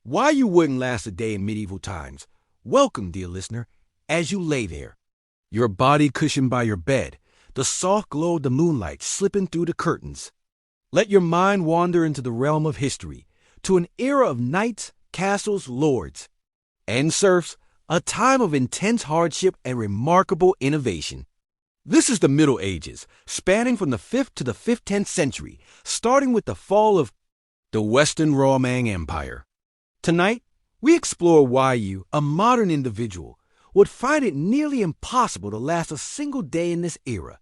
Why you wouldn't last a day in medieval times. Welcome, dear listener, as you lay there, your body cushioned by your bed, the soft glow of the moonlight slipping through the curtains. Let your mind wander into the realm of history, to an era of knights, castles, lords, and serfs, a time of intense hardship and remarkable innovation. This is the Middle Ages, spanning from the 5th to the 15th century, starting with the fall of the Western Roman Empire. Tonight, we explore why you, a modern individual, would find it nearly impossible to last a single day in this era.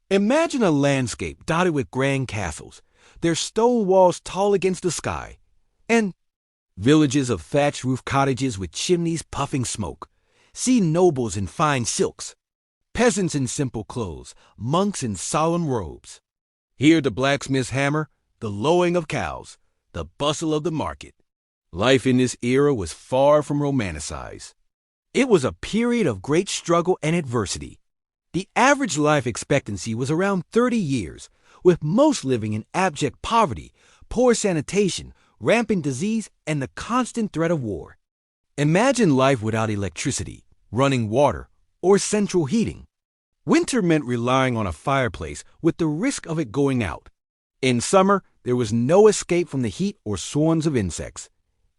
Imagine a landscape dotted with grand castles, their stone walls tall against the sky, and villages of thatched-roof cottages with chimneys puffing smoke. See nobles in fine silks, peasants in simple clothes, monks in solemn robes. Hear the blacksmith's hammer, the lowing of cows, the bustle of the market. Life in this era was far from romanticized. It was a period of great struggle and adversity. The average life expectancy was around 30 years, with most living in abject poverty, poor sanitation, rampant disease, and the constant threat of war. Imagine life without electricity, running water, or central heating. Winter meant relying on a fireplace with the risk of it going out. In summer, there was no escape from the heat or swarms of insects.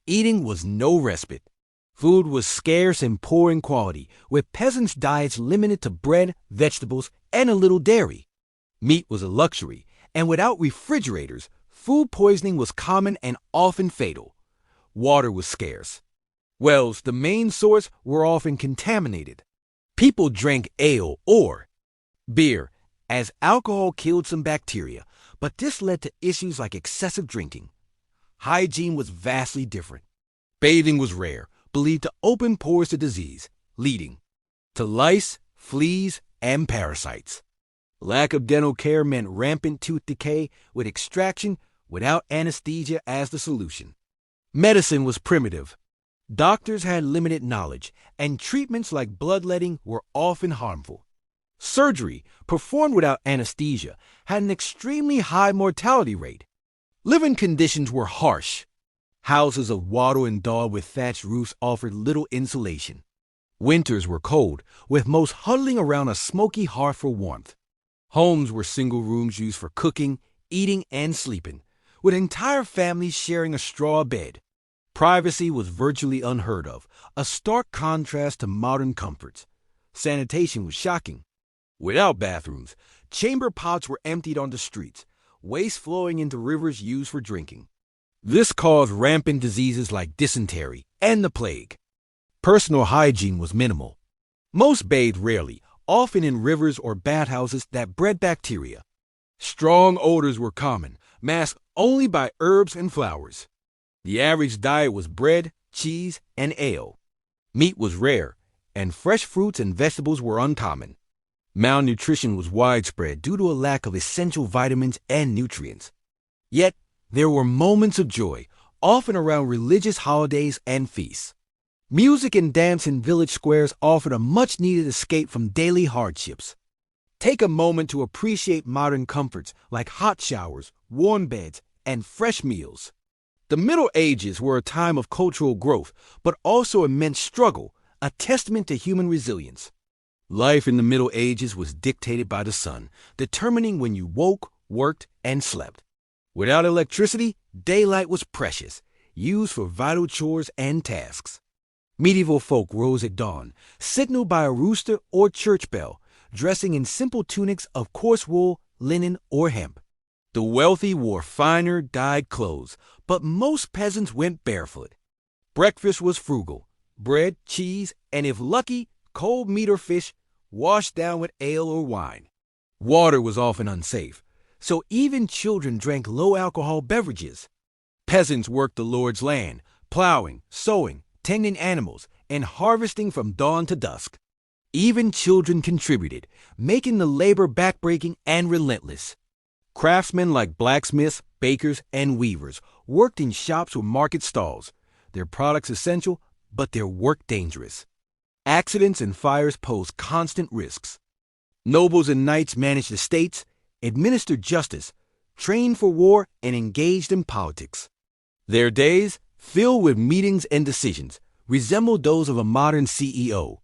Eating was no respite. Food was scarce and poor in quality, with peasants' diets limited to bread, vegetables, and a little dairy. Meat was a luxury, and without refrigerators, food poisoning was common and often fatal. Water was scarce. Wells, the main source, were often contaminated. People drank ale or beer, as alcohol killed some bacteria, but this led to issues like excessive drinking. Hygiene was vastly different. Bathing was rare, believed to open pores to disease, leading to lice, fleas, and parasites. Lack of dental care meant rampant tooth decay, with extraction without anesthesia as the solution. Medicine was primitive. Doctors had limited knowledge, and treatments like bloodletting were often harmful. Surgery, performed without anesthesia, had an extremely high mortality rate. Living conditions were harsh. Houses of wattle and daub with thatched roofs offered little insulation. Winters were cold, with most huddling around a smoky hearth for warmth. Homes were single rooms used for cooking, eating, and sleeping, with entire families sharing a straw bed. Privacy was virtually unheard of, a stark contrast to modern comforts. Sanitation was shocking. Without bathrooms, chamber pots were emptied on the streets, waste flowing into rivers used for drinking. This caused rampant diseases like dysentery and the plague. Personal hygiene was minimal. Most bathed rarely, often in rivers or bathhouses that bred bacteria. Strong odors were common, masked only by herbs and flowers. The average diet was bread, cheese, and ale. Meat was rare, and fresh fruits and vegetables were uncommon. Malnutrition was widespread due to a lack of essential vitamins and nutrients. Yet, there were moments of joy, often around religious holidays and feasts. Music and dance in village squares offered a much-needed escape from daily hardships. Take a moment to appreciate modern comforts like hot showers, warm beds, and fresh meals. The Middle Ages were a time of cultural growth, but also immense struggle, a testament to human resilience. Life in the Middle Ages was dictated by the sun, determining when you woke, worked, and slept. Without electricity, daylight was precious, used for vital chores and tasks. Medieval folk rose at dawn, signaled by a rooster or church bell, dressing in simple tunics of coarse wool, linen, or hemp. The wealthy wore finer, dyed clothes, but most peasants went barefoot. Breakfast was frugal: bread, cheese, and if lucky, cold meat or fish, washed down with ale or wine. Water was often unsafe, so even children drank low-alcohol beverages. Peasants worked the Lord's land, plowing, sowing, tending animals, and harvesting from dawn to dusk. Even children contributed, making the labor backbreaking and relentless. Craftsmen like blacksmiths, bakers, and weavers worked in shops or market stalls, their products essential, but their work dangerous. Accidents and fires posed constant risks. Nobles and knights managed estates, administered justice, trained for war, and engaged in politics. Their days, filled with meetings and decisions, resembled those of a modern CEO.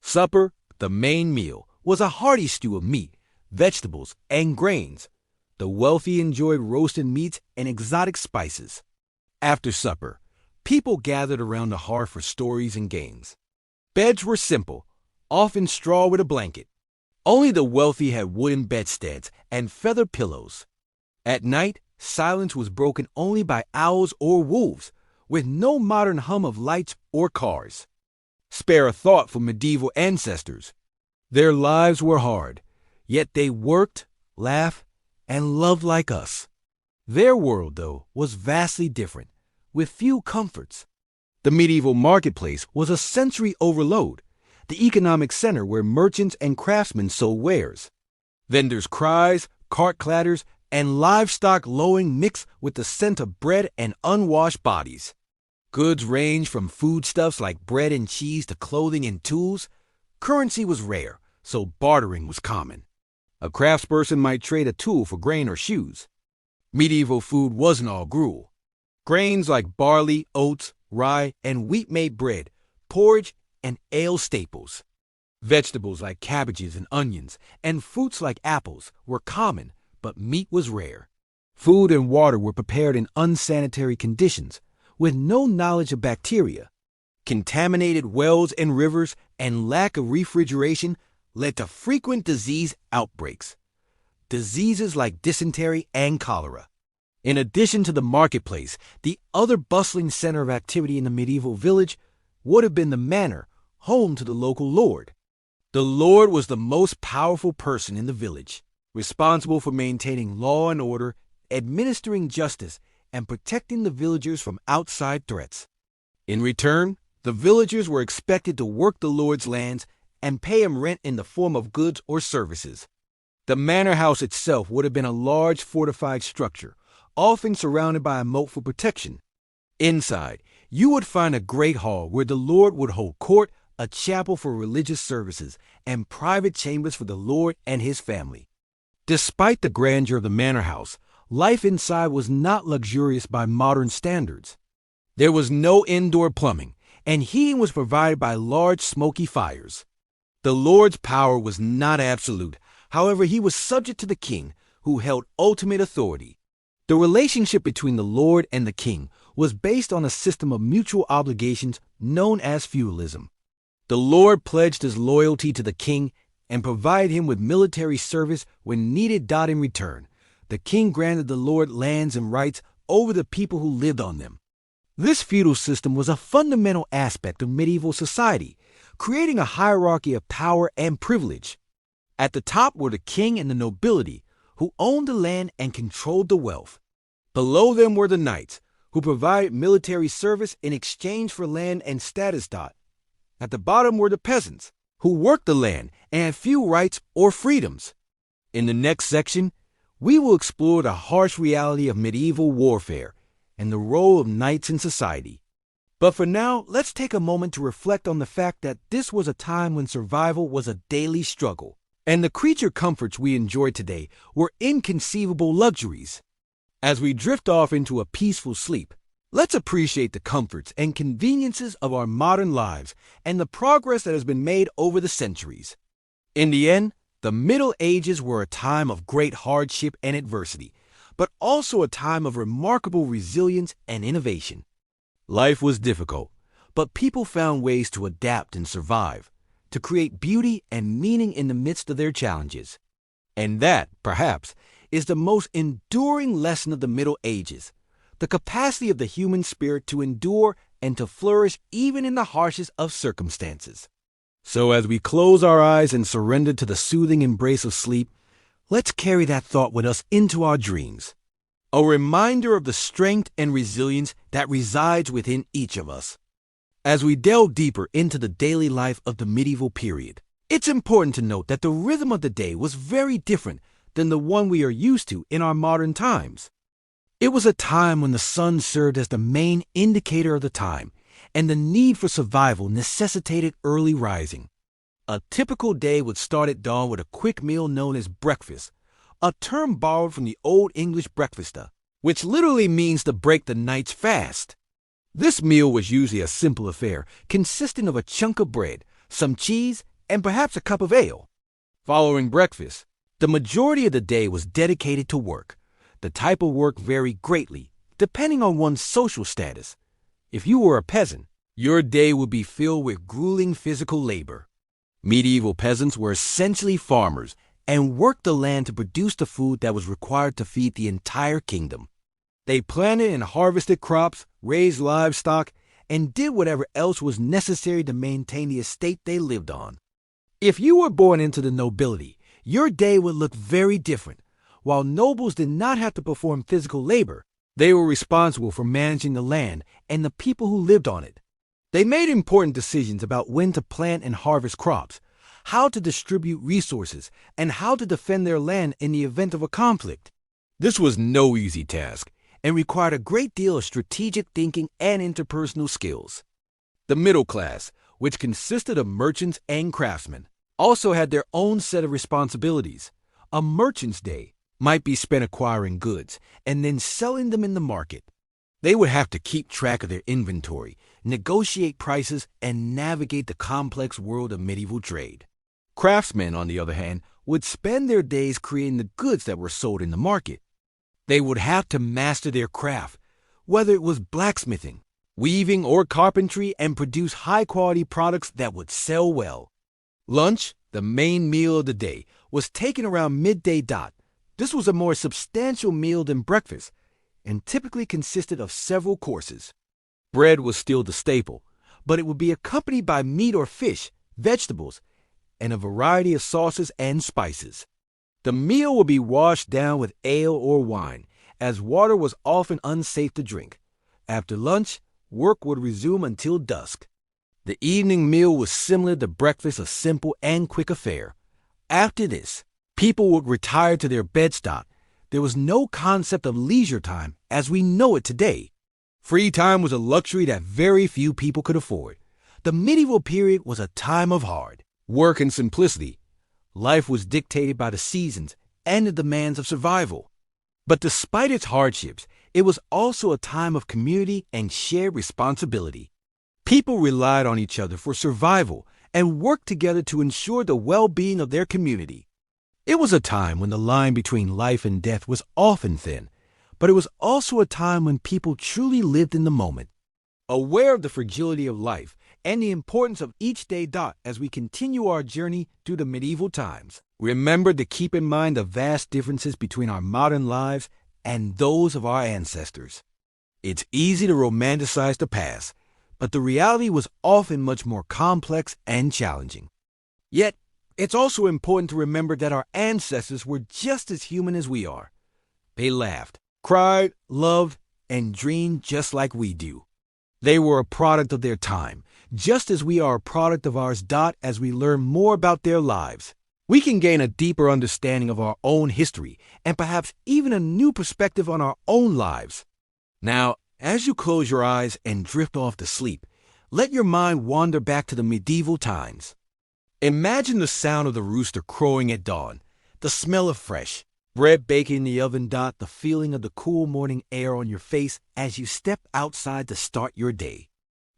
Supper, the main meal, was a hearty stew of meat, vegetables, and grains. The wealthy enjoyed roasted meats and exotic spices. After supper, people gathered around the hearth for stories and games. Beds were simple, often straw with a blanket. Only the wealthy had wooden bedsteads and feather pillows. At night, silence was broken only by owls or wolves, with no modern hum of lights or cars. Spare a thought for medieval ancestors. Their lives were hard, yet they worked, laughed, and loved like us. Their world, though, was vastly different, with few comforts. The medieval marketplace was a sensory overload, the economic center where merchants and craftsmen sold wares. Vendors' cries, cart clatters, and livestock lowing mixed with the scent of bread and unwashed bodies. Goods ranged from foodstuffs like bread and cheese to clothing and tools. Currency was rare, so bartering was common. A craftsperson might trade a tool for grain or shoes. Medieval food wasn't all gruel. Grains like barley, oats, rye, and wheat made bread, porridge, and ale staples. Vegetables like cabbages and onions, and fruits like apples were common, but meat was rare. Food and water were prepared in unsanitary conditions, with no knowledge of bacteria. Contaminated wells and rivers and lack of refrigeration led to frequent disease outbreaks. Diseases like dysentery and cholera. In addition to the marketplace, the other bustling center of activity in the medieval village would have been the manor, home to the local lord. The lord was the most powerful person in the village, responsible for maintaining law and order, administering justice, and protecting the villagers from outside threats. In return, the villagers were expected to work the lord's lands and pay him rent in the form of goods or services. The manor house itself would have been a large fortified structure, often surrounded by a moat for protection. Inside, you would find a great hall where the lord would hold court, a chapel for religious services, and private chambers for the lord and his family. Despite the grandeur of the manor house, life inside was not luxurious by modern standards. There was no indoor plumbing, and heating was provided by large smoky fires. The lord's power was not absolute. However, he was subject to the king, who held ultimate authority. The relationship between the lord and the king was based on a system of mutual obligations known as feudalism. The lord pledged his loyalty to the king and provided him with military service when needed. In return, the king granted the lord lands and rights over the people who lived on them. This feudal system was a fundamental aspect of medieval society, creating a hierarchy of power and privilege. At the top were the king and the nobility, who owned the land and controlled the wealth. Below them were the knights, who provided military service in exchange for land and status. At the bottom were the peasants, who worked the land and had few rights or freedoms. In the next section, we will explore the harsh reality of medieval warfare and the role of knights in society. But for now, let's take a moment to reflect on the fact that this was a time when survival was a daily struggle, and the creature comforts we enjoy today were inconceivable luxuries. As we drift off into a peaceful sleep, let's appreciate the comforts and conveniences of our modern lives and the progress that has been made over the centuries. In the end, the Middle Ages were a time of great hardship and adversity, but also a time of remarkable resilience and innovation. Life was difficult, but people found ways to adapt and survive, to create beauty and meaning in the midst of their challenges. And that, perhaps, is the most enduring lesson of the Middle Ages, the capacity of the human spirit to endure and to flourish even in the harshest of circumstances. So as we close our eyes and surrender to the soothing embrace of sleep, let's carry that thought with us into our dreams, a reminder of the strength and resilience that resides within each of us. As we delve deeper into the daily life of the medieval period, it's important to note that the rhythm of the day was very different than the one we are used to in our modern times. It was a time when the sun served as the main indicator of the time, and the need for survival necessitated early rising. A typical day would start at dawn with a quick meal known as breakfast, a term borrowed from the Old English breakfasta, which literally means to break the night's fast. This meal was usually a simple affair, consisting of a chunk of bread, some cheese, and perhaps a cup of ale. Following breakfast, the majority of the day was dedicated to work. The type of work varied greatly, depending on one's social status. If you were a peasant, your day would be filled with grueling physical labor. Medieval peasants were essentially farmers and worked the land to produce the food that was required to feed the entire kingdom. They planted and harvested crops, raised livestock, and did whatever else was necessary to maintain the estate they lived on. If you were born into the nobility, your day would look very different. While nobles did not have to perform physical labor, they were responsible for managing the land and the people who lived on it. They made important decisions about when to plant and harvest crops, how to distribute resources, and how to defend their land in the event of a conflict. This was no easy task and required a great deal of strategic thinking and interpersonal skills. The middle class, which consisted of merchants and craftsmen, also had their own set of responsibilities. A merchant's day might be spent acquiring goods and then selling them in the market. They would have to keep track of their inventory, negotiate prices, and navigate the complex world of medieval trade. Craftsmen, on the other hand, would spend their days creating the goods that were sold in the market. They would have to master their craft, whether it was blacksmithing, weaving, or carpentry, and produce high-quality products that would sell well. Lunch, the main meal of the day, was taken around midday dot. This was a more substantial meal than breakfast, and typically consisted of several courses. Bread was still the staple, but it would be accompanied by meat or fish, vegetables, and a variety of sauces and spices. The meal would be washed down with ale or wine, as water was often unsafe to drink. After lunch, work would resume until dusk. The evening meal was similar to breakfast, a simple and quick affair. After this, people would retire to their bedstock. There was no concept of leisure time as we know it today. Free time was a luxury that very few people could afford. The medieval period was a time of hard work and simplicity. Life was dictated by the seasons and the demands of survival. But despite its hardships, it was also a time of community and shared responsibility. People relied on each other for survival and worked together to ensure the well-being of their community. It was a time when the line between life and death was often thin, but it was also a time when people truly lived in the moment. Aware of the fragility of life and the importance of each day dot as we continue our journey through the medieval times, remember to keep in mind the vast differences between our modern lives and those of our ancestors. It's easy to romanticize the past, but the reality was often much more complex and challenging. Yet, it's also important to remember that our ancestors were just as human as we are. They laughed, cried, loved, and dreamed just like we do. They were a product of their time, just as we are a product of ours. As we learn more about their lives, we can gain a deeper understanding of our own history and perhaps even a new perspective on our own lives. Now, as you close your eyes and drift off to sleep, let your mind wander back to the medieval times. Imagine the sound of the rooster crowing at dawn, the smell of fresh bread baking in the oven. The feeling of the cool morning air on your face as you step outside to start your day.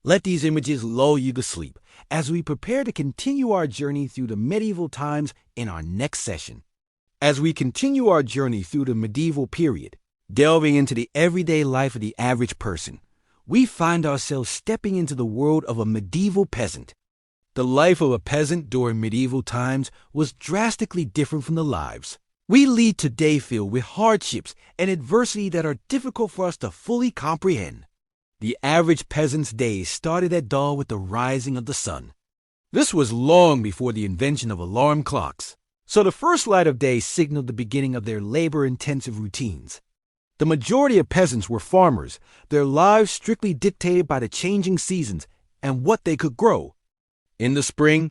Let these images lull you to sleep as we prepare to continue our journey through the medieval times in our next session. As we continue our journey through the medieval period, delving into the everyday life of the average person, we find ourselves stepping into the world of a medieval peasant. The life of a peasant during medieval times was drastically different from the lives we lead today, filled with hardships and adversity that are difficult for us to fully comprehend. The average peasant's days started at dawn with the rising of the sun. This was long before the invention of alarm clocks, so the first light of day signaled the beginning of their labor-intensive routines. The majority of peasants were farmers, their lives strictly dictated by the changing seasons and what they could grow. In the spring,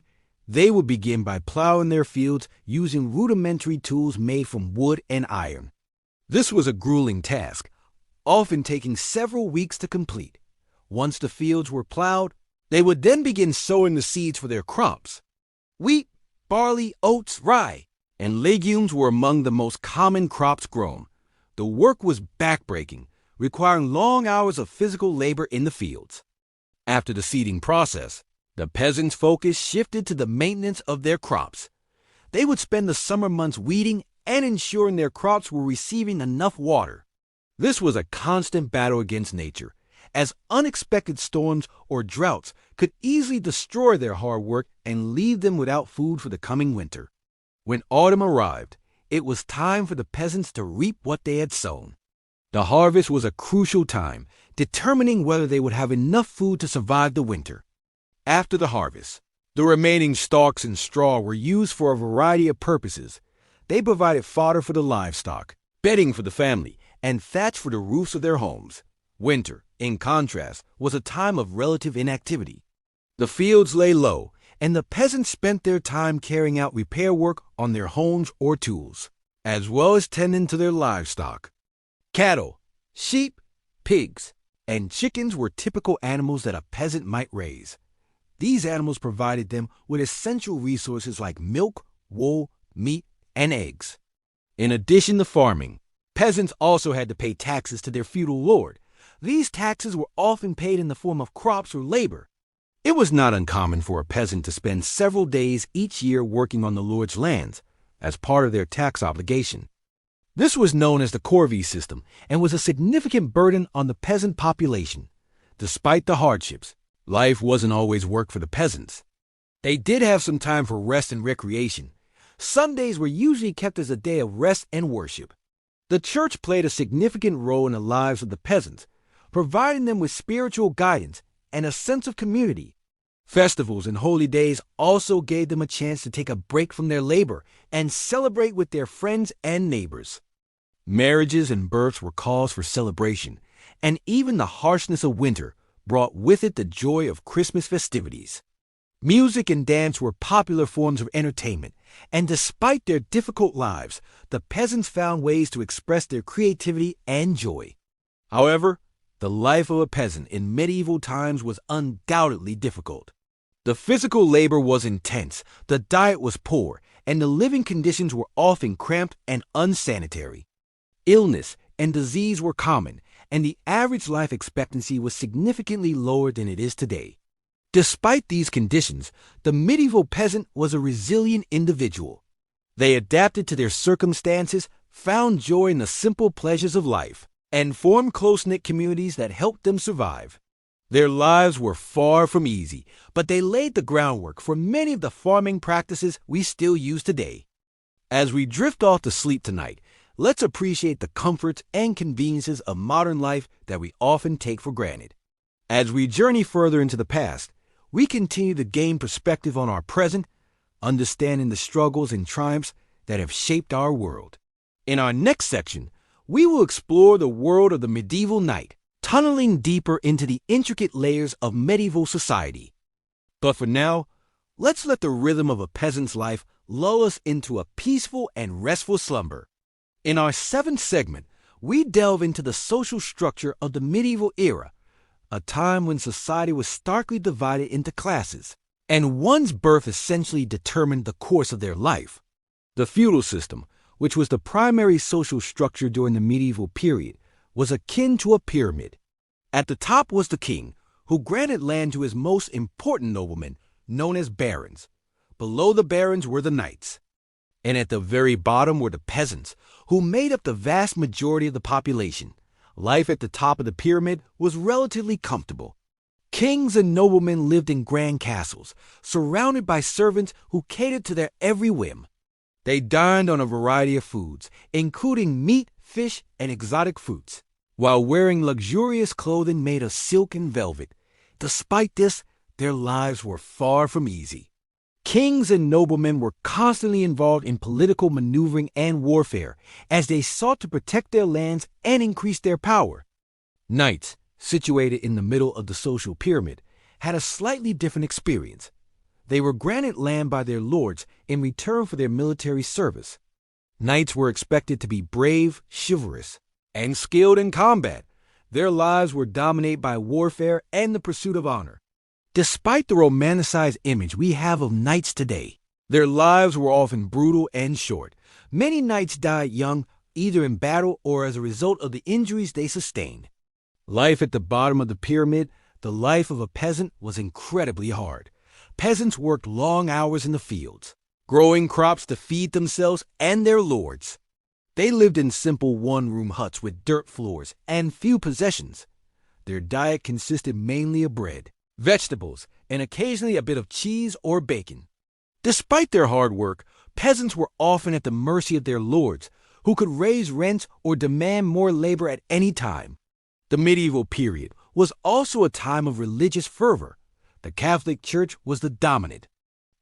they would begin by plowing their fields using rudimentary tools made from wood and iron. This was a grueling task, often taking several weeks to complete. Once the fields were plowed, they would then begin sowing the seeds for their crops. Wheat, barley, oats, rye, and legumes were among the most common crops grown. The work was backbreaking, requiring long hours of physical labor in the fields. After the seeding process, the peasants' focus shifted to the maintenance of their crops. They would spend the summer months weeding and ensuring their crops were receiving enough water. This was a constant battle against nature, as unexpected storms or droughts could easily destroy their hard work and leave them without food for the coming winter. When autumn arrived, it was time for the peasants to reap what they had sown. The harvest was a crucial time, determining whether they would have enough food to survive the winter. After the harvest, the remaining stalks and straw were used for a variety of purposes. They provided fodder for the livestock, bedding for the family, and thatch for the roofs of their homes. Winter, in contrast, was a time of relative inactivity. The fields lay low, and the peasants spent their time carrying out repair work on their homes or tools, as well as tending to their livestock. Cattle, sheep, pigs, and chickens were typical animals that a peasant might raise. These animals provided them with essential resources like milk, wool, meat, and eggs. In addition to farming, peasants also had to pay taxes to their feudal lord. These taxes were often paid in the form of crops or labor. It was not uncommon for a peasant to spend several days each year working on the lord's lands as part of their tax obligation. This was known as the corvée system and was a significant burden on the peasant population. Despite the hardships, life wasn't always work for the peasants. They did have some time for rest and recreation. Sundays were usually kept as a day of rest and worship. The church played a significant role in the lives of the peasants, providing them with spiritual guidance and a sense of community. Festivals and holy days also gave them a chance to take a break from their labor and celebrate with their friends and neighbors. Marriages and births were cause for celebration, and even the harshness of winter brought with it the joy of Christmas festivities. Music and dance were popular forms of entertainment, and despite their difficult lives, the peasants found ways to express their creativity and joy. However, the life of a peasant in medieval times was undoubtedly difficult. The physical labor was intense, the diet was poor, and the living conditions were often cramped and unsanitary. Illness and disease were common, and the average life expectancy was significantly lower than it is today. Despite these conditions, the medieval peasant was a resilient individual. They adapted to their circumstances, found joy in the simple pleasures of life, and formed close-knit communities that helped them survive. Their lives were far from easy, but they laid the groundwork for many of the farming practices we still use today. As we drift off to sleep tonight, let's appreciate the comforts and conveniences of modern life that we often take for granted. As we journey further into the past, we continue to gain perspective on our present, understanding the struggles and triumphs that have shaped our world. In our next section, we will explore the world of the medieval knight, tunneling deeper into the intricate layers of medieval society. But for now, let's let the rhythm of a peasant's life lull us into a peaceful and restful slumber. In our seventh segment, we delve into the social structure of the medieval era, a time when society was starkly divided into classes, and one's birth essentially determined the course of their life. The feudal system, which was the primary social structure during the medieval period, was akin to a pyramid. At the top was the king, who granted land to his most important noblemen, known as barons. Below the barons were the knights. And at the very bottom were the peasants, who made up the vast majority of the population. Life at the top of the pyramid was relatively comfortable. Kings and noblemen lived in grand castles, surrounded by servants who catered to their every whim. They dined on a variety of foods, including meat, fish, and exotic fruits, while wearing luxurious clothing made of silk and velvet. Despite this, their lives were far from easy. Kings and noblemen were constantly involved in political maneuvering and warfare as they sought to protect their lands and increase their power. Knights, situated in the middle of the social pyramid, had a slightly different experience. They were granted land by their lords in return for their military service. Knights were expected to be brave, chivalrous, and skilled in combat. Their lives were dominated by warfare and the pursuit of honor. Despite the romanticized image we have of knights today, their lives were often brutal and short. Many knights died young, either in battle or as a result of the injuries they sustained. Life at the bottom of the pyramid, the life of a peasant, was incredibly hard. Peasants worked long hours in the fields, growing crops to feed themselves and their lords. They lived in simple one-room huts with dirt floors and few possessions. Their diet consisted mainly of bread, vegetables, and occasionally a bit of cheese or bacon. Despite their hard work, peasants were often at the mercy of their lords, who could raise rents or demand more labor at any time. The medieval period was also a time of religious fervor. The Catholic Church was the dominant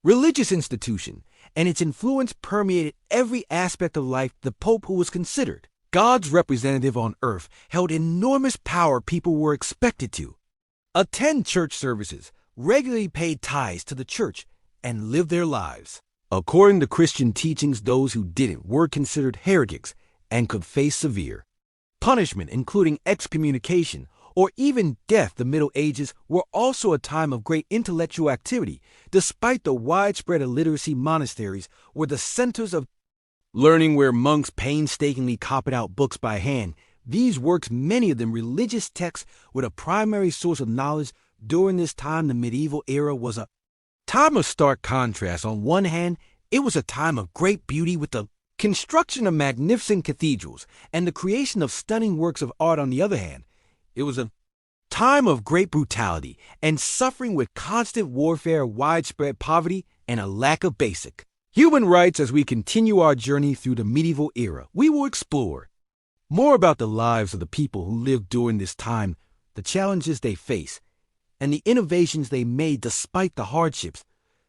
religious institution, and its influence permeated every aspect of life. The Pope, who was considered God's representative on earth, held enormous power. People were expected to attend church services, regularly pay tithes to the church, and live their lives according to Christian teachings. Those who didn't were considered heretics and could face severe punishment, including excommunication or even death. The Middle Ages were also a time of great intellectual activity. Despite the widespread illiteracy, monasteries were the centers of learning, where monks painstakingly copied out books by hand. These works, many of them religious texts, were the primary source of knowledge. During this time, the medieval era was a time of stark contrast. On one hand, it was a time of great beauty, with the construction of magnificent cathedrals and the creation of stunning works of art. On the other hand, it was a time of great brutality and suffering, with constant warfare, widespread poverty, and a lack of basic human rights. As we continue our journey through the medieval era, we will explore more about the lives of the people who lived during this time, the challenges they faced, and the innovations they made despite the hardships.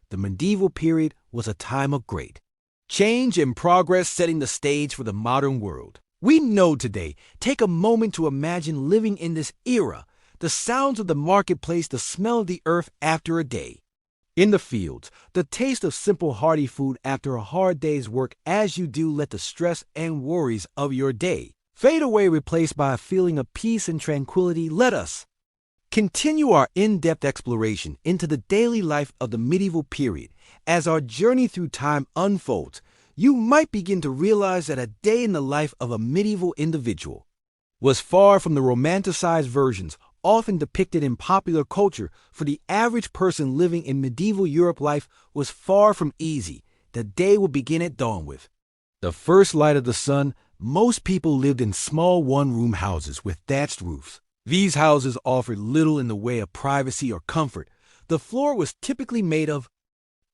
The medieval period was a time of great change and progress, setting the stage for the modern world we know today. Take a moment to imagine living in this era. The sounds of the marketplace, the smell of the earth after a day in the fields, the taste of simple hearty food after a hard day's work. As you do, let the stress and worries of your day fade away, replaced by a feeling of peace and tranquility. Let us continue our in-depth exploration into the daily life of the medieval period. As our journey through time unfolds, you might begin to realize that a day in the life of a medieval individual was far from the romanticized versions often depicted in popular culture. For the average person living in medieval Europe, life was far from easy. The day would begin at dawn with the first light of the sun. Most people lived in small one-room houses with thatched roofs. These houses offered little in the way of privacy or comfort. The floor was typically made of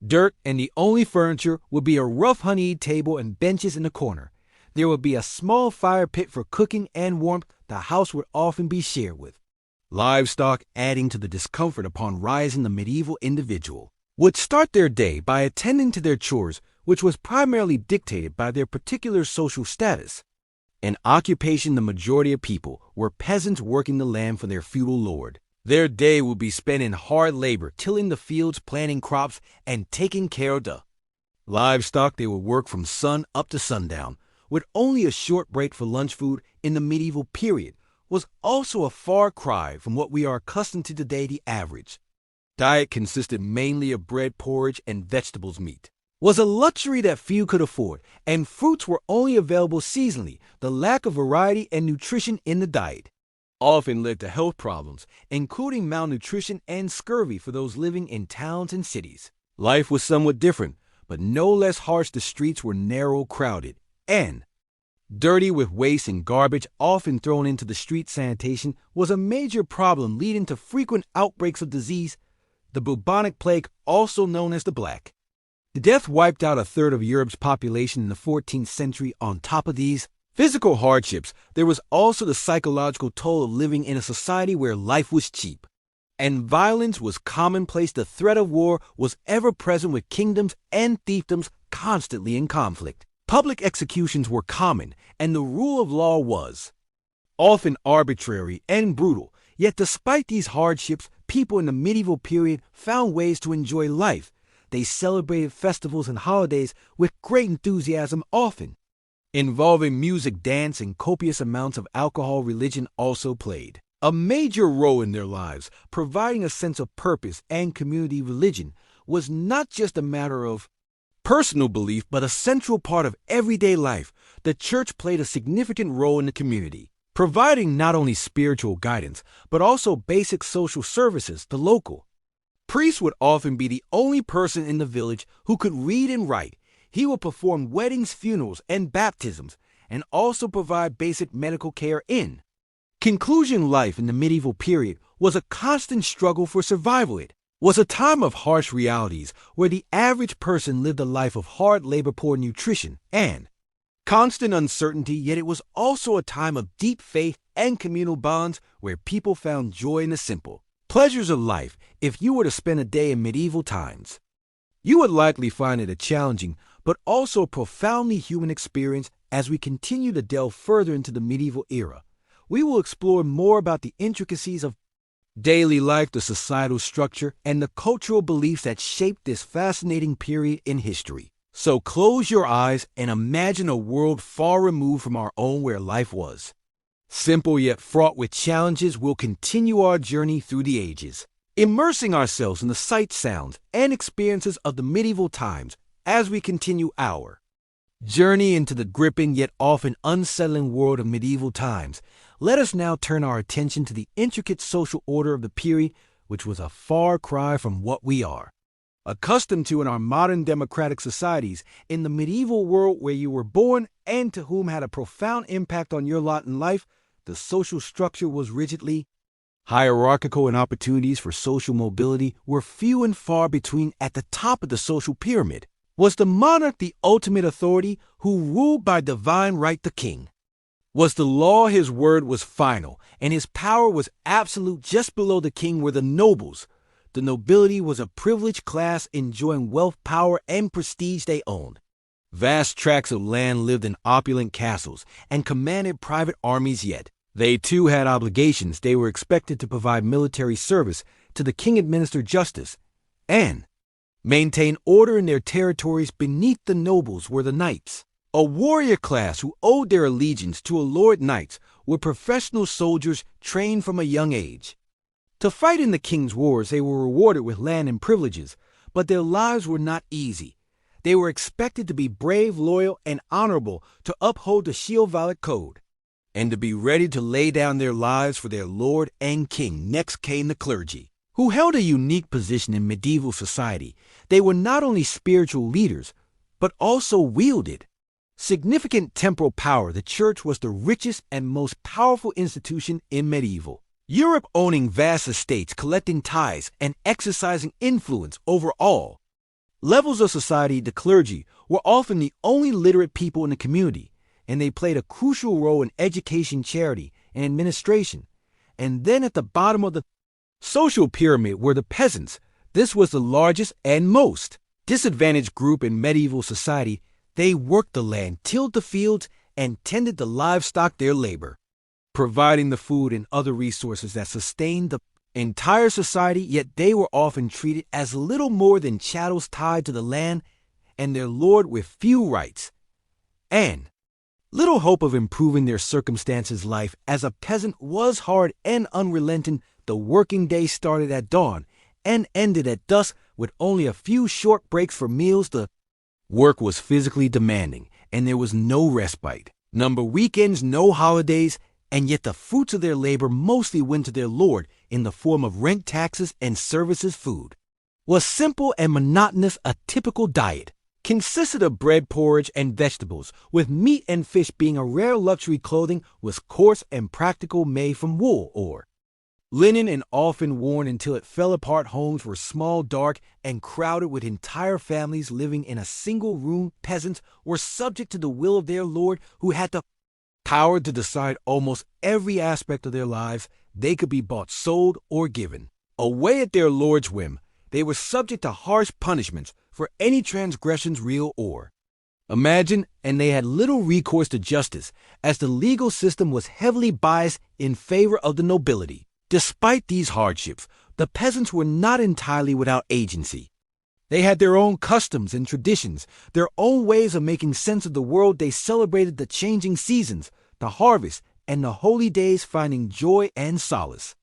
dirt, and the only furniture would be a rough honeyed table and benches in the corner. There would be a small fire pit for cooking and warmth. The house would often be shared with livestock, adding to the discomfort. Upon rising, the medieval individual would start their day by attending to their chores, which was primarily dictated by their particular social status and occupation. The majority of people were peasants working the land for their feudal lord. Their day would be spent in hard labor, tilling the fields, planting crops, and taking care of the livestock. They would work from sun up to sundown, with only a short break for lunch. Food in the medieval period was also a far cry from what we are accustomed to today. The average diet consisted mainly of bread, porridge, and vegetables. Meat was a luxury that few could afford, and fruits were only available seasonally. The lack of variety and nutrition in the diet often led to health problems, including malnutrition and scurvy for those living in towns and cities. Life was somewhat different, but no less harsh. The streets were narrow, crowded, and dirty, with waste and garbage often thrown into the street. Sanitation was a major problem, leading to frequent outbreaks of disease. The bubonic plague, also known as the Black Death, wiped out a third of Europe's population in the 14th century. On top of these physical hardships, there was also the psychological toll of living in a society where life was cheap and violence was commonplace. The threat of war was ever present, with kingdoms and fiefdoms constantly in conflict. Public executions were common, and the rule of law was often arbitrary and brutal. Yet despite these hardships, people in the medieval period found ways to enjoy life. They celebrated festivals and holidays with great enthusiasm, often involving music, dance, and copious amounts of alcohol. Religion also played a major role in their lives, providing a sense of purpose and community. Religion was not just a matter of personal belief, but a central part of everyday life. The church played a significant role in the community, providing not only spiritual guidance, but also basic social services to local. Priests would often be the only person in the village who could read and write. He would perform weddings, funerals, and baptisms, and also provide basic medical care in conclusion. Life in the medieval period was a constant struggle for survival. It was a time of harsh realities where the average person lived a life of hard labor, poor nutrition, and constant uncertainty, yet it was also a time of deep faith and communal bonds where people found joy in the simple pleasures of life. If you were to spend a day in medieval times, you would likely find it a challenging but also profoundly human experience. As we continue to delve further into the medieval era, we will explore more about the intricacies of daily life, the societal structure, and the cultural beliefs that shaped this fascinating period in history. So close your eyes and imagine a world far removed from our own where life was simple yet fraught with challenges. We'll continue our journey through the ages, immersing ourselves in the sights, sounds, and experiences of the medieval times as we continue our journey into the gripping yet often unsettling world of medieval times. Let us now turn our attention to the intricate social order of the period, which was a far cry from what we are accustomed to in our modern democratic societies. In the medieval world where you were born and to whom had a profound impact on your lot in life, the social structure was rigidly hierarchical and opportunities for social mobility were few and far between. At the top of the social pyramid was the monarch, the ultimate authority, who ruled by divine right. The king was the law, his word was final, and his power was absolute. Just below the king were the nobles. The nobility was a privileged class enjoying wealth, power, and prestige. They owned vast tracts of land, lived in opulent castles, and commanded private armies, yet they too had obligations. They were expected to provide military service to the king, administer justice, and maintain order in their territories. Beneath the nobles were the knights, a warrior class who owed their allegiance to a lord. Knights were professional soldiers trained from a young age to fight in the king's wars. They were rewarded with land and privileges, but their lives were not easy. They were expected to be brave, loyal, and honorable, to uphold the chivalric code, and to be ready to lay down their lives for their lord and king. Next came the clergy, who held a unique position in medieval society. They were not only spiritual leaders, but also wielded significant temporal power. The church was the richest and most powerful institution in medieval Europe, owning vast estates, collecting tithes, and exercising influence over all levels of society. The clergy were often the only literate people in the community, and they played a crucial role in education, charity, and administration. And then at the bottom of the social pyramid were the peasants. This was the largest and most disadvantaged group in medieval society. They worked the land, tilled the fields, and tended the livestock. Their labor providing the food and other resources that sustained the entire society, yet they were often treated as little more than chattels tied to the land and their lord, with few rights and little hope of improving their circumstances. Life as a peasant was hard and unrelenting. The working day started at dawn and ended at dusk, with only a few short breaks for meals. The work was physically demanding, and there was no respite. Weekends, no holidays, and yet the fruits of their labor mostly went to their lord in the form of rent, taxes, and services. Food was simple and monotonous. A typical diet consisted of bread, porridge, and vegetables, with meat and fish being a rare luxury. Clothing was coarse and practical, made from wool or linen, and often worn until it fell apart. Homes were small, dark, and crowded, with entire families living in a single room. Peasants were subject to the will of their lord, who had the power to decide almost every aspect of their lives. They could be bought, sold, or given away at their lord's whim. They were subject to harsh punishments for any transgressions, real or imagined, and they had little recourse to justice, as the legal system was heavily biased in favor of the nobility. Despite these hardships, the peasants were not entirely without agency. They had their own customs and traditions, their own ways of making sense of the world. They celebrated the changing seasons, the harvest, and the holy days, finding joy and solace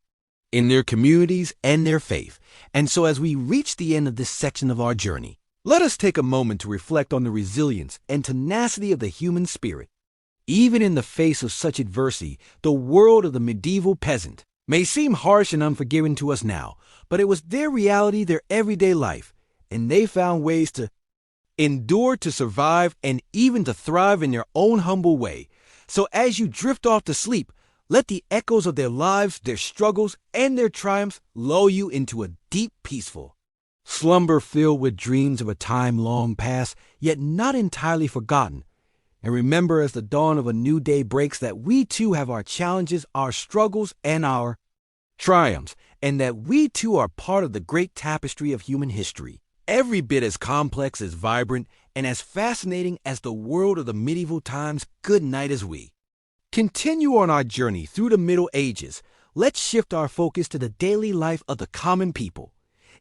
in their communities and their faith. And so as we reach the end of this section of our journey, let us take a moment to reflect on the resilience and tenacity of the human spirit. Even in the face of such adversity, the world of the medieval peasant may seem harsh and unforgiving to us now, but it was their reality, their everyday life, and they found ways to endure, to survive, and even to thrive in their own humble way. So as you drift off to sleep, let the echoes of their lives, their struggles, and their triumphs lull you into a deep, peaceful slumber filled with dreams of a time long past, yet not entirely forgotten. And remember, as the dawn of a new day breaks, that we too have our challenges, our struggles, and our triumphs, and that we too are part of the great tapestry of human history, every bit as complex, as vibrant, and as fascinating as the world of the medieval times. Good night as we continue on our journey through the Middle Ages. Let's shift our focus to the daily life of the common people.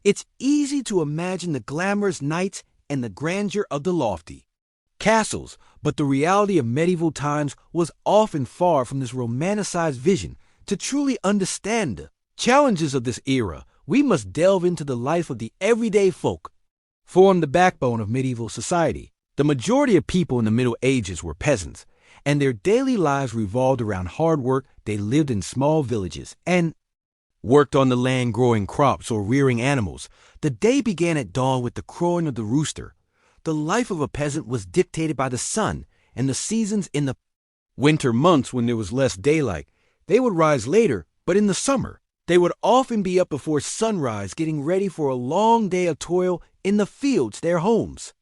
It's easy to imagine the glamorous knights and the grandeur of the lofty castles, but the reality of medieval times was often far from this romanticized vision. To truly understand the challenges of this era, we must delve into the life of the everyday folk, formed the backbone of medieval society. The majority of people in the Middle Ages were peasants, and their daily lives revolved around hard work. They lived in small villages and worked on the land growing crops or rearing animals. The day began at dawn with the crowing of the rooster. The life of a peasant was dictated by the sun and the seasons. In the winter months, when there was less daylight, they would rise later, but in the summer, they would often be up before sunrise, getting ready for a long day of toil in the fields. Their homes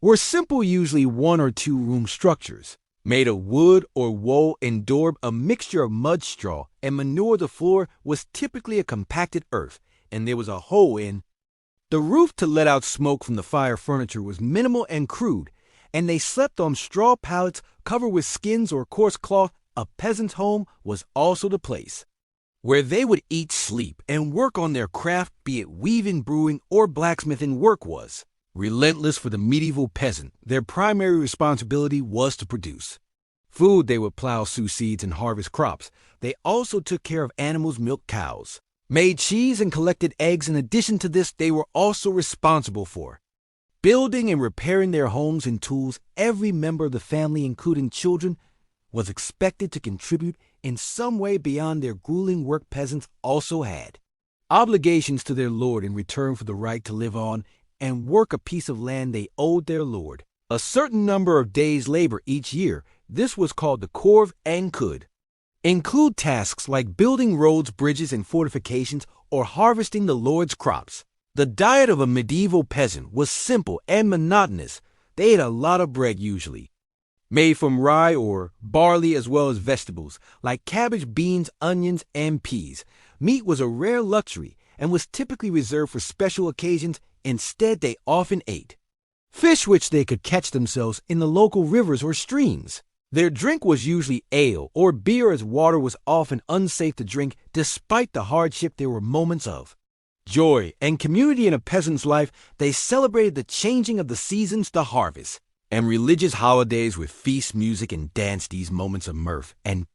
were simple, usually 1 or 2 room structures, made of wood or wool, endured a mixture of mud, straw, and manure. The floor was typically a compacted earth, and there was a hole in the roof to let out smoke from the fire. Furniture was minimal and crude, and they slept on straw pallets covered with skins or coarse cloth. A peasant's home was also the place where they would eat, sleep, and work on their craft, be it weaving, brewing, or blacksmithing. Work was relentless for the medieval peasant. Their primary responsibility was to produce food. They would plow, sow seeds, and harvest crops. They also took care of animals, milked cows, made cheese, and collected eggs. In addition to this, they were also responsible for building and repairing their homes and tools. Every member of the family, including children, was expected to contribute in some way beyond their grueling work. Peasants also had obligations to their lord in return for the right to live on and work a piece of land. They owed their lord a certain number of days' labor each year. This was called the corv and could include tasks like building roads, bridges, and fortifications, or harvesting the lord's crops. The diet of a medieval peasant was simple and monotonous. They ate a lot of bread, usually made from rye or barley, as well as vegetables like cabbage, beans, onions, and peas. Meat was a rare luxury and was typically reserved for special occasions. Instead, they often ate fish, which they could catch themselves in the local rivers or streams. Their drink was usually ale or beer, as water was often unsafe to drink. Despite the hardship, there were moments of joy and community in a peasant's life. They celebrated the changing of the seasons, the harvest, and religious holidays with feast, music, and dance. These moments of mirth and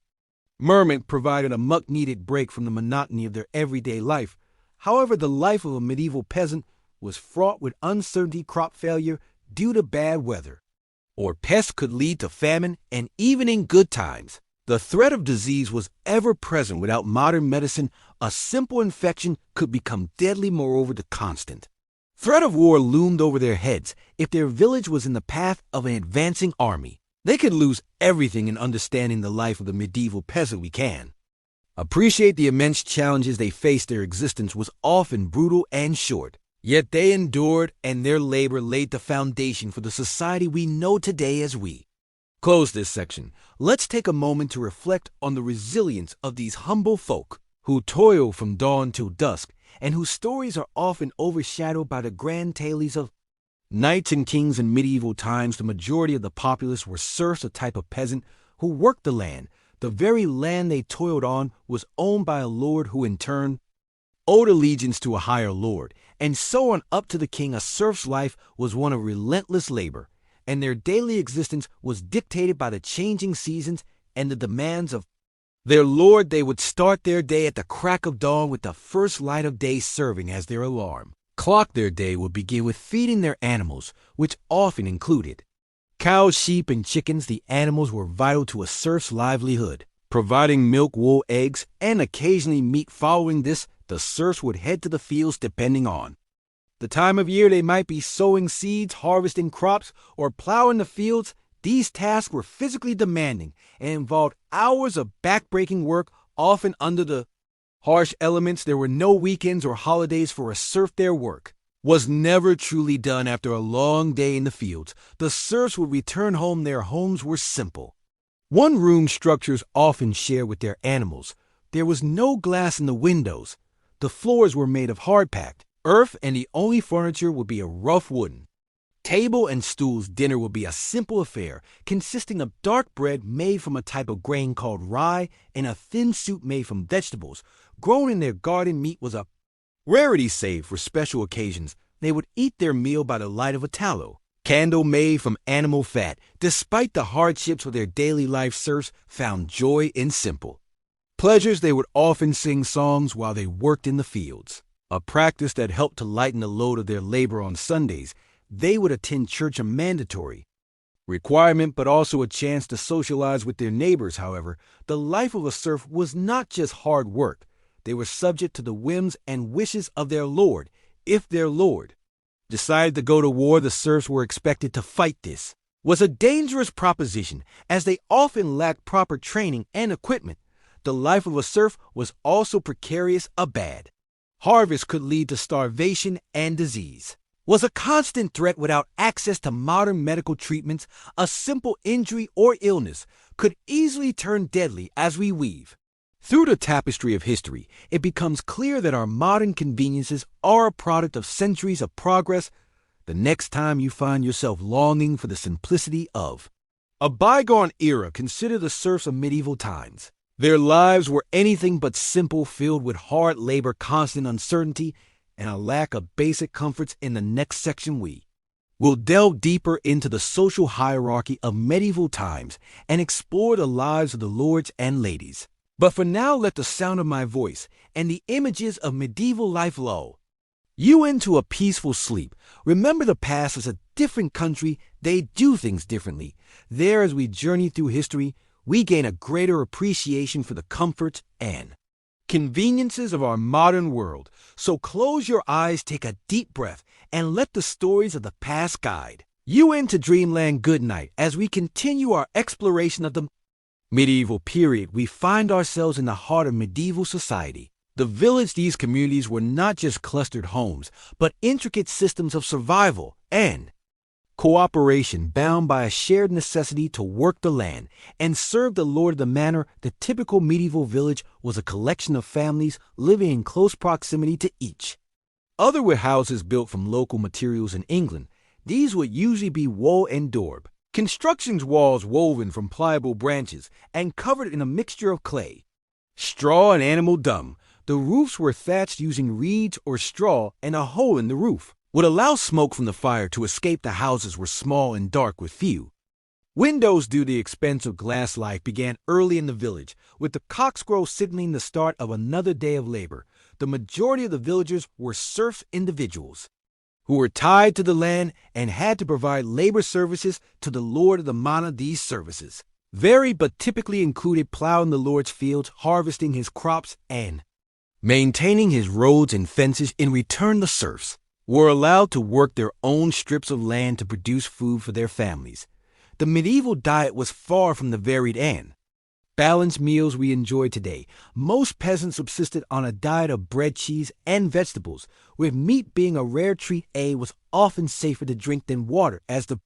merriment provided a much-needed break from the monotony of their everyday life. However, the life of a medieval peasant was fraught with uncertainty. Crop failure due to bad weather or pests could lead to famine, and even in good times, the threat of disease was ever present. Without modern medicine, a simple infection could become deadly. Moreover, the constant threat of war loomed over their heads. If their village was in the path of an advancing army, they could lose everything. In understanding the life of the medieval peasant, we can appreciate the immense challenges they faced. Their existence was often brutal and short, yet they endured, and their labor laid the foundation for the society we know today. As we close this section, let's take a moment to reflect on the resilience of these humble folk who toil from dawn till dusk, and whose stories are often overshadowed by the grand tales of knights and kings. In medieval times, the majority of the populace were serfs, a type of peasant who worked the land. The very land they toiled on was owned by a lord, who in turn owed allegiance to a higher lord, and so on up to the king. A serf's life was one of relentless labor, and their daily existence was dictated by the changing seasons and the demands of their lord. They would start their day at the crack of dawn, with the first light of day serving as their alarm clock. Their day would begin with feeding their animals, which often included Cows, sheep, and chickens, the animals were vital to a serf's livelihood, providing milk, wool, eggs, and occasionally meat. Following this, the serfs would head to the fields depending on the time of year. They might be sowing seeds, harvesting crops, or plowing the fields. These tasks were physically demanding and involved hours of backbreaking work, often under the harsh elements. There were no weekends or holidays for a serf. Their work was never truly done. After a long day in the fields, the serfs would return home. Their homes were simple, one-room structures often shared with their animals. There was no glass in the windows. The floors were made of hard-packed earth, and the only furniture would be a rough wooden table and stools. Dinner would be a simple affair, consisting of dark bread made from a type of grain called rye and a thin soup made from vegetables grown in their garden. Meat was a rarity save for special occasions. They would eat their meal by the light of a tallow candle made from animal fat. Despite the hardships of their daily life, serfs found joy in simple pleasures. They would often sing songs while they worked in the fields, a practice that helped to lighten the load of their labor. On Sundays, they would attend church, a mandatory requirement, but also a chance to socialize with their neighbors. However, the life of a serf was not just hard work. They were subject to the whims and wishes of their lord. If their lord decided to go to war, the serfs were expected to fight. This was a dangerous proposition, as they often lacked proper training and equipment. The life of a serf was also precarious. A bad harvest could lead to starvation, and disease was a constant threat. Without access to modern medical treatments, a simple injury or illness could easily turn deadly. As we weave through the tapestry of history, it becomes clear that our modern conveniences are a product of centuries of progress. The next time you find yourself longing for the simplicity of a bygone era, consider the serfs of medieval times. Their lives were anything but simple, filled with hard labor, constant uncertainty, and a lack of basic comforts. In the next section, we will delve deeper into the social hierarchy of medieval times and explore the lives of the lords and ladies. But for now, let the sound of my voice and the images of medieval life lull you into a peaceful sleep. Remember, the past is a different country. They do things differently. There, as we journey through history, we gain a greater appreciation for the comforts and conveniences of our modern world. So close your eyes, take a deep breath, and let the stories of the past guide you into dreamland. Good night. As we continue our exploration of the medieval period, we find ourselves in the heart of medieval society. The village. These communities were not just clustered homes, but intricate systems of survival and cooperation, bound by a shared necessity to work the land and serve the lord of the manor. The typical medieval village was a collection of families living in close proximity to each other, with houses built from local materials. In England, these would usually be wool and daub constructions, walls woven from pliable branches and covered in a mixture of clay, straw, and animal dung. The roofs were thatched using reeds or straw, and a hole in the roof would allow smoke from the fire to escape. The houses were small and dark with few windows due to the expense of glass. Life began early in the village, with the cockscrow signaling the start of another day of labor. The majority of the villagers were serf individuals who were tied to the land and had to provide labor services to the lord of the manor. These services varied but typically included plowing the lord's fields, harvesting his crops, and maintaining his roads and fences. In return, the serfs were allowed to work their own strips of land to produce food for their families. The medieval diet was far from the varied and balanced meals we enjoy today. Most peasants subsisted on a diet of bread, cheese, and vegetables, with meat being a rare treat. It was often safer to drink than water, as the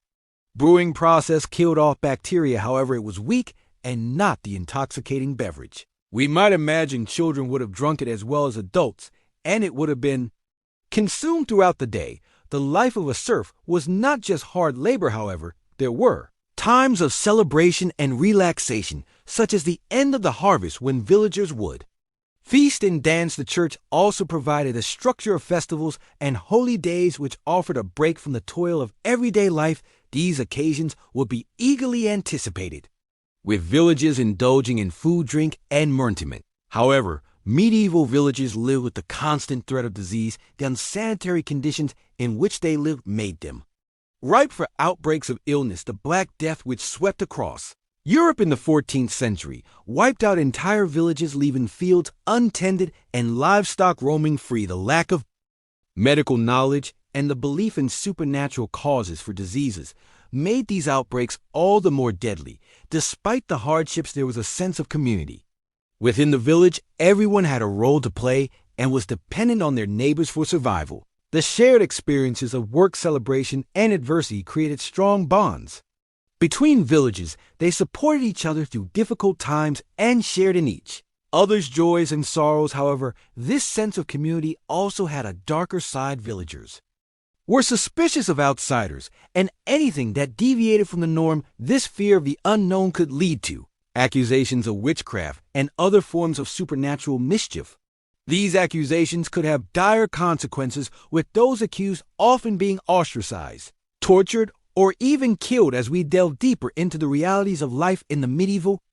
brewing process killed off bacteria. However, it was weak and not the intoxicating beverage we might imagine. Children would have drunk it as well as adults, and it would have been consumed throughout the day. The life of a serf was not just hard labor. However, there were times of celebration and relaxation, such as the end of the harvest, when villagers would feast and dance. The church also provided a structure of festivals and holy days which offered a break from the toil of everyday life. These occasions would be eagerly anticipated, with villagers indulging in food, drink, and merriment. However, medieval villagers lived with the constant threat of disease. The unsanitary conditions in which they lived made them ripe for outbreaks of illness, the Black Death which swept across Europe in the 14th century wiped out entire villages, leaving fields untended and livestock roaming free. The lack of medical knowledge and the belief in supernatural causes for diseases made these outbreaks all the more deadly. Despite the hardships, there was a sense of community. Within the village, everyone had a role to play and was dependent on their neighbors for survival. The shared experiences of work, celebration, and adversity created strong bonds. Between villages, they supported each other through difficult times and shared in each other's joys and sorrows. However, this sense of community also had a darker side. Villagers were suspicious of outsiders and anything that deviated from the norm. This fear of the unknown could lead to accusations of witchcraft and other forms of supernatural mischief. These accusations could have dire consequences, with those accused often being ostracized, tortured, or even killed. As we delve deeper into the realities of life in the medieval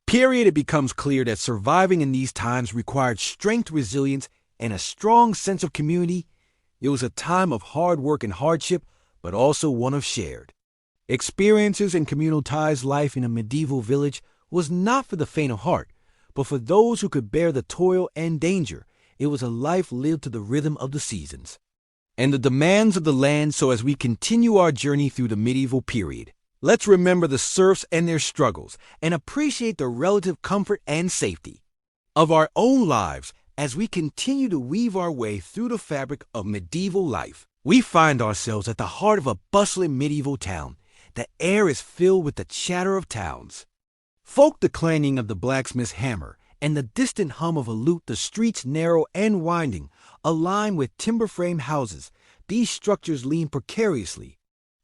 period, it becomes clear that surviving in these times required strength, resilience, and a strong sense of community. It was a time of hard work and hardship, but also one of shared experiences and communal ties. Life in a medieval village was not for the faint of heart, but for those who could bear the toil and danger. It was a life lived to the rhythm of the seasons and the demands of the land. So as we continue our journey through the medieval period, let's remember the serfs and their struggles and appreciate the relative comfort and safety of our own lives. As we continue to weave our way through the fabric of medieval life, we find ourselves at the heart of a bustling medieval town. The air is filled with the chatter of towns folk, the clanging of the blacksmith's hammer, and the distant hum of a lute. The streets, narrow and winding, aligned with timber-frame houses. These structures lean precariously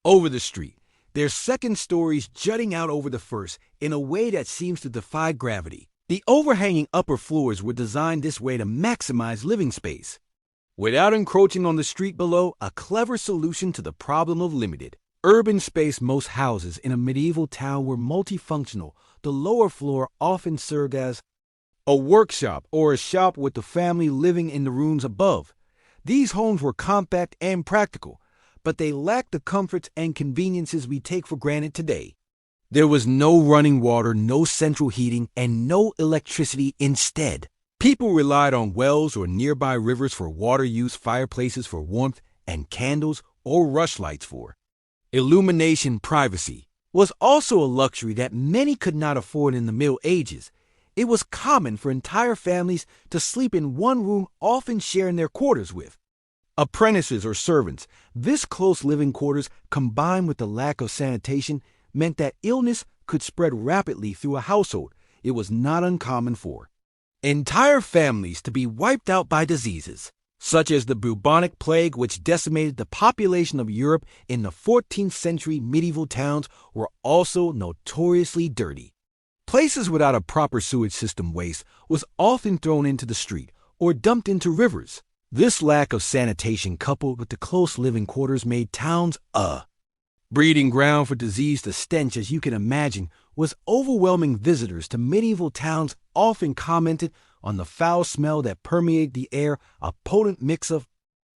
over the street, their second stories jutting out over the first in a way that seems to defy gravity. The overhanging upper floors were designed this way to maximize living space without encroaching on the street below, a clever solution to the problem of limited urban space. Most houses in a medieval town were multifunctional. The lower floor often served as a workshop or a shop, with the family living in the rooms above. These homes were compact and practical, but they lacked the comforts and conveniences we take for granted today. There was no running water, no central heating, and no electricity. Instead, people relied on wells or nearby rivers for water use, fireplaces for warmth, and candles or rushlights for illumination. Privacy was also a luxury that many could not afford in the Middle Ages. It was common for entire families to sleep in one room, often sharing their quarters with apprentices or servants. This close living quarters, combined with the lack of sanitation, meant that illness could spread rapidly through a household. It was not uncommon for entire families to be wiped out by diseases, such as the bubonic plague, which decimated the population of Europe in the 14th century. Medieval towns were also notoriously dirty. Places without a proper sewage system, waste was often thrown into the street or dumped into rivers. This lack of sanitation, coupled with the close living quarters, made towns a breeding ground for disease. The stench, as you can imagine, was overwhelming. Visitors to medieval towns often commented on the foul smell that permeated the air, a potent mix of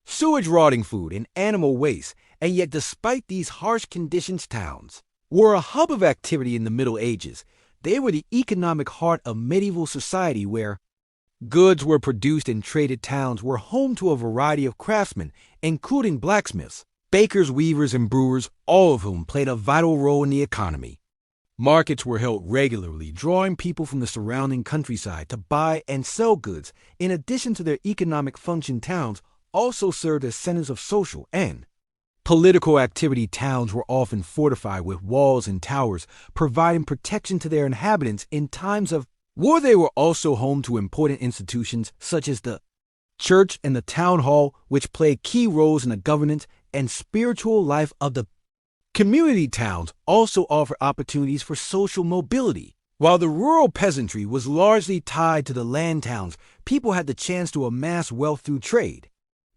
sewage, rotting food, and animal waste. And yet, despite these harsh conditions, towns were a hub of activity in the Middle Ages. They were the economic heart of medieval society, where goods were produced and traded. Towns were home to a variety of craftsmen, including blacksmiths, bakers, weavers, and brewers, all of whom played a vital role in the economy. Markets were held regularly, drawing people from the surrounding countryside to buy and sell goods. In addition to their economic function, towns also served as centers of social and political activity. Towns were often fortified with walls and towers, providing protection to their inhabitants in times of war. They were also home to important institutions such as the church and the town hall, which played key roles in the governance and spiritual life of the community. Towns also offer opportunities for social mobility. While the rural peasantry was largely tied to the land, towns people had the chance to amass wealth through trade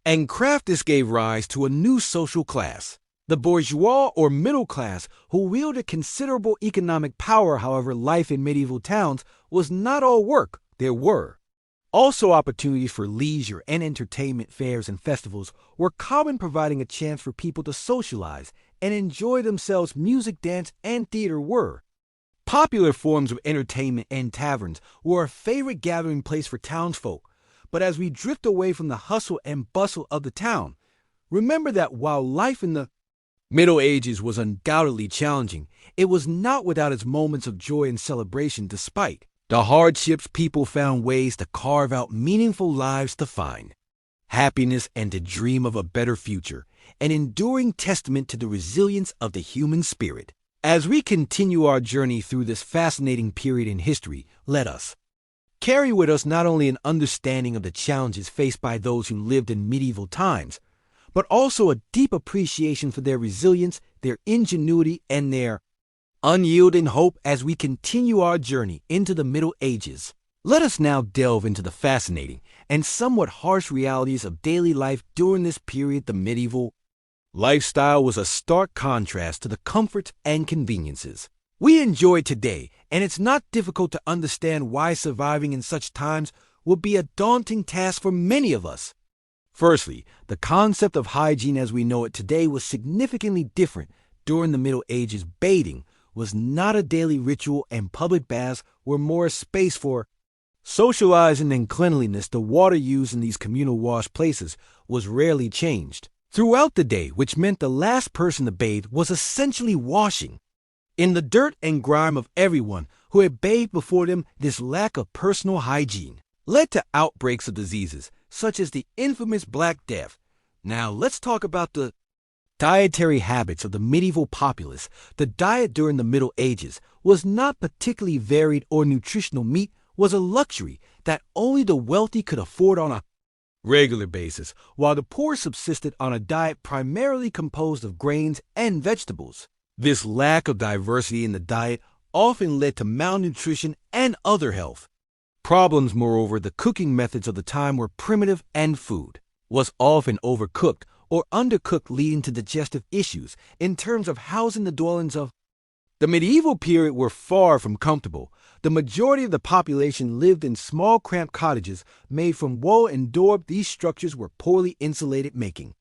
and craft. This gave rise to a new social class, the bourgeois or middle class, who wielded considerable economic power. However, life in medieval towns was not all work. There were also opportunities for leisure and entertainment. Fairs and festivals were common, providing a chance for people to socialize and enjoy themselves. Music, dance, and theater were popular forms of entertainment, and taverns were a favorite gathering place for townsfolk. But as we drift away from the hustle and bustle of the town, remember that while life in the Middle Ages was undoubtedly challenging, it was not without its moments of joy and celebration. Despite the hardships, people found ways to carve out meaningful lives, to find happiness, and to dream of a better future, an enduring testament to the resilience of the human spirit. As we continue our journey through this fascinating period in history, let us carry with us not only an understanding of the challenges faced by those who lived in medieval times, but also a deep appreciation for their resilience, their ingenuity, and their unyielding hope as we continue our journey into the Middle Ages. Let us now delve into the fascinating and somewhat harsh realities of daily life during this period. The medieval lifestyle was a stark contrast to the comforts and conveniences we enjoy today, and it's not difficult to understand why surviving in such times would be a daunting task for many of us. Firstly, the concept of hygiene as we know it today was significantly different during the Middle Ages. Bathing was not a daily ritual, and public baths were more a space for socializing and cleanliness. The water used in these communal wash places was rarely changed throughout the day, which meant the last person to bathe was essentially washing in the dirt and grime of everyone who had bathed before them. This lack of personal hygiene led to outbreaks of diseases such as the infamous Black Death. Now let's talk about the dietary habits of the medieval populace. The diet during the Middle Ages was not particularly varied or nutritional. Meat was a luxury that only the wealthy could afford on a regular basis, while the poor subsisted on a diet primarily composed of grains and vegetables. This lack of diversity in the diet often led to malnutrition and other health problems. Moreover, the cooking methods of the time were primitive, and food was often overcooked or undercooked, leading to digestive issues. In terms of housing, the dwellings of the medieval period were far from comfortable. The majority of the population lived in small, cramped cottages made from wool and daub. These structures were poorly insulated, making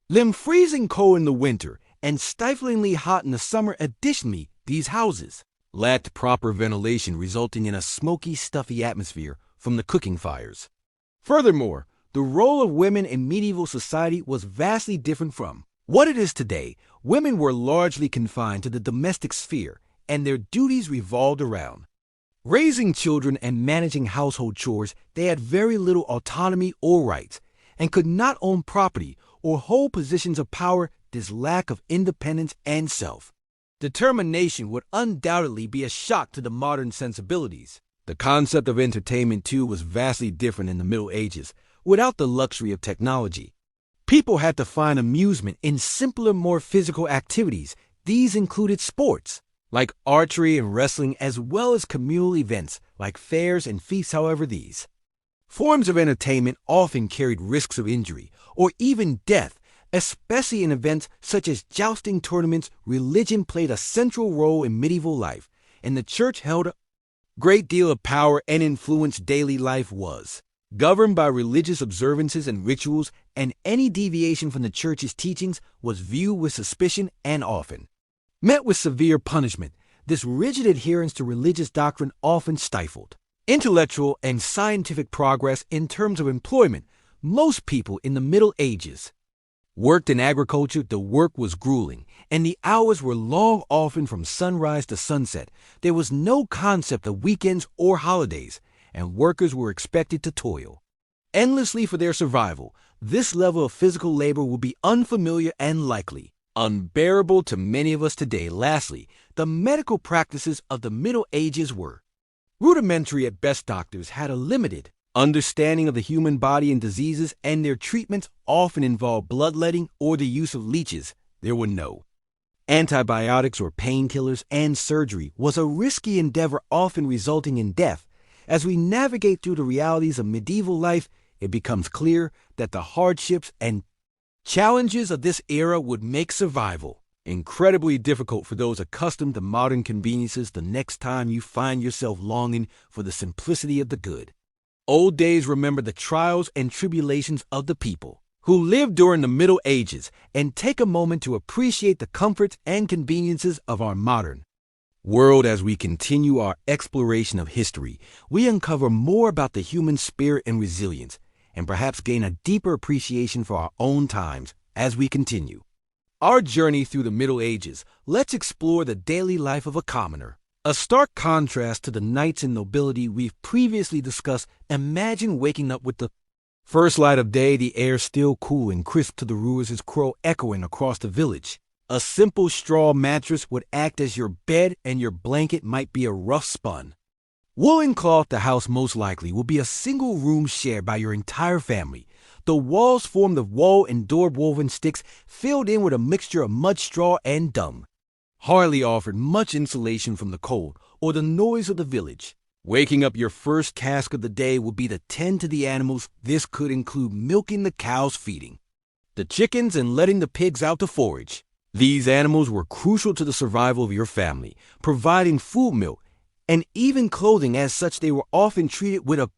them freezing cold in the winter and stiflingly hot in the summer. Additionally, these houses lacked proper ventilation, resulting in a smoky, stuffy atmosphere from the cooking fires. Furthermore, the role of women in medieval society was vastly different from what it is today. Women were largely confined to the domestic sphere, and their duties revolved around raising children and managing household chores. They had very little autonomy or rights, and could not own property or hold positions of power. This lack of independence and self-determination would undoubtedly be a shock to the modern sensibilities. The concept of entertainment, too, was vastly different in the Middle Ages. Without the luxury of technology, people had to find amusement in simpler, more physical activities. These included sports like archery and wrestling, as well as communal events like fairs and feasts. However, these forms of entertainment often carried risks of injury or even death, especially in events such as jousting tournaments. Religion played a central role in medieval life, and the church held a great deal of power and influence. Daily life was governed by religious observances and rituals, and any deviation from the church's teachings was viewed with suspicion and often met with severe punishment. This rigid adherence to religious doctrine often stifled intellectual and scientific progress. In terms of employment, most people in the Middle Ages worked in agriculture. The work was grueling, and the hours were long, often from sunrise to sunset. There was no concept of weekends or holidays, and workers were expected to toil endlessly for their survival. This level of physical labor would be unfamiliar and likely unbearable to many of us today. Lastly, the medical practices of the Middle Ages were rudimentary at best. Doctors had a limited understanding of the human body and diseases, and their treatments often involved bloodletting or the use of leeches. There were no antibiotics or painkillers, and surgery was a risky endeavor, often resulting in death. As we navigate through the realities of medieval life, it becomes clear that the hardships and challenges of this era would make survival incredibly difficult for those accustomed to modern conveniences. The next time you find yourself longing for the simplicity of the good old days, remember the trials and tribulations of the people who lived during the Middle Ages and take a moment to appreciate the comforts and conveniences of our modern world. As we continue our exploration of history, we uncover more about the human spirit and resilience, and perhaps gain a deeper appreciation for our own times as we continue our journey through the Middle Ages. Let's explore the daily life of a commoner. A stark contrast to the knights and nobility we've previously discussed. Imagine waking up with the first light of day, the air still cool and crisp to the ruler's crow echoing across the village. A simple straw mattress would act as your bed, and your blanket might be a rough spun woolen cloth. The house most likely will be a single room shared by your entire family. The walls formed of wool and door-woven sticks filled in with a mixture of mud, straw, and dung. Hardly offered much insulation from the cold or the noise of the village. Waking up, your first task of the day will be to tend to the animals. This could include milking the cows, feeding the chickens, and letting the pigs out to forage. These animals were crucial to the survival of your family, providing food, milk, and even clothing. As such, they were often treated with a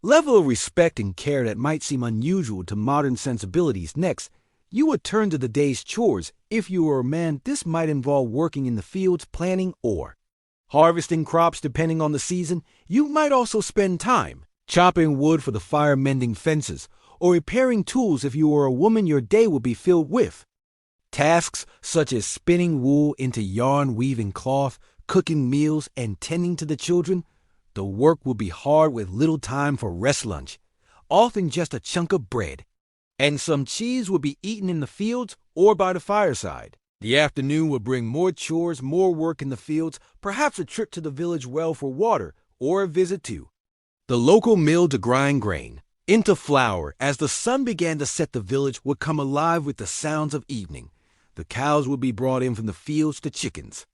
level of respect and care that might seem unusual to modern sensibilities. Next, you would turn to the day's chores. If you were a man, this might involve working in the fields, planting or harvesting crops depending on the season. You might also spend time chopping wood for the fire, mending fences, or repairing tools. If you were a woman, your day would be filled with tasks such as spinning wool into yarn, weaving cloth, cooking meals, and tending to the children. The work would be hard, with little time for rest. Lunch, often just a chunk of bread and some cheese, would be eaten in the fields or by the fireside. The afternoon would bring more chores, more work in the fields, perhaps a trip to the village well for water, or a visit to the local mill to grind grain into flour. As the sun began to set, the village would come alive with the sounds of evening. The cows would be brought in from the fields, the chickens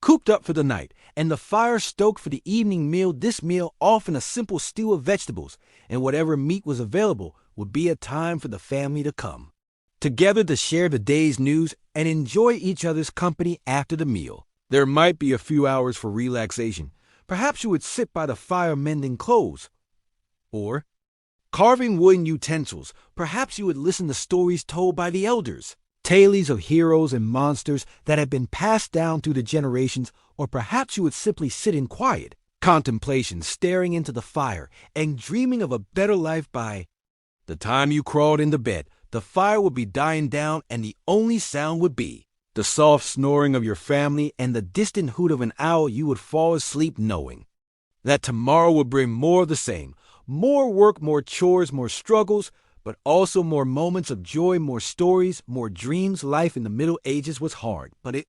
cooped up for the night, and the fire stoked for the evening meal. This meal, often a simple stew of vegetables and whatever meat was available, would be a time for the family to come together to share the day's news and enjoy each other's company after the meal. There might be a few hours for relaxation. Perhaps you would sit by the fire mending clothes or carving wooden utensils. Perhaps you would listen to stories told by the elders, tales of heroes and monsters that have been passed down through the generations. Or perhaps you would simply sit in quiet contemplation, staring into the fire and dreaming of a better life. By the time you crawled into bed, the fire would be dying down, and the only sound would be the soft snoring of your family and the distant hoot of an owl. You would fall asleep knowing that tomorrow would bring more of the same. More work, more chores, more struggles, but also more moments of joy, more stories, more dreams. Life in the Middle Ages was hard, but it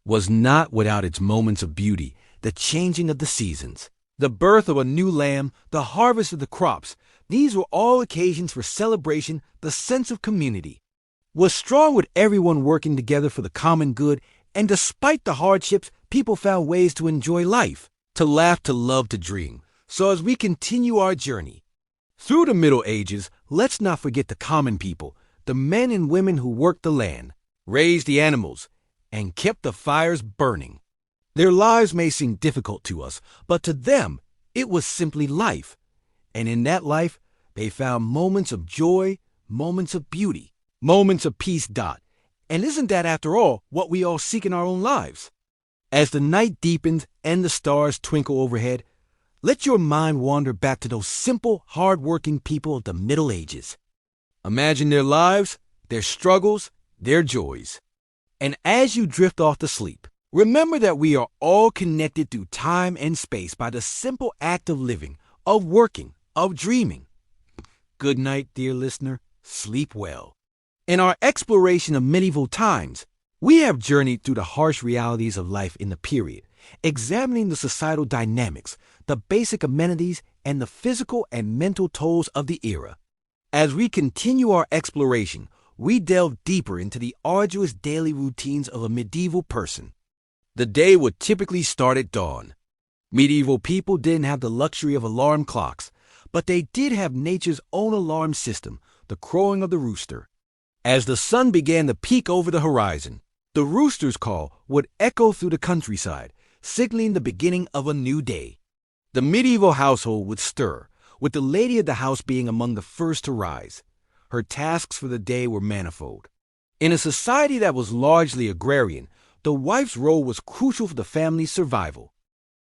was not without its moments of beauty. The changing of the seasons, the birth of a new lamb, the harvest of the crops. These were all occasions for celebration. The sense of community was strong, with everyone working together for the common good. And despite the hardships, people found ways to enjoy life, to laugh, to love, to dream. So as we continue our journey through the Middle Ages, let's not forget the common people, the men and women who worked the land, raised the animals, and kept the fires burning. Their lives may seem difficult to us, but to them, it was simply life. And in that life, they found moments of joy, moments of beauty, moments of peace. And isn't that, after all, what we all seek in our own lives? As the night deepens and the stars twinkle overhead, let your mind wander back to those simple, hard-working people of the Middle Ages. Imagine their lives, their struggles, their joys. And as you drift off to sleep, remember that we are all connected through time and space by the simple act of living, of working, of dreaming. Good night, dear listener. Sleep well. In our exploration of medieval times, we have journeyed through the harsh realities of life in the period, examining the societal dynamics, the basic amenities, and the physical and mental tolls of the era. As we continue our exploration, we delve deeper into the arduous daily routines of a medieval person. The day would typically start at dawn. Medieval people didn't have the luxury of alarm clocks, but they did have nature's own alarm system, the crowing of the rooster. As the sun began to peek over the horizon, the rooster's call would echo through the countryside, signaling the beginning of a new day. The medieval household would stir, with the lady of the house being among the first to rise. her tasks for the day were manifold. In a society that was largely agrarian, the wife's role was crucial for the family's survival.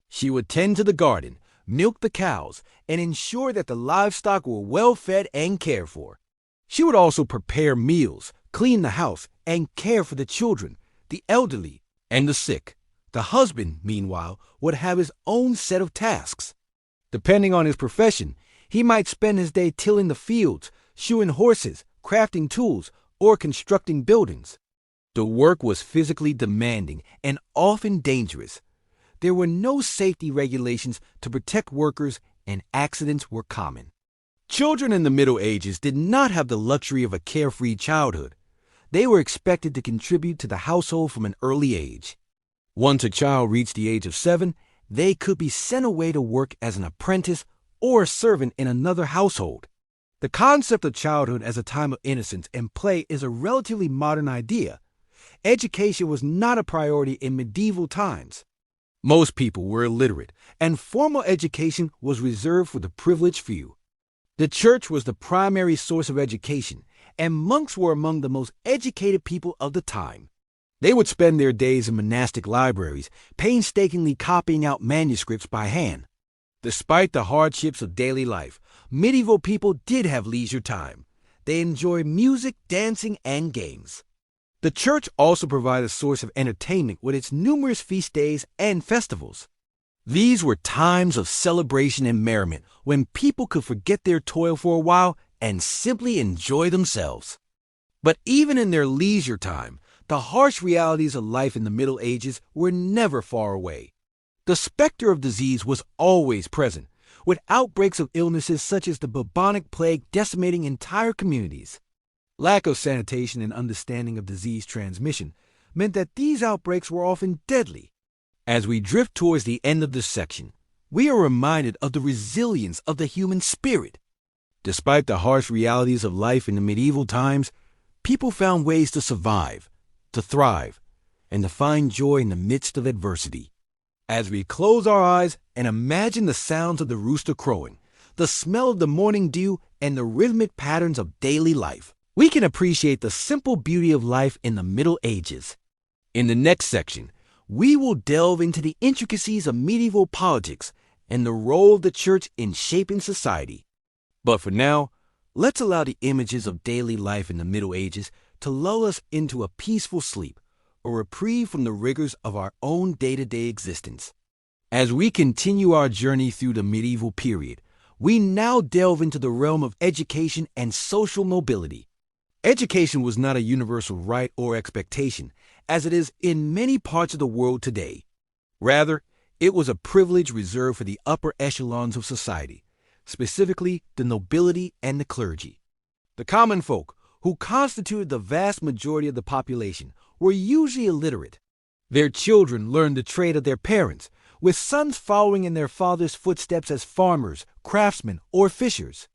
She would tend to the garden, milk the cows, and ensure that the livestock were well fed and cared for. She would also prepare meals, clean the house, and care for the children, the elderly, and the sick. The husband, meanwhile, would have his own set of tasks. Depending on his profession, he might spend his day tilling the fields, shoeing horses, crafting tools, or constructing buildings. The work was physically demanding and often dangerous. There were no safety regulations to protect workers, and accidents were common. Children in the Middle Ages did not have the luxury of a carefree childhood. They were expected to contribute to the household from an early age. Once a child reached the age of 7, they could be sent away to work as an apprentice or a servant in another household. The concept of childhood as a time of innocence and play is a relatively modern idea. Education was not a priority in medieval times. Most people were illiterate, and formal education was reserved for the privileged few. The church was the primary source of education, and monks were among the most educated people of the time. They would spend their days in monastic libraries, painstakingly copying out manuscripts by hand. Despite the hardships of daily life, medieval people did have leisure time. They enjoyed music, dancing, and games. The church also provided a source of entertainment with its numerous feast days and festivals. These were times of celebration and merriment when people could forget their toil for a while and simply enjoy themselves. But even in their leisure time, the harsh realities of life in the Middle Ages were never far away. The specter of disease was always present, with outbreaks of illnesses such as the bubonic plague decimating entire communities. Lack of sanitation and understanding of disease transmission meant that these outbreaks were often deadly. As we drift towards the end of this section, we are reminded of the resilience of the human spirit. Despite the harsh realities of life in the medieval times, people found ways to survive, to thrive, and to find joy in the midst of adversity. As we close our eyes and imagine the sounds of the rooster crowing, the smell of the morning dew, and the rhythmic patterns of daily life, we can appreciate the simple beauty of life in the Middle Ages. In the next section, we will delve into the intricacies of medieval politics and the role of the church in shaping society. But for now, let's allow the images of daily life in the Middle Ages to lull us into a peaceful sleep, a reprieve from the rigors of our own day-to-day existence. As we continue our journey through the medieval period, we now delve into the realm of education and social mobility. Education was not a universal right or expectation, as it is in many parts of the world today. Rather, it was a privilege reserved for the upper echelons of society, specifically the nobility and the clergy. The common folk, who constituted the vast majority of the population, were usually illiterate. Their children learned the trade of their parents, with sons following in their father's footsteps as farmers, craftsmen, or fishers,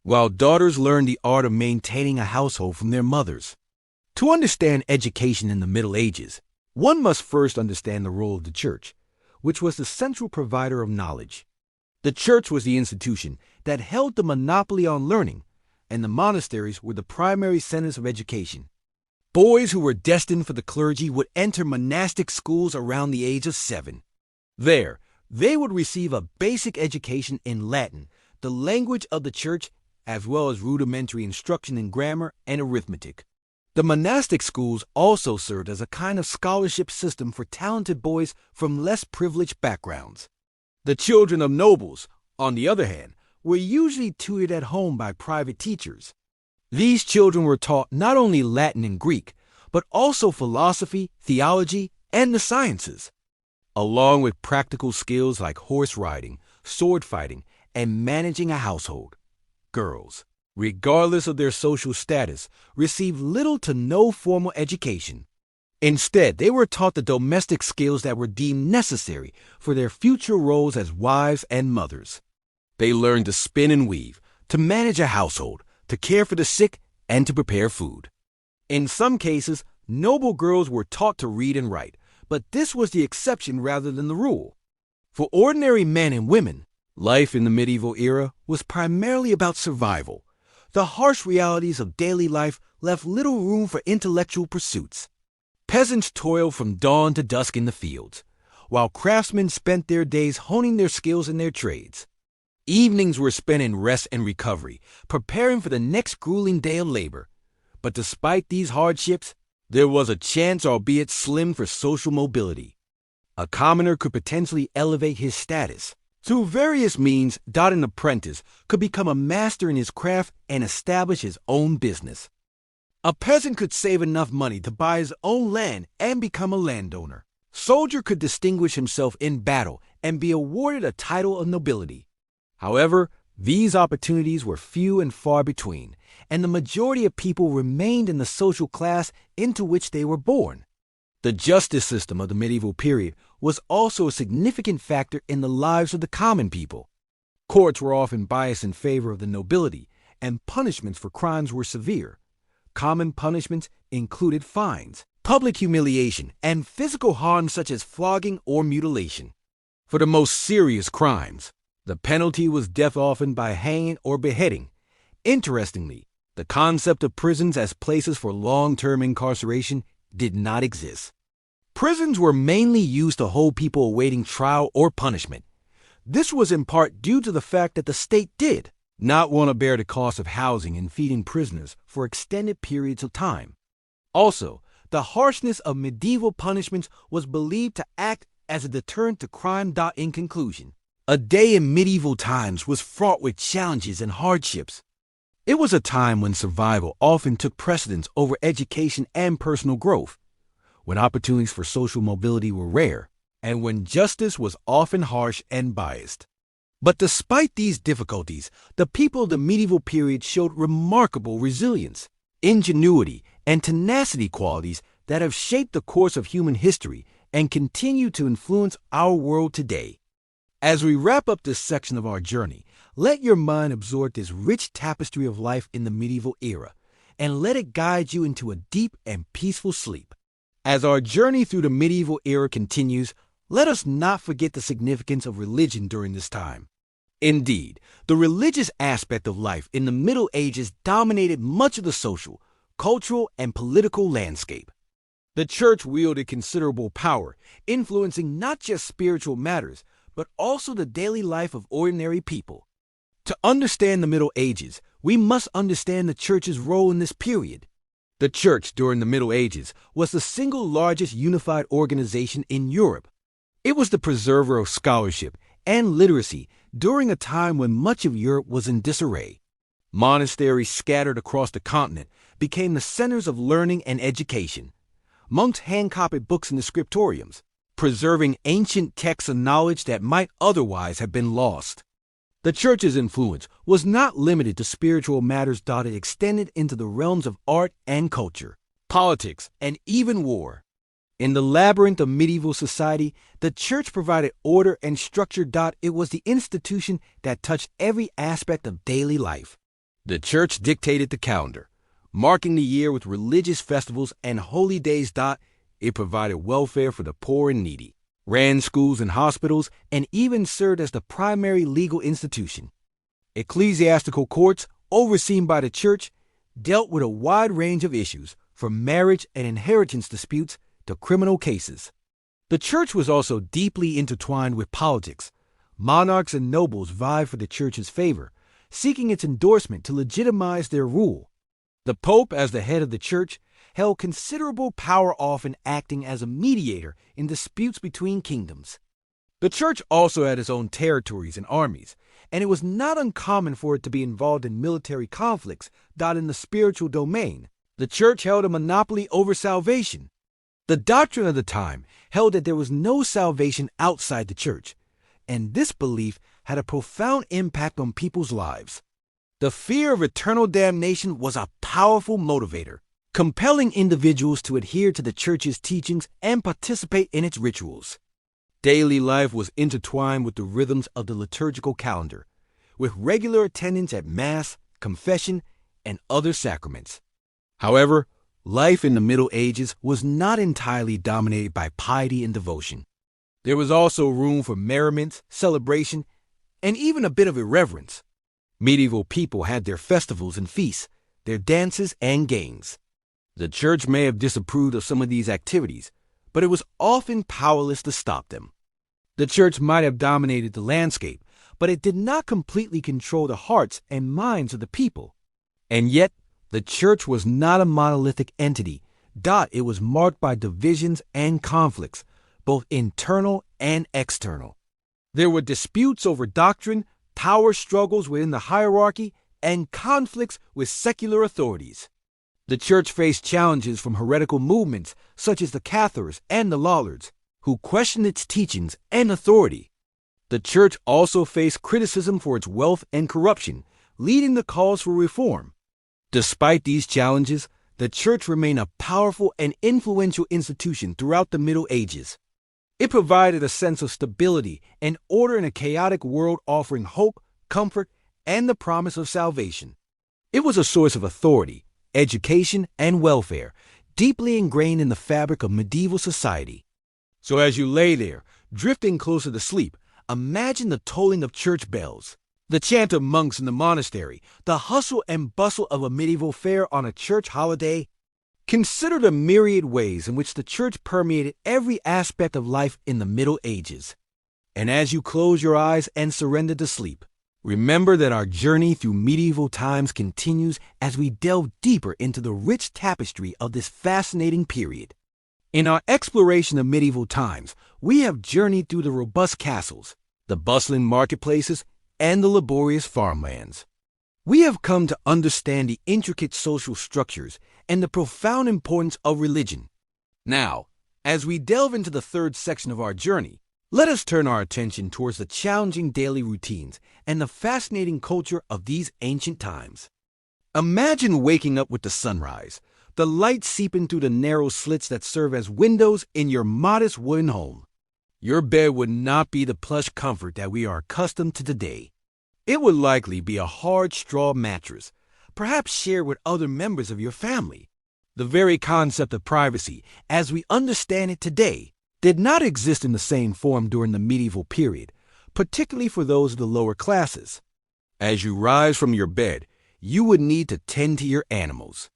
while daughters learned the art of maintaining a household from their mothers. To understand education in the Middle Ages, one must first understand the role of the church, which was the central provider of knowledge. The church was the institution that held the monopoly on learning, and the monasteries were the primary centers of education. Boys who were destined for the clergy would enter monastic schools around the age of 7. There, they would receive a basic education in Latin, the language of the church, as well as rudimentary instruction in grammar and arithmetic. The monastic schools also served as a kind of scholarship system for talented boys from less privileged backgrounds. The children of nobles, on the other hand, were usually tutored at home by private teachers. These children were taught not only Latin and Greek, but also philosophy, theology, and the sciences, along with practical skills like horse riding, sword fighting, and managing a household. Girls, regardless of their social status, received little to no formal education. Instead, they were taught the domestic skills that were deemed necessary for their future roles as wives and mothers. They learned to spin and weave, to manage a household, to care for the sick, and to prepare food. In some cases, noble girls were taught to read and write, but this was the exception rather than the rule. For ordinary men and women, life in the medieval era was primarily about survival. the harsh realities of daily life left little room for intellectual pursuits. Peasants toiled from dawn to dusk in the fields, while craftsmen spent their days honing their skills in their trades. Evenings were spent in rest and recovery, preparing for the next grueling day of labor. But despite these hardships, there was a chance, albeit slim, for social mobility. A commoner could potentially elevate his status. Through various means, an apprentice could become a master in his craft and establish his own business. A peasant could save enough money to buy his own land and become a landowner. Soldier could distinguish himself in battle and be awarded a title of nobility. However, these opportunities were few and far between, and the majority of people remained in the social class into which they were born. The justice system of the medieval period was also a significant factor in the lives of the common people. Courts were often biased in favor of the nobility, and punishments for crimes were severe. Common punishments included fines, public humiliation, and physical harm such as flogging or mutilation. For the most serious crimes, the penalty was death, often by hanging or beheading. Interestingly, the concept of prisons as places for long-term incarceration did not exist. Prisons were mainly used to hold people awaiting trial or punishment. This was in part due to the fact that the state did not want to bear the cost of housing and feeding prisoners for extended periods of time. Also, the harshness of medieval punishments was believed to act as a deterrent to crime. In conclusion, a day in medieval times was fraught with challenges and hardships. It was a time when survival often took precedence over education and personal growth, when opportunities for social mobility were rare, and when justice was often harsh and biased. But despite these difficulties, the people of the medieval period showed remarkable resilience, ingenuity, and tenacity, qualities that have shaped the course of human history and continue to influence our world today. As we wrap up this section of our journey, let your mind absorb this rich tapestry of life in the medieval era, and let it guide you into a deep and peaceful sleep. As our journey through the medieval era continues, let us not forget the significance of religion during this time. Indeed, the religious aspect of life in the Middle Ages dominated much of the social, cultural, and political landscape. The church wielded considerable power, influencing not just spiritual matters, but also the daily life of ordinary people. To understand the Middle Ages, we must understand the church's role in this period. The church during the Middle Ages was the single largest unified organization in Europe. It was the preserver of scholarship and literacy during a time when much of Europe was in disarray. Monasteries scattered across the continent became the centers of learning and education. Monks hand-copied books in the scriptoriums, preserving ancient texts of knowledge that might otherwise have been lost. The church's influence was not limited to spiritual matters. It extended into the realms of art and culture, politics, and even war. In the labyrinth of medieval society, the church provided order and structure. It was the institution that touched every aspect of daily life. The church dictated the calendar, marking the year with religious festivals and holy days. It provided welfare for the poor and needy, ran schools and hospitals, and even served as the primary legal institution. Ecclesiastical courts, overseen by the church, dealt with a wide range of issues, from marriage and inheritance disputes to criminal cases. The church was also deeply intertwined with politics. Monarchs and nobles vied for the church's favor, seeking its endorsement to legitimize their rule. The Pope, as the head of the church, held considerable power, often acting as a mediator in disputes between kingdoms. The church also had its own territories and armies, and it was not uncommon for it to be involved in military conflicts. In the spiritual domain, the church held a monopoly over salvation. The doctrine of the time held that there was no salvation outside the church, and this belief had a profound impact on people's lives. The fear of eternal damnation was a powerful motivator, compelling individuals to adhere to the church's teachings and participate in its rituals. Daily life was intertwined with the rhythms of the liturgical calendar, with regular attendance at Mass, confession, and other sacraments. However, life in the Middle Ages was not entirely dominated by piety and devotion. There was also room for merriment, celebration, and even a bit of irreverence. Medieval people had their festivals and feasts, their dances and games. The church may have disapproved of some of these activities, but it was often powerless to stop them. The church might have dominated the landscape, but it did not completely control the hearts and minds of the people. And yet, the church was not a monolithic entity. It was marked by divisions and conflicts, both internal and external. There were disputes over doctrine, power struggles within the hierarchy, and conflicts with secular authorities. The church faced challenges from heretical movements such as the Cathars and the Lollards, who questioned its teachings and authority. The church also faced criticism for its wealth and corruption, leading to calls for reform. Despite these challenges, the church remained a powerful and influential institution throughout the Middle Ages. It provided a sense of stability and order in a chaotic world, offering hope, comfort, and the promise of salvation. It was a source of authority, education, and welfare, deeply ingrained in the fabric of medieval society. So as you lay there, drifting closer to sleep, imagine the tolling of church bells, the chant of monks in the monastery, the hustle and bustle of a medieval fair on a church holiday. Consider the myriad ways in which the church permeated every aspect of life in the Middle Ages. And as you close your eyes and surrender to sleep, remember that our journey through medieval times continues as we delve deeper into the rich tapestry of this fascinating period. In our exploration of medieval times, we have journeyed through the robust castles, the bustling marketplaces, and the laborious farmlands. We have come to understand the intricate social structures and the profound importance of religion. Now, as we delve into the third section of our journey, let us turn our attention towards the challenging daily routines and the fascinating culture of these ancient times. Imagine waking up with the sunrise, the light seeping through the narrow slits that serve as windows in your modest wooden home. Your bed would not be the plush comfort that we are accustomed to today. It would likely be a hard straw mattress, perhaps shared with other members of your family. The very concept of privacy, as we understand it today, did not exist in the same form during the medieval period, particularly for those of the lower classes. As you rise from your bed, you would need to tend to your animals.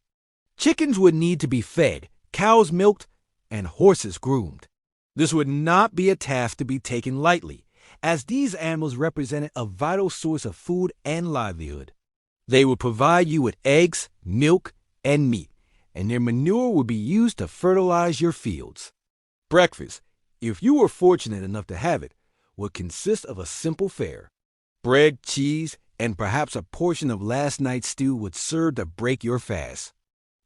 Chickens would need to be fed, cows milked, and horses groomed. This would not be a task to be taken lightly, as these animals represented a vital source of food and livelihood. They would provide you with eggs, milk, and meat, and their manure would be used to fertilize your fields. Breakfast, if you were fortunate enough to have it, would consist of a simple fare. Bread, cheese, and perhaps a portion of last night's stew would serve to break your fast.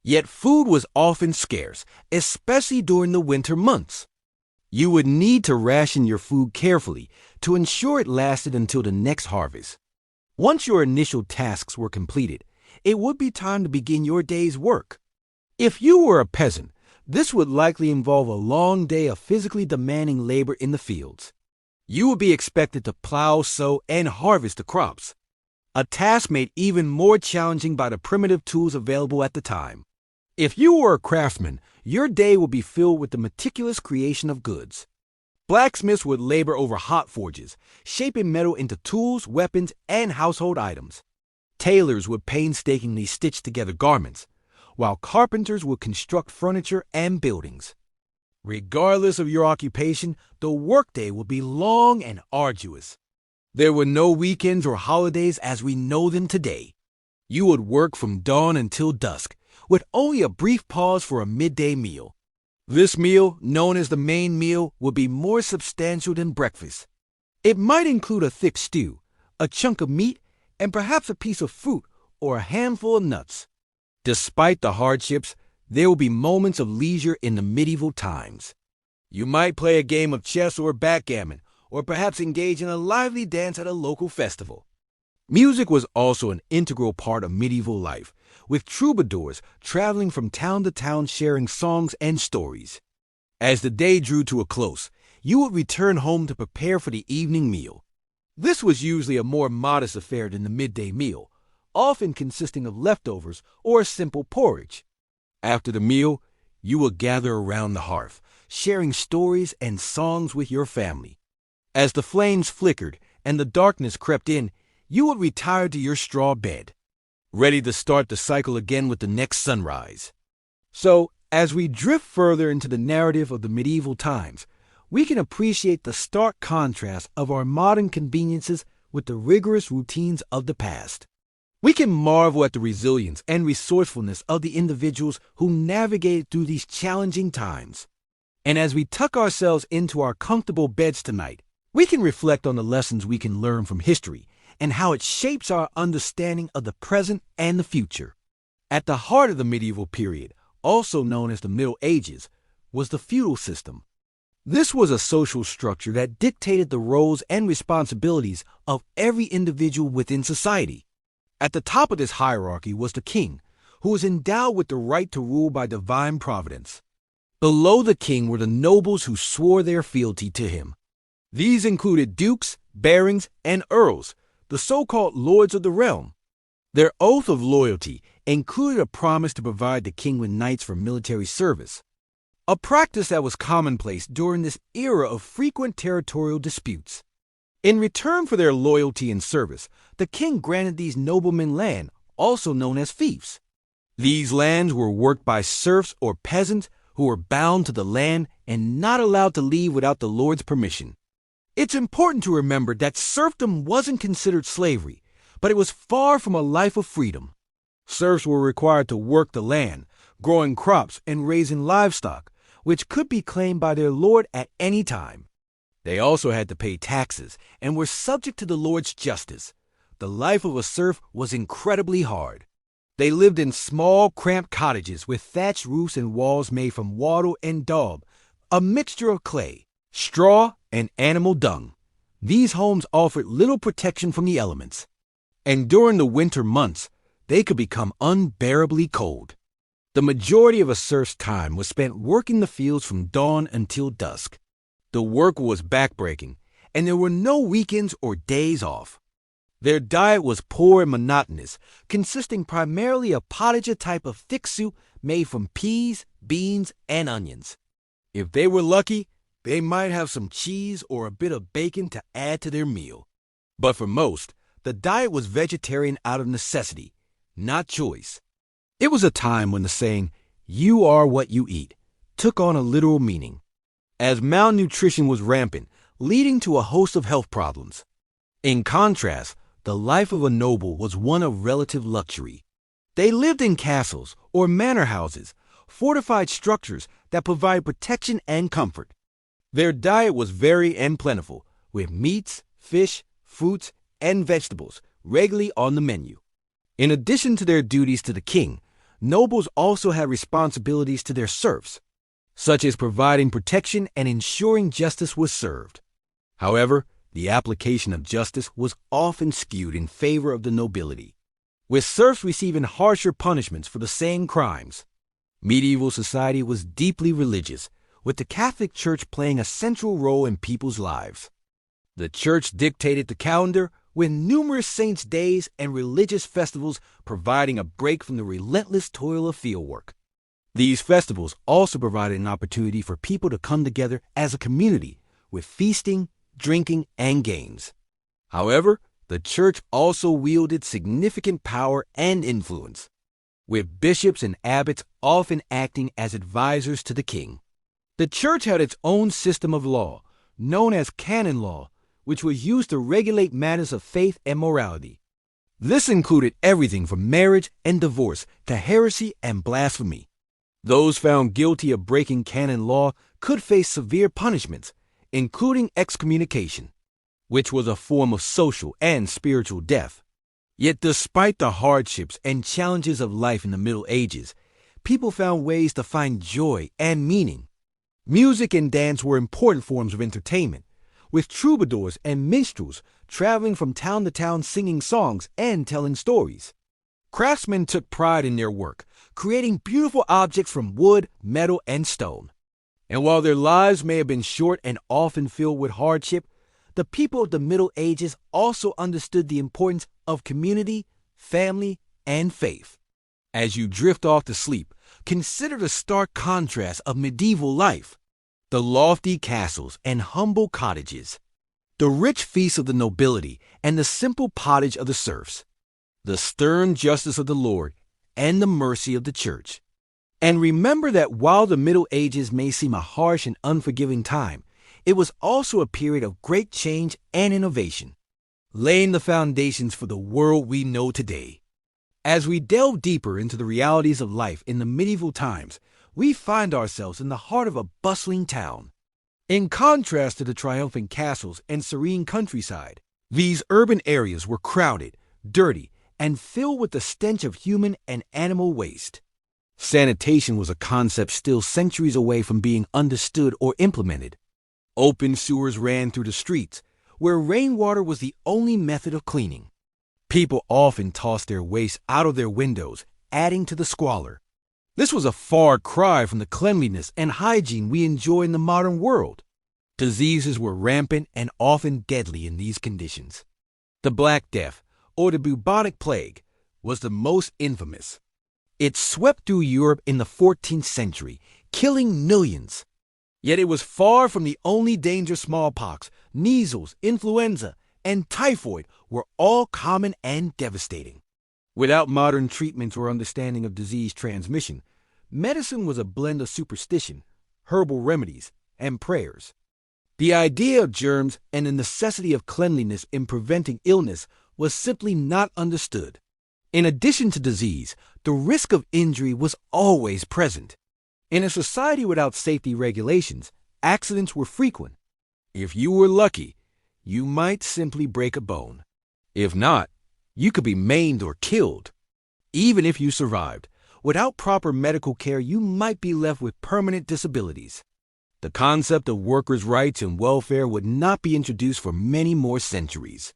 Yet food was often scarce, especially during the winter months. You would need to ration your food carefully to ensure it lasted until the next harvest. Once your initial tasks were completed, it would be time to begin your day's work. If you were a peasant, this would likely involve a long day of physically demanding labor in the fields. You would be expected to plow, sow, and harvest the crops, a task made even more challenging by the primitive tools available at the time. If you were a craftsman, your day would be filled with the meticulous creation of goods. Blacksmiths would labor over hot forges, shaping metal into tools, weapons, and household items. Tailors would painstakingly stitch together garments, while carpenters would construct furniture and buildings. Regardless of your occupation, the workday would be long and arduous. There were no weekends or holidays as we know them today. You would work from dawn until dusk, with only a brief pause for a midday meal. This meal, known as the main meal, would be more substantial than breakfast. It might include a thick stew, a chunk of meat, and perhaps a piece of fruit or a handful of nuts. Despite the hardships, there will be moments of leisure in the medieval times. You might play a game of chess or backgammon, or perhaps engage in a lively dance at a local festival. Music was also an integral part of medieval life, with troubadours traveling from town to town sharing songs and stories. As the day drew to a close, you would return home to prepare for the evening meal. This was usually a more modest affair than the midday meal, often consisting of leftovers or a simple porridge. After the meal, you would gather around the hearth, sharing stories and songs with your family. As the flames flickered and the darkness crept in, you would retire to your straw bed, ready to start the cycle again with the next sunrise. So, as we drift further into the narrative of the medieval times, we can appreciate the stark contrast of our modern conveniences with the rigorous routines of the past. We can marvel at the resilience and resourcefulness of the individuals who navigated through these challenging times. And as we tuck ourselves into our comfortable beds tonight, we can reflect on the lessons we can learn from history and how it shapes our understanding of the present and the future. At the heart of the medieval period, also known as the Middle Ages, was the feudal system. This was a social structure that dictated the roles and responsibilities of every individual within society. At the top of this hierarchy was the king, who was endowed with the right to rule by divine providence. Below the king were the nobles who swore their fealty to him. These included dukes, barons, and earls, the so-called lords of the realm. Their oath of loyalty included a promise to provide the king with knights for military service, a practice that was commonplace during this era of frequent territorial disputes. In return for their loyalty and service, the king granted these noblemen land, also known as fiefs. These lands were worked by serfs or peasants who were bound to the land and not allowed to leave without the lord's permission. It's important to remember that serfdom wasn't considered slavery, but it was far from a life of freedom. Serfs were required to work the land, growing crops and raising livestock, which could be claimed by their lord at any time. They also had to pay taxes and were subject to the lord's justice. The life of a serf was incredibly hard. They lived in small, cramped cottages with thatched roofs and walls made from wattle and daub, a mixture of clay, straw, and animal dung. These homes offered little protection from the elements, and during the winter months, they could become unbearably cold. The majority of a serf's time was spent working the fields from dawn until dusk. The work was backbreaking, and there were no weekends or days off. Their diet was poor and monotonous, consisting primarily of pottage, a type of thick soup made from peas, beans, and onions. If they were lucky, they might have some cheese or a bit of bacon to add to their meal. But for most, the diet was vegetarian out of necessity, not choice. It was a time when the saying, "You are what you eat," took on a literal meaning, as malnutrition was rampant, leading to a host of health problems. In contrast, the life of a noble was one of relative luxury. They lived in castles or manor houses, fortified structures that provide protection and comfort. Their diet was varied and plentiful, with meats, fish, fruits, and vegetables regularly on the menu. In addition to their duties to the king, nobles also had responsibilities to their serfs, such as providing protection and ensuring justice was served. However, the application of justice was often skewed in favor of the nobility, with serfs receiving harsher punishments for the same crimes. Medieval society was deeply religious, with the Catholic Church playing a central role in people's lives. The Church dictated the calendar, with numerous saints' days and religious festivals providing a break from the relentless toil of fieldwork. These festivals also provided an opportunity for people to come together as a community, with feasting, drinking, and games. However, the Church also wielded significant power and influence, with bishops and abbots often acting as advisors to the king. The Church had its own system of law, known as canon law, which was used to regulate matters of faith and morality. This included everything from marriage and divorce to heresy and blasphemy. Those found guilty of breaking canon law could face severe punishments, including excommunication, which was a form of social and spiritual death. Yet despite the hardships and challenges of life in the Middle Ages, people found ways to find joy and meaning. Music and dance were important forms of entertainment, with troubadours and minstrels traveling from town to town singing songs and telling stories. Craftsmen took pride in their work, creating beautiful objects from wood, metal, and stone. And while their lives may have been short and often filled with hardship, the people of the Middle Ages also understood the importance of community, family, and faith. As you drift off to sleep, consider the stark contrast of medieval life, the lofty castles and humble cottages, the rich feasts of the nobility and the simple pottage of the serfs, the stern justice of the Lord and the mercy of the church. And remember that while the Middle Ages may seem a harsh and unforgiving time, it was also a period of great change and innovation, laying the foundations for the world we know today. As we delve deeper into the realities of life in the medieval times, we find ourselves in the heart of a bustling town. In contrast to the triumphant castles and serene countryside, these urban areas were crowded, dirty, and filled with the stench of human and animal waste. Sanitation was a concept still centuries away from being understood or implemented. Open sewers ran through the streets, where rainwater was the only method of cleaning. People often tossed their waste out of their windows, adding to the squalor. This was a far cry from the cleanliness and hygiene we enjoy in the modern world. Diseases were rampant and often deadly in these conditions. The Black Death, or the bubonic plague, was the most infamous. It swept through Europe in the 14th century, killing millions. Yet it was far from the only danger. Smallpox, measles, influenza, and typhoid were all common and devastating. Without modern treatments or understanding of disease transmission, medicine was a blend of superstition, herbal remedies, and prayers. The idea of germs and the necessity of cleanliness in preventing illness was simply not understood. In addition to disease, the risk of injury was always present. In a society without safety regulations, accidents were frequent. If you were lucky, you might simply break a bone. If not, you could be maimed or killed. Even if you survived, without proper medical care, you might be left with permanent disabilities. The concept of workers' rights and welfare would not be introduced for many more centuries.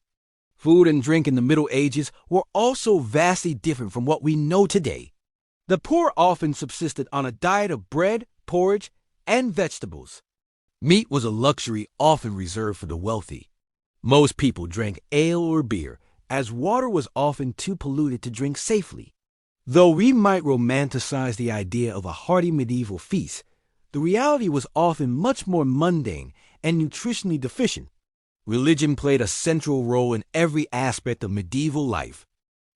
Food and drink in the Middle Ages were also vastly different from what we know today. The poor often subsisted on a diet of bread, porridge, and vegetables. Meat was a luxury often reserved for the wealthy. Most people drank ale or beer, as water was often too polluted to drink safely. Though we might romanticize the idea of a hearty medieval feast, the reality was often much more mundane and nutritionally deficient. Religion played a central role in every aspect of medieval life.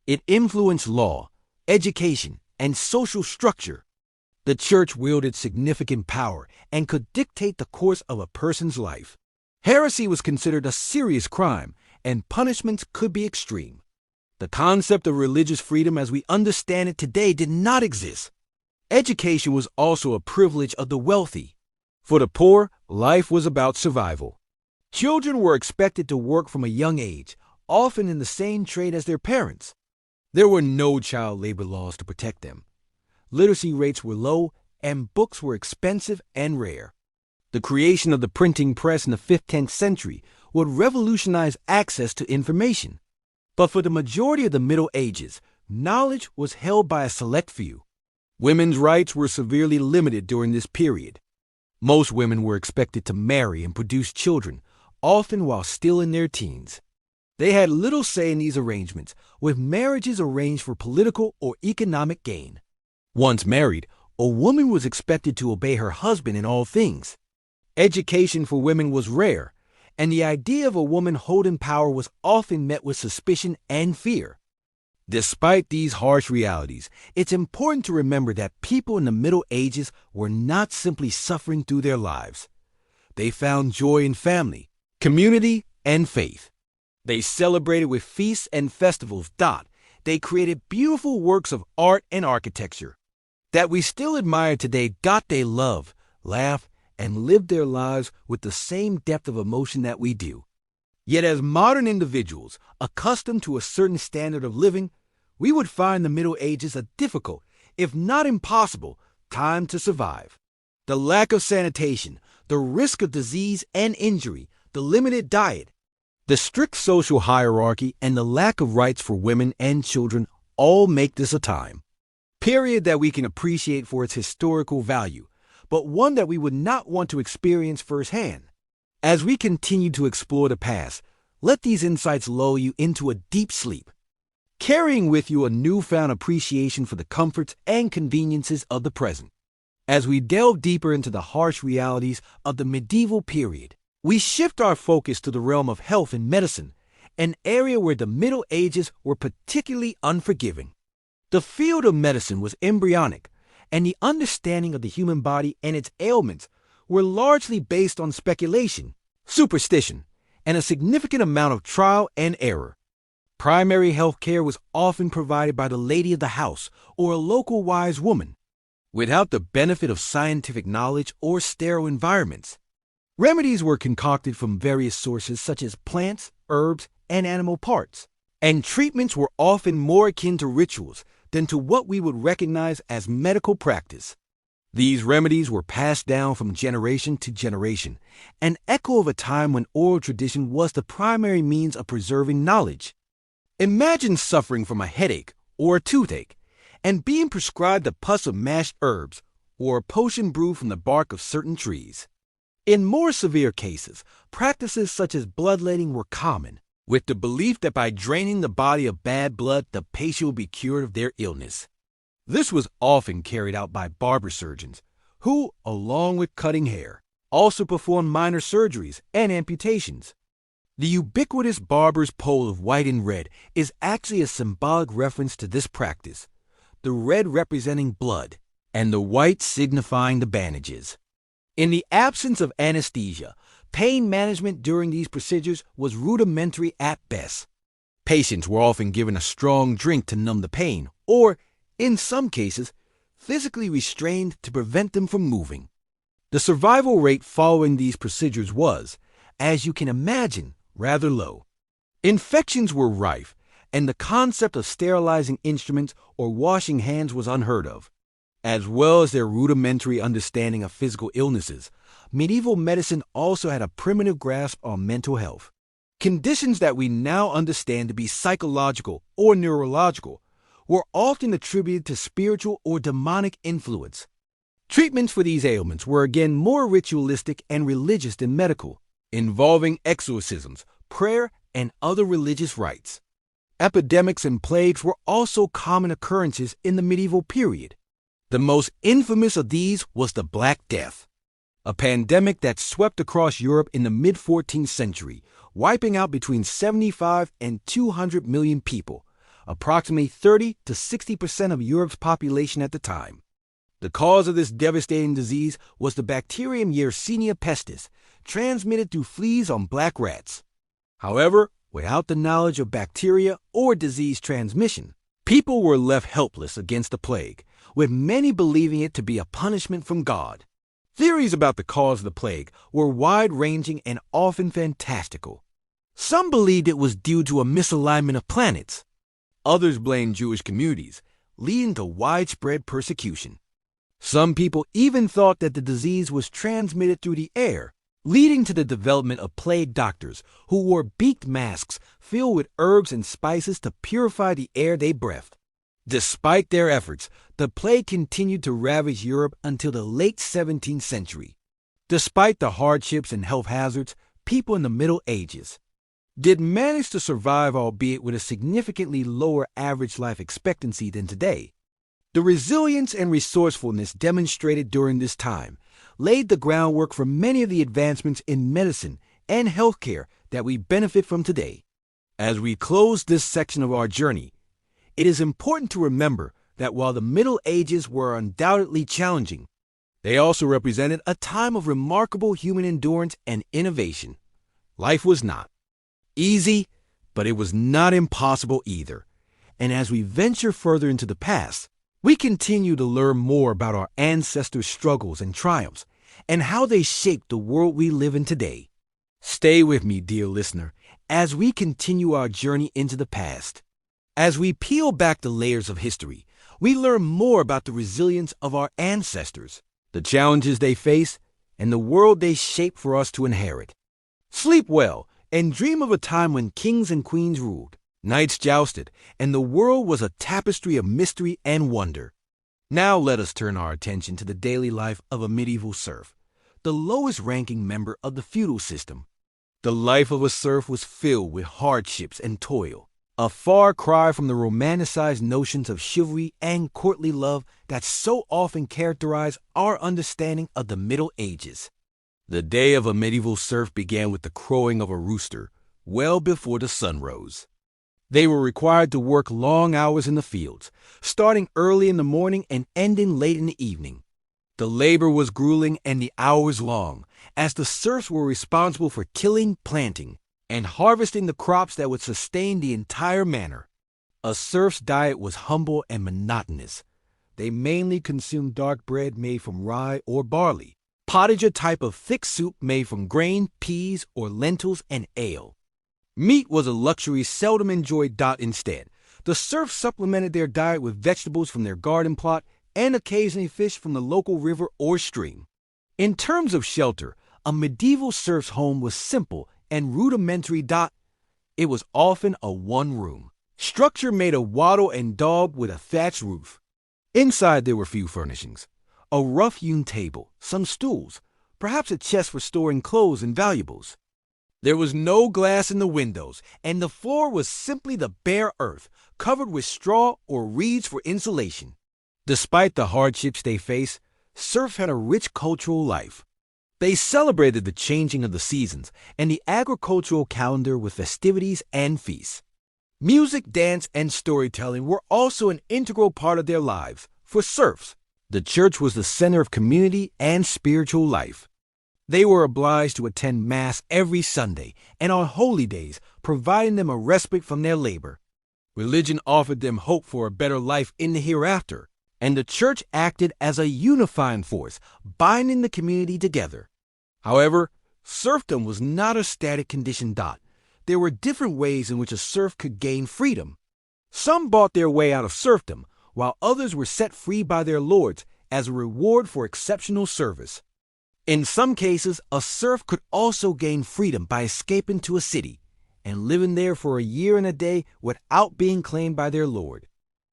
It influenced law, education, and social structure. The church wielded significant power and could dictate the course of a person's life. Heresy was considered a serious crime, and punishments could be extreme. The concept of religious freedom as we understand it today did not exist. Education was also a privilege of the wealthy. For the poor, life was about survival. Children were expected to work from a young age, often in the same trade as their parents. There were no child labor laws to protect them. Literacy rates were low, and books were expensive and rare. The creation of the printing press in the 15th century would revolutionize access to information. But for the majority of the Middle Ages, knowledge was held by a select few. Women's rights were severely limited during this period. Most women were expected to marry and produce children, often while still in their teens. They had little say in these arrangements, with marriages arranged for political or economic gain. Once married, a woman was expected to obey her husband in all things. Education for women was rare, and the idea of a woman holding power was often met with suspicion and fear. Despite these harsh realities, it's important to remember that people in the Middle Ages were not simply suffering through their lives. They found joy in family, community, and faith. They celebrated with feasts and festivals. They created beautiful works of art and architecture that we still admire today. They love, laugh, and live their lives with the same depth of emotion that we do. Yet as modern individuals, accustomed to a certain standard of living, we would find the Middle Ages a difficult, if not impossible, time to survive. The lack of sanitation, the risk of disease and injury, the limited diet, the strict social hierarchy, and the lack of rights for women and children all make this a time period that we can appreciate for its historical value, but one that we would not want to experience firsthand. As we continue to explore the past, let these insights lull you into a deep sleep, carrying with you a newfound appreciation for the comforts and conveniences of the present. As we delve deeper into the harsh realities of the medieval period, We shift our focus to the realm of health and medicine, an area where the Middle Ages were particularly unforgiving. The field of medicine was embryonic, and the understanding of the human body and its ailments were largely based on speculation, superstition, and a significant amount of trial and error. Primary health care was often provided by the lady of the house or a local wise woman, without the benefit of scientific knowledge or sterile environments. Remedies were concocted from various sources such as plants, herbs, and animal parts, and treatments were often more akin to rituals than to what we would recognize as medical practice. These remedies were passed down from generation to generation, an echo of a time when oral tradition was the primary means of preserving knowledge. Imagine suffering from a headache or a toothache and being prescribed a pus of mashed herbs or a potion brewed from the bark of certain trees. In more severe cases, practices such as bloodletting were common, with the belief that by draining the body of bad blood, the patient would be cured of their illness. This was often carried out by barber surgeons, who, along with cutting hair, also performed minor surgeries and amputations. The ubiquitous barber's pole of white and red is actually a symbolic reference to this practice, the red representing blood, and the white signifying the bandages. In the absence of anesthesia, pain management during these procedures was rudimentary at best. Patients were often given a strong drink to numb the pain, or, in some cases, physically restrained to prevent them from moving. The survival rate following these procedures was, as you can imagine, rather low. Infections were rife, and the concept of sterilizing instruments or washing hands was unheard of. As well as their rudimentary understanding of physical illnesses, medieval medicine also had a primitive grasp on mental health. Conditions that we now understand to be psychological or neurological were often attributed to spiritual or demonic influence. Treatments for these ailments were again more ritualistic and religious than medical, involving exorcisms, prayer, and other religious rites. Epidemics and plagues were also common occurrences in the medieval period. The most infamous of these was the Black Death, a pandemic that swept across Europe in the mid-14th century, wiping out between 75 and 200 million people, approximately 30 to 60% of Europe's population at the time. The cause of this devastating disease was the bacterium Yersinia pestis, transmitted through fleas on black rats. However, without the knowledge of bacteria or disease transmission, people were left helpless against the plague, with many believing it to be a punishment from God. Theories about the cause of the plague were wide-ranging and often fantastical. Some believed it was due to a misalignment of planets. Others blamed Jewish communities, leading to widespread persecution. Some people even thought that the disease was transmitted through the air, leading to the development of plague doctors who wore beaked masks filled with herbs and spices to purify the air they breathed. Despite their efforts, the plague continued to ravage Europe until the late 17th century. Despite the hardships and health hazards, people in the Middle Ages did manage to survive, albeit with a significantly lower average life expectancy than today. The resilience and resourcefulness demonstrated during this time laid the groundwork for many of the advancements in medicine and healthcare that we benefit from today. As we close this section of our journey, it is important to remember that while the Middle Ages were undoubtedly challenging, they also represented a time of remarkable human endurance and innovation. Life was not easy, but it was not impossible either. And as we venture further into the past, we continue to learn more about our ancestors' struggles and triumphs and how they shaped the world we live in today. Stay with me, dear listener, as we continue our journey into the past. As we peel back the layers of history, we learn more about the resilience of our ancestors, the challenges they face, and the world they shaped for us to inherit. Sleep well and dream of a time when kings and queens ruled, knights jousted, and the world was a tapestry of mystery and wonder. Now let us turn our attention to the daily life of a medieval serf, the lowest-ranking member of the feudal system. The life of a serf was filled with hardships and toil, a far cry from the romanticized notions of chivalry and courtly love that so often characterize our understanding of the Middle Ages. The day of a medieval serf began with the crowing of a rooster, well before the sun rose. They were required to work long hours in the fields, starting early in the morning and ending late in the evening. The labor was grueling and the hours long, as the serfs were responsible for killing, planting, and harvesting the crops that would sustain the entire manor. A serf's diet was humble and monotonous. They mainly consumed dark bread made from rye or barley, pottage, a type of thick soup made from grain, peas, or lentils, and ale. Meat was a luxury seldom enjoyed. Instead, the serfs supplemented their diet with vegetables from their garden plot and occasionally fish from the local river or stream. In terms of shelter, a medieval serf's home was simple and rudimentary. It was often a one-room structure made of wattle and daub with a thatched roof. Inside there were few furnishings: a rough-hewn table, some stools, perhaps a chest for storing clothes and valuables. There was no glass in the windows, and the floor was simply the bare earth, covered with straw or reeds for insulation. Despite the hardships they faced, serfs had a rich cultural life. They celebrated the changing of the seasons and the agricultural calendar with festivities and feasts. Music, dance, and storytelling were also an integral part of their lives. For serfs, the church was the center of community and spiritual life. They were obliged to attend Mass every Sunday and on holy days, providing them a respite from their labor. Religion offered them hope for a better life in the hereafter, and the church acted as a unifying force, binding the community together. However, serfdom was not a static condition. There were different ways in which a serf could gain freedom. Some bought their way out of serfdom, while others were set free by their lords as a reward for exceptional service. In some cases, a serf could also gain freedom by escaping to a city and living there for a year and a day without being claimed by their lord.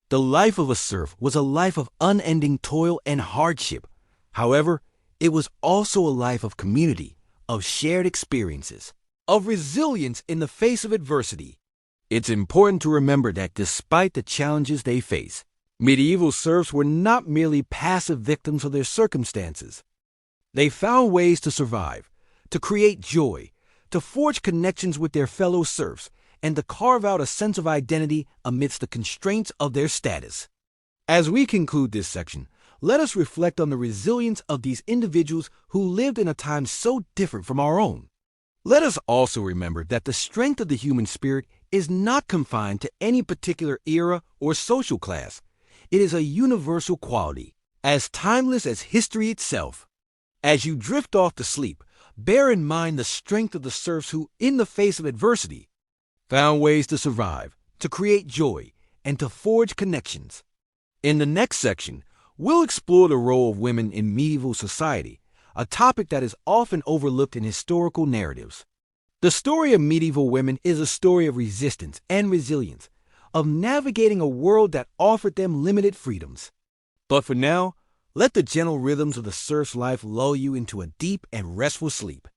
The life of a serf was a life of unending toil and hardship. However, it was also a life of community, of shared experiences, of resilience in the face of adversity. It's important to remember that despite the challenges they face, medieval serfs were not merely passive victims of their circumstances. They found ways to survive, to create joy, to forge connections with their fellow serfs, and to carve out a sense of identity amidst the constraints of their status. As we conclude this section, let us reflect on the resilience of these individuals who lived in a time so different from our own. Let us also remember that the strength of the human spirit is not confined to any particular era or social class. It is a universal quality, as timeless as history itself. As you drift off to sleep, bear in mind the strength of the serfs who, in the face of adversity, found ways to survive, to create joy, and to forge connections. In the next section, we'll explore the role of women in medieval society, a topic that is often overlooked in historical narratives. The story of medieval women is a story of resistance and resilience, of navigating a world that offered them limited freedoms. But for now, let the gentle rhythms of the serf's life lull you into a deep and restful sleep.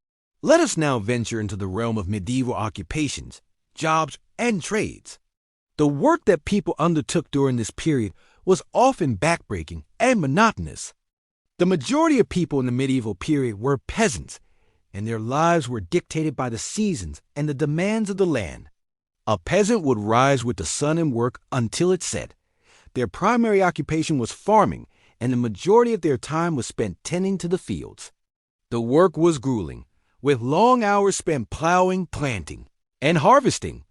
Let us now venture into the realm of medieval occupations, jobs, and trades. The work that people undertook during this period was often backbreaking and monotonous. The majority of people in the medieval period were peasants, and their lives were dictated by the seasons and the demands of the land. A peasant would rise with the sun and work until it set. Their primary occupation was farming, and the majority of their time was spent tending to the fields. The work was grueling, with long hours spent plowing, planting, and harvesting.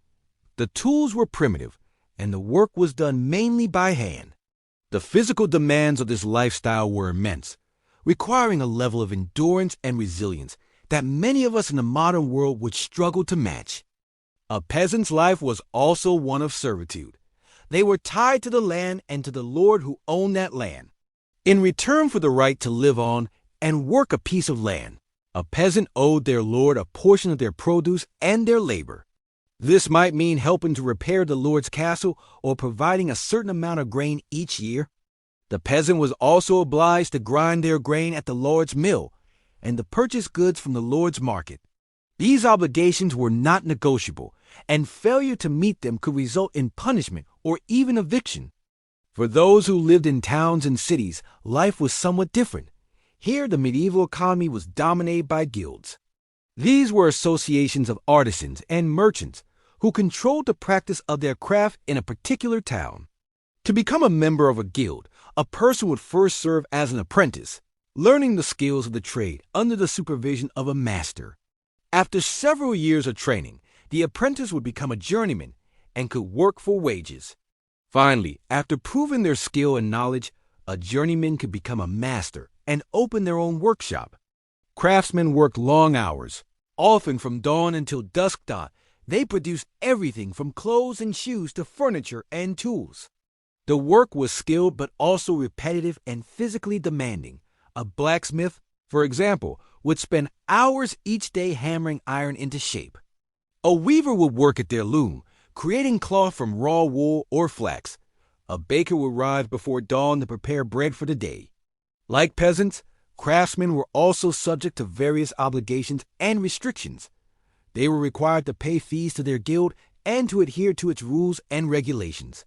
The tools were primitive, and the work was done mainly by hand. The physical demands of this lifestyle were immense, requiring a level of endurance and resilience that many of us in the modern world would struggle to match. A peasant's life was also one of servitude. They were tied to the land and to the lord who owned that land. In return for the right to live on and work a piece of land, a peasant owed their lord a portion of their produce and their labor. This might mean helping to repair the lord's castle or providing a certain amount of grain each year. The peasant was also obliged to grind their grain at the lord's mill and to purchase goods from the lord's market. These obligations were not negotiable, and failure to meet them could result in punishment or even eviction. For those who lived in towns and cities, life was somewhat different. Here, the medieval economy was dominated by guilds. These were associations of artisans and merchants who controlled the practice of their craft in a particular town. To become a member of a guild, a person would first serve as an apprentice, learning the skills of the trade under the supervision of a master. After several years of training, the apprentice would become a journeyman and could work for wages. Finally, after proving their skill and knowledge, a journeyman could become a master and open their own workshop. Craftsmen worked long hours, often from dawn until dusk. They produced everything from clothes and shoes to furniture and tools. The work was skilled but also repetitive and physically demanding. A blacksmith, for example, would spend hours each day hammering iron into shape. A weaver would work at their loom, creating cloth from raw wool or flax. A baker would rise before dawn to prepare bread for the day. Like peasants, craftsmen were also subject to various obligations and restrictions. They were required to pay fees to their guild and to adhere to its rules and regulations.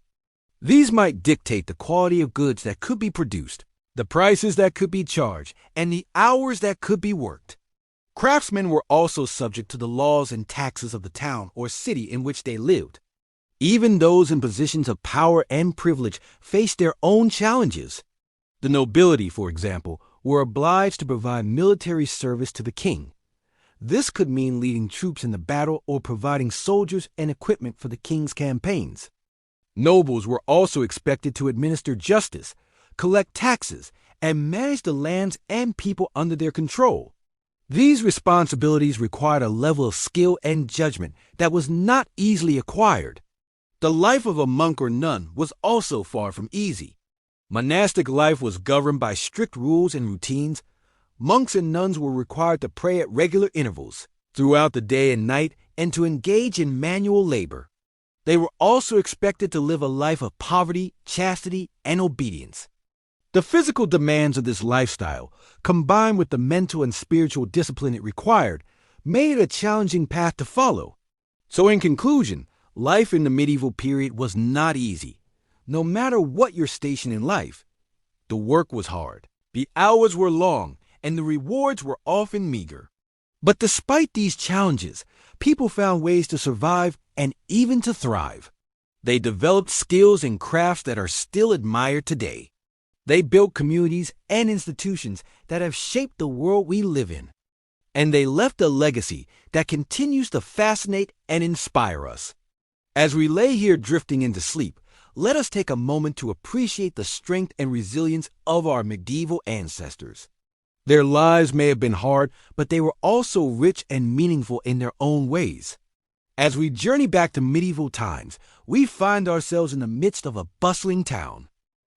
These might dictate the quality of goods that could be produced, the prices that could be charged, and the hours that could be worked. Craftsmen were also subject to the laws and taxes of the town or city in which they lived. Even those in positions of power and privilege faced their own challenges. The nobility, for example, were obliged to provide military service to the king. This could mean leading troops in the battle or providing soldiers and equipment for the king's campaigns. Nobles were also expected to administer justice, collect taxes, and manage the lands and people under their control. These responsibilities required a level of skill and judgment that was not easily acquired. The life of a monk or nun was also far from easy. Monastic life was governed by strict rules and routines. Monks and nuns were required to pray at regular intervals throughout the day and night and to engage in manual labor. They were also expected to live a life of poverty, chastity, and obedience. The physical demands of this lifestyle, combined with the mental and spiritual discipline it required, made it a challenging path to follow. So in conclusion, life in the medieval period was not easy. No matter what your station in life, the work was hard, the hours were long, and the rewards were often meager. But despite these challenges, people found ways to survive and even to thrive. They developed skills and crafts that are still admired today. They built communities and institutions that have shaped the world we live in. And they left a legacy that continues to fascinate and inspire us. As we lay here drifting into sleep, let us take a moment to appreciate the strength and resilience of our medieval ancestors. Their lives may have been hard, but they were also rich and meaningful in their own ways. As we journey back to medieval times, we find ourselves in the midst of a bustling town.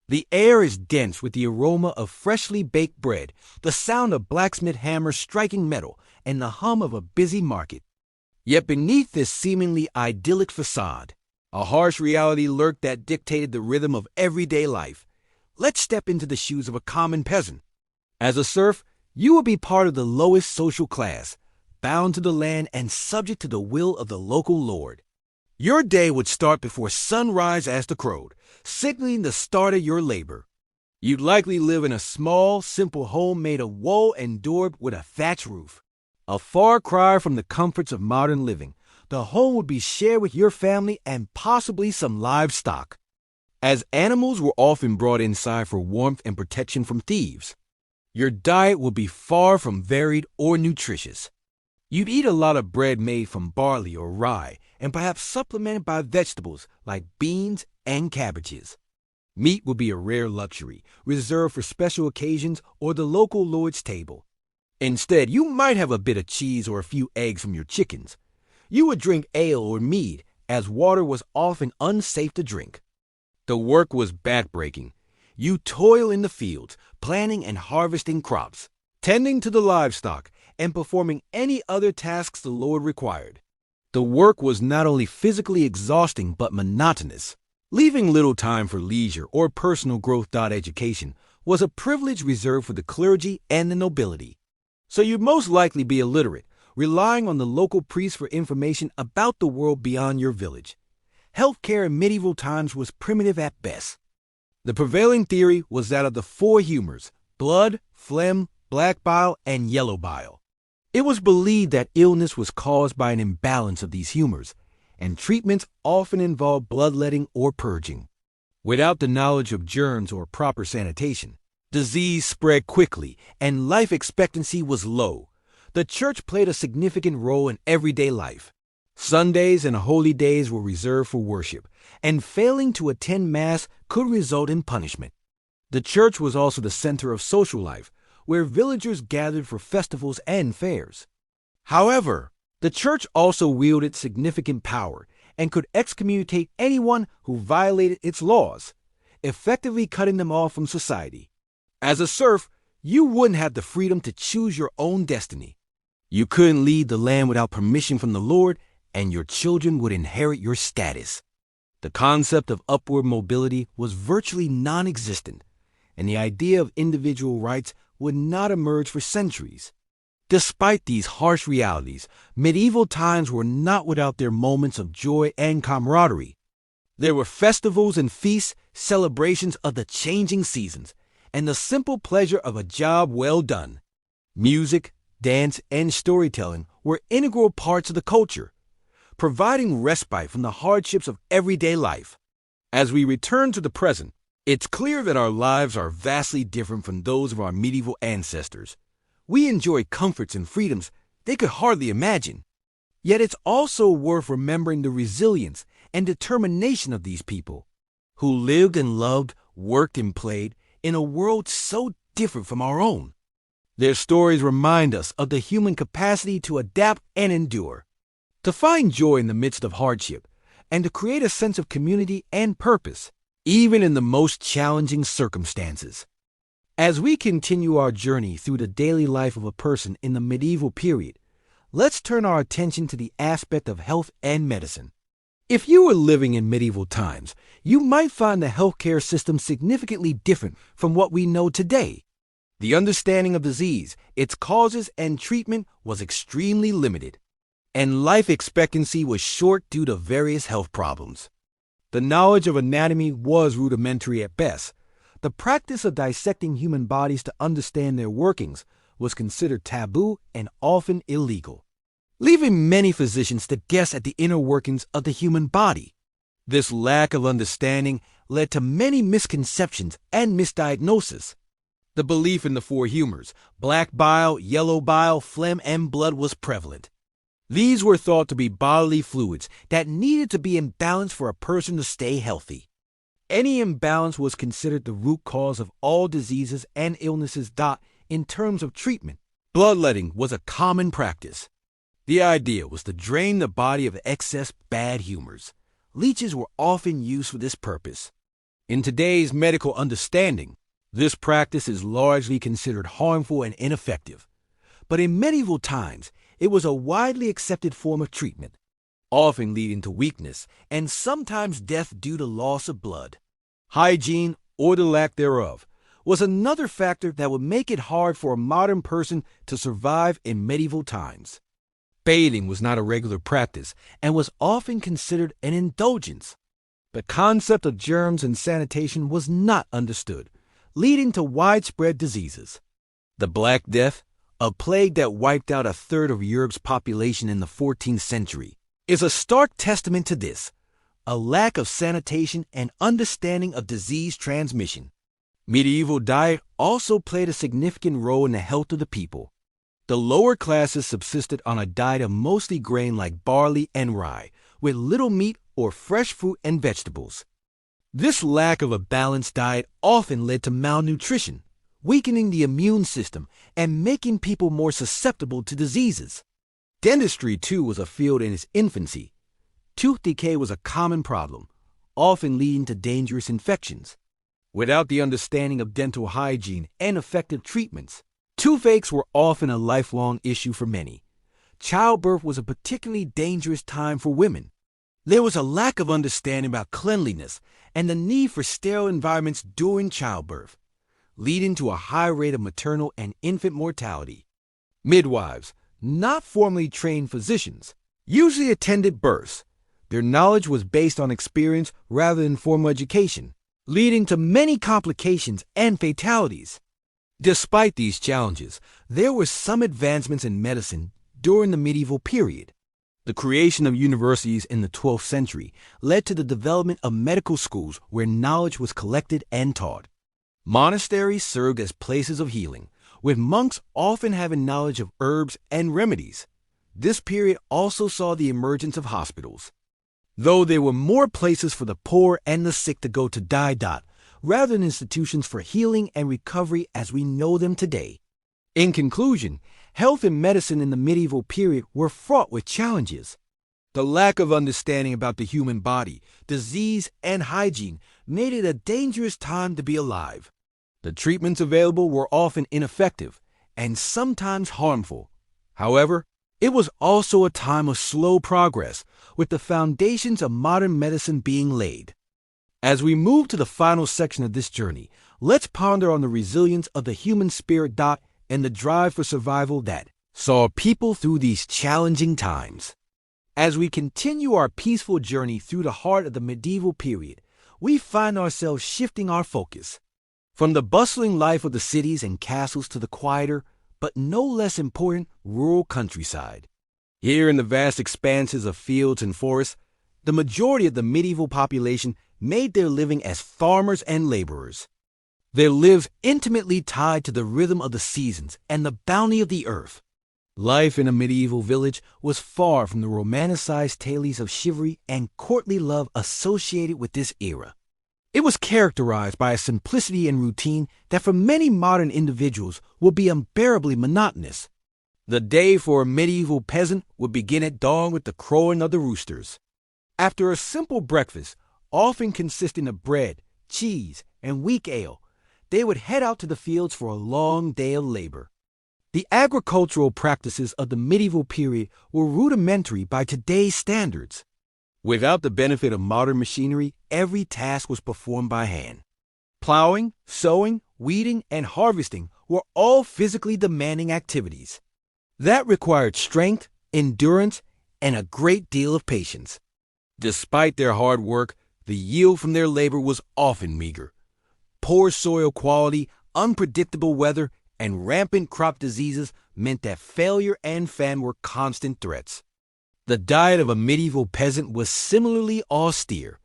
The air is dense with the aroma of freshly baked bread, the sound of blacksmith hammers striking metal, and the hum of a busy market. Yet beneath this seemingly idyllic facade, a harsh reality lurked that dictated the rhythm of everyday life. Let's step into the shoes of a common peasant. As a serf, you will be part of the lowest social class, bound to the land and subject to the will of the local lord. Your day would start before sunrise as the crowed, signaling the start of your labor. You'd likely live in a small, simple home made of wool and daub with a thatched roof. A far cry from the comforts of modern living, the home would be shared with your family and possibly some livestock, as animals were often brought inside for warmth and protection from thieves. Your diet would be far from varied or nutritious. You'd eat a lot of bread made from barley or rye, and perhaps supplemented by vegetables like beans and cabbages. Meat would be a rare luxury, reserved for special occasions or the local lord's table. Instead, you might have a bit of cheese or a few eggs from your chickens. You would drink ale or mead, as water was often unsafe to drink. The work was backbreaking. You toil in the fields, planting and harvesting crops, tending to the livestock, and performing any other tasks the Lord required. The work was not only physically exhausting but monotonous. Leaving little time for leisure or personal growth. Education was a privilege reserved for the clergy and the nobility. So you'd most likely be illiterate, relying on the local priest for information about the world beyond your village. Healthcare in medieval times was primitive at best. The prevailing theory was that of the four humors: blood, phlegm, black bile, and yellow bile. It was believed that illness was caused by an imbalance of these humors, and treatments often involved bloodletting or purging. Without the knowledge of germs or proper sanitation, disease spread quickly and life expectancy was low. The church played a significant role in everyday life. Sundays and holy days were reserved for worship, and failing to attend Mass could result in punishment. The church was also the center of social life, where villagers gathered for festivals and fairs. However, the church also wielded significant power and could excommunicate anyone who violated its laws, effectively cutting them off from society. As a serf, you wouldn't have the freedom to choose your own destiny. You couldn't lead the land without permission from the Lord, and your children would inherit your status. The concept of upward mobility was virtually non-existent, and the idea of individual rights would not emerge for centuries. Despite these harsh realities, medieval times were not without their moments of joy and camaraderie. There were festivals and feasts, celebrations of the changing seasons, and the simple pleasure of a job well done. Music, dance, and storytelling were integral parts of the culture, providing respite from the hardships of everyday life. As we return to the present, it's clear that our lives are vastly different from those of our medieval ancestors. We enjoy comforts and freedoms they could hardly imagine. Yet it's also worth remembering the resilience and determination of these people, who lived and loved, worked and played in a world so different from our own. Their stories remind us of the human capacity to adapt and endure, to find joy in the midst of hardship, and to create a sense of community and purpose, even in the most challenging circumstances. As we continue our journey through the daily life of a person in the medieval period, let's turn our attention to the aspect of health and medicine. If you were living in medieval times, you might find the healthcare system significantly different from what we know today. The understanding of disease, its causes, and treatment was extremely limited, and life expectancy was short due to various health problems. The knowledge of anatomy was rudimentary at best. The practice of dissecting human bodies to understand their workings was considered taboo and often illegal, leaving many physicians to guess at the inner workings of the human body. This lack of understanding led to many misconceptions and misdiagnosis. The belief in the four humors, black bile, yellow bile, phlegm, and blood, was prevalent. These were thought to be bodily fluids that needed to be in balance for a person to stay healthy. Any imbalance was considered the root cause of all diseases and illnesses. In terms of treatment, bloodletting was a common practice. The idea was to drain the body of excess bad humors. Leeches were often used for this purpose. In today's medical understanding, this practice is largely considered harmful and ineffective. But in medieval times, it was a widely accepted form of treatment, often leading to weakness and sometimes death due to loss of blood. Hygiene, or the lack thereof, was another factor that would make it hard for a modern person to survive in medieval times. Bathing was not a regular practice and was often considered an indulgence. The concept of germs and sanitation was not understood, leading to widespread diseases. The Black Death, a plague that wiped out a third of Europe's population in the 14th century, is a stark testament to this, a lack of sanitation and understanding of disease transmission. Medieval diet also played a significant role in the health of the people. The lower classes subsisted on a diet of mostly grain like barley and rye, with little meat or fresh fruit and vegetables. This lack of a balanced diet often led to malnutrition, weakening the immune system and making people more susceptible to diseases. Dentistry, too, was a field in its infancy. Tooth decay was a common problem, often leading to dangerous infections. Without the understanding of dental hygiene and effective treatments, toothaches were often a lifelong issue for many. Childbirth was a particularly dangerous time for women. There was a lack of understanding about cleanliness and the need for sterile environments during childbirth, leading to a high rate of maternal and infant mortality. Midwives, not formally trained physicians, usually attended births. Their knowledge was based on experience rather than formal education, leading to many complications and fatalities. Despite these challenges, there were some advancements in medicine during the medieval period. The creation of universities in the 12th century led to the development of medical schools where knowledge was collected and taught. Monasteries served as places of healing, with monks often having knowledge of herbs and remedies. This period also saw the emergence of hospitals, though there were more places for the poor and the sick to go to die, rather than institutions for healing and recovery as we know them today. In conclusion, health and medicine in the medieval period were fraught with challenges. The lack of understanding about the human body, disease, and hygiene made it a dangerous time to be alive. The treatments available were often ineffective and sometimes harmful. However, it was also a time of slow progress, with the foundations of modern medicine being laid. As we move to the final section of this journey, let's ponder on the resilience of the human spirit and the drive for survival that saw people through these challenging times. As we continue our peaceful journey through the heart of the medieval period, we find ourselves shifting our focus from the bustling life of the cities and castles to the quieter, but no less important, rural countryside. Here in the vast expanses of fields and forests, the majority of the medieval population made their living as farmers and laborers. Their lives intimately tied to the rhythm of the seasons and the bounty of the earth. Life in a medieval village was far from the romanticized tales of chivalry and courtly love associated with this era. It was characterized by a simplicity and routine that for many modern individuals would be unbearably monotonous. The day for a medieval peasant would begin at dawn with the crowing of the roosters. After a simple breakfast, often consisting of bread, cheese, and weak ale, they would head out to the fields for a long day of labor. The agricultural practices of the medieval period were rudimentary by today's standards. Without the benefit of modern machinery, every task was performed by hand. Plowing, sowing, weeding, and harvesting were all physically demanding activities that required strength, endurance, and a great deal of patience. Despite their hard work, the yield from their labor was often meager. Poor soil quality, unpredictable weather, and rampant crop diseases meant that failure and famine were constant threats. The diet of a medieval peasant was similarly austere.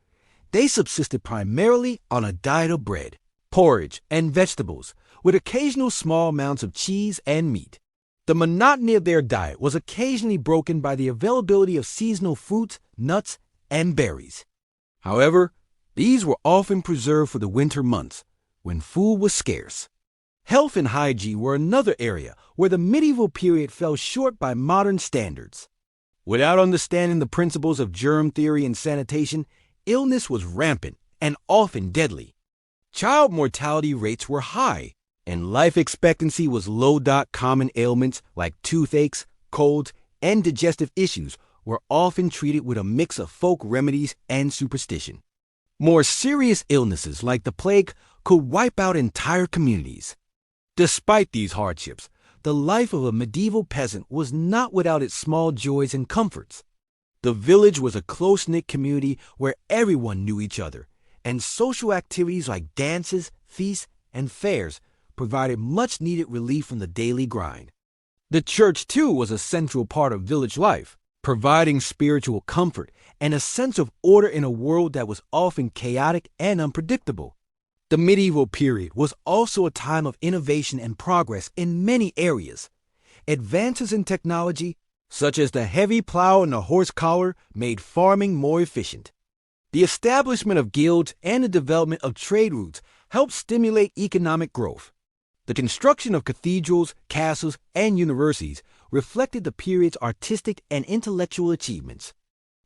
They subsisted primarily on a diet of bread, porridge, and vegetables, with occasional small amounts of cheese and meat. The monotony of their diet was occasionally broken by the availability of seasonal fruits, nuts, and berries. However, these were often preserved for the winter months, when food was scarce. Health and hygiene were another area where the medieval period fell short by modern standards. Without understanding the principles of germ theory and sanitation, illness was rampant and often deadly. Child mortality rates were high, and life expectancy was low. Common ailments like toothaches, colds, and digestive issues were often treated with a mix of folk remedies and superstition. More serious illnesses like the plague could wipe out entire communities. Despite these hardships, the life of a medieval peasant was not without its small joys and comforts. The village was a close-knit community where everyone knew each other, and social activities like dances, feasts, and fairs provided much-needed relief from the daily grind. The church, too, was a central part of village life, providing spiritual comfort and a sense of order in a world that was often chaotic and unpredictable. The medieval period was also a time of innovation and progress in many areas. Advances in technology, such as the heavy plow and the horse collar, made farming more efficient. The establishment of guilds and the development of trade routes helped stimulate economic growth. The construction of cathedrals, castles, and universities reflected the period's artistic and intellectual achievements.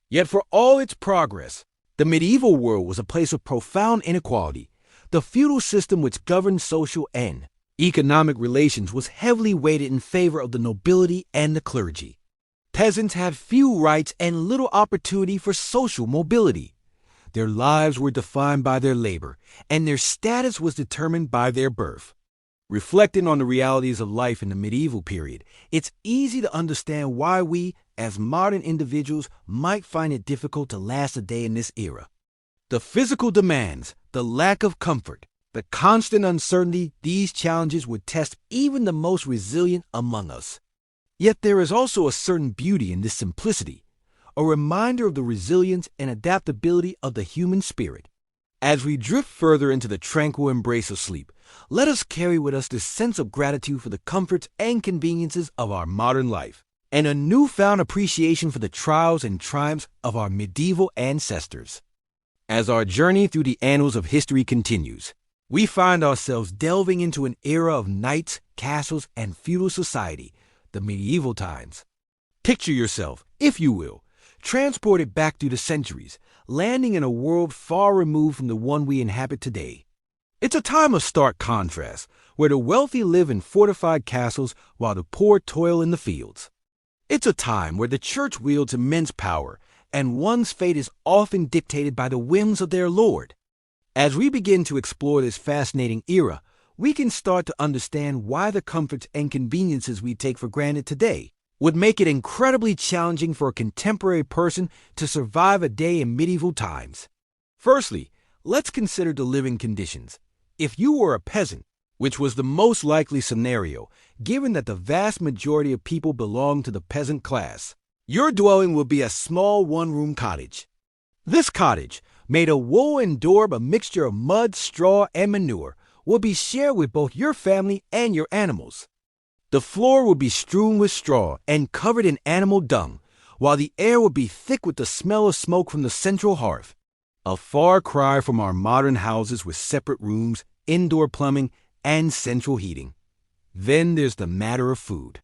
Yet for all its progress, the medieval world was a place of profound inequality. The feudal system which governed social and economic relations was heavily weighted in favor of the nobility and the clergy. Peasants had few rights and little opportunity for social mobility. Their lives were defined by their labor, and their status was determined by their birth. Reflecting on the realities of life in the medieval period, it's easy to understand why we, as modern individuals, might find it difficult to last a day in this era. The physical demands, the lack of comfort, The constant uncertainty these challenges would test even the most resilient among us. Yet there is also a certain beauty in this simplicity, a reminder of the resilience and adaptability of the human spirit. As we drift further into the tranquil embrace of sleep, let us carry with us this sense of gratitude for the comforts and conveniences of our modern life, and a newfound appreciation for the trials and triumphs of our medieval ancestors. As our journey through the annals of history continues, we find ourselves delving into an era of knights, castles, and feudal society, the medieval times. Picture yourself, if you will, transported back through the centuries, landing in a world far removed from the one we inhabit today. It's a time of stark contrast, where the wealthy live in fortified castles while the poor toil in the fields. It's a time where the church wields immense power, and one's fate is often dictated by the whims of their lord. As we begin to explore this fascinating era, we can start to understand why the comforts and conveniences we take for granted today would make it incredibly challenging for a contemporary person to survive a day in medieval times. Firstly, let's consider the living conditions. If you were a peasant, which was the most likely scenario, given that the vast majority of people belong to the peasant class, your dwelling would be a small one-room cottage. This cottage, made of wool and daub, a mixture of mud, straw, and manure, will be shared with both your family and your animals. The floor would be strewn with straw and covered in animal dung, while the air would be thick with the smell of smoke from the central hearth. A far cry from our modern houses with separate rooms, indoor plumbing, and central heating. Then there's the matter of food.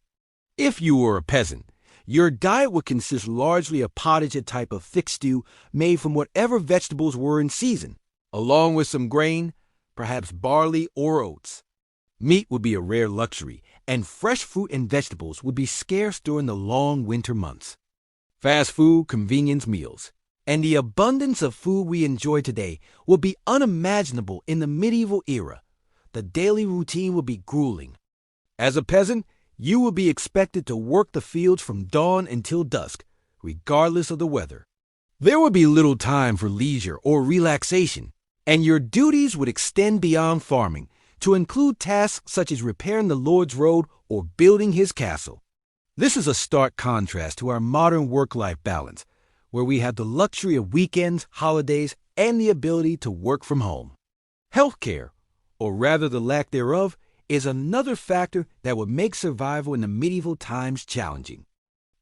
If you were a peasant, your diet would consist largely of pottage, a type of thick stew made from whatever vegetables were in season, along with some grain, perhaps barley or oats. Meat would be a rare luxury, and fresh fruit and vegetables would be scarce during the long winter months. Fast food, convenience meals, and the abundance of food we enjoy today would be unimaginable in the medieval era. The daily routine would be grueling. As a peasant, you would be expected to work the fields from dawn until dusk, regardless of the weather. There would be little time for leisure or relaxation, and your duties would extend beyond farming to include tasks such as repairing the Lord's road or building his castle. This is a stark contrast to our modern work-life balance, where we have the luxury of weekends, holidays, and the ability to work from home. Healthcare, or rather the lack thereof, is another factor that would make survival in the medieval times challenging.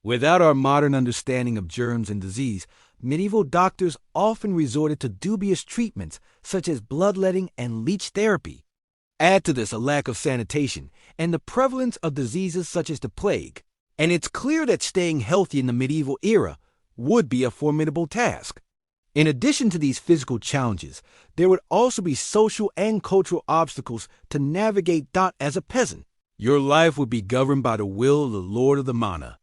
Without our modern understanding of germs and disease, medieval doctors often resorted to dubious treatments such as bloodletting and leech therapy. Add to this a lack of sanitation and the prevalence of diseases such as the plague, and it's clear that staying healthy in the medieval era would be a formidable task. In addition to these physical challenges, there would also be social and cultural obstacles to navigate. As a peasant, your life would be governed by the will of the Lord of the Manor.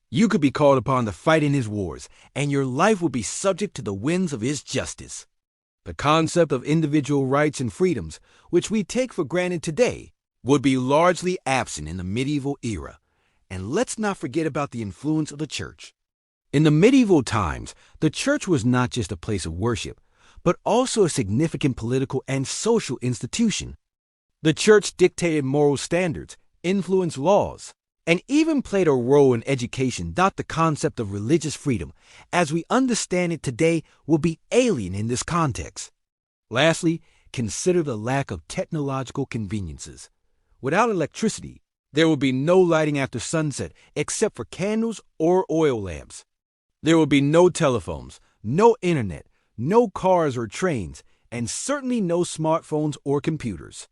You could be called upon to fight in his wars, and your life would be subject to the winds of his justice. The concept of individual rights and freedoms, which we take for granted today, would be largely absent in the medieval era. And let's not forget about the influence of the church. In the medieval times, the church was not just a place of worship, but also a significant political and social institution. The church dictated moral standards, influenced laws, and even played a role in education. The concept of religious freedom, as we understand it today, will be alien in this context. Lastly, consider the lack of technological conveniences. Without electricity, there would be no lighting after sunset except for candles or oil lamps. There would be no telephones, no internet, no cars or trains, and certainly no smartphones or computers.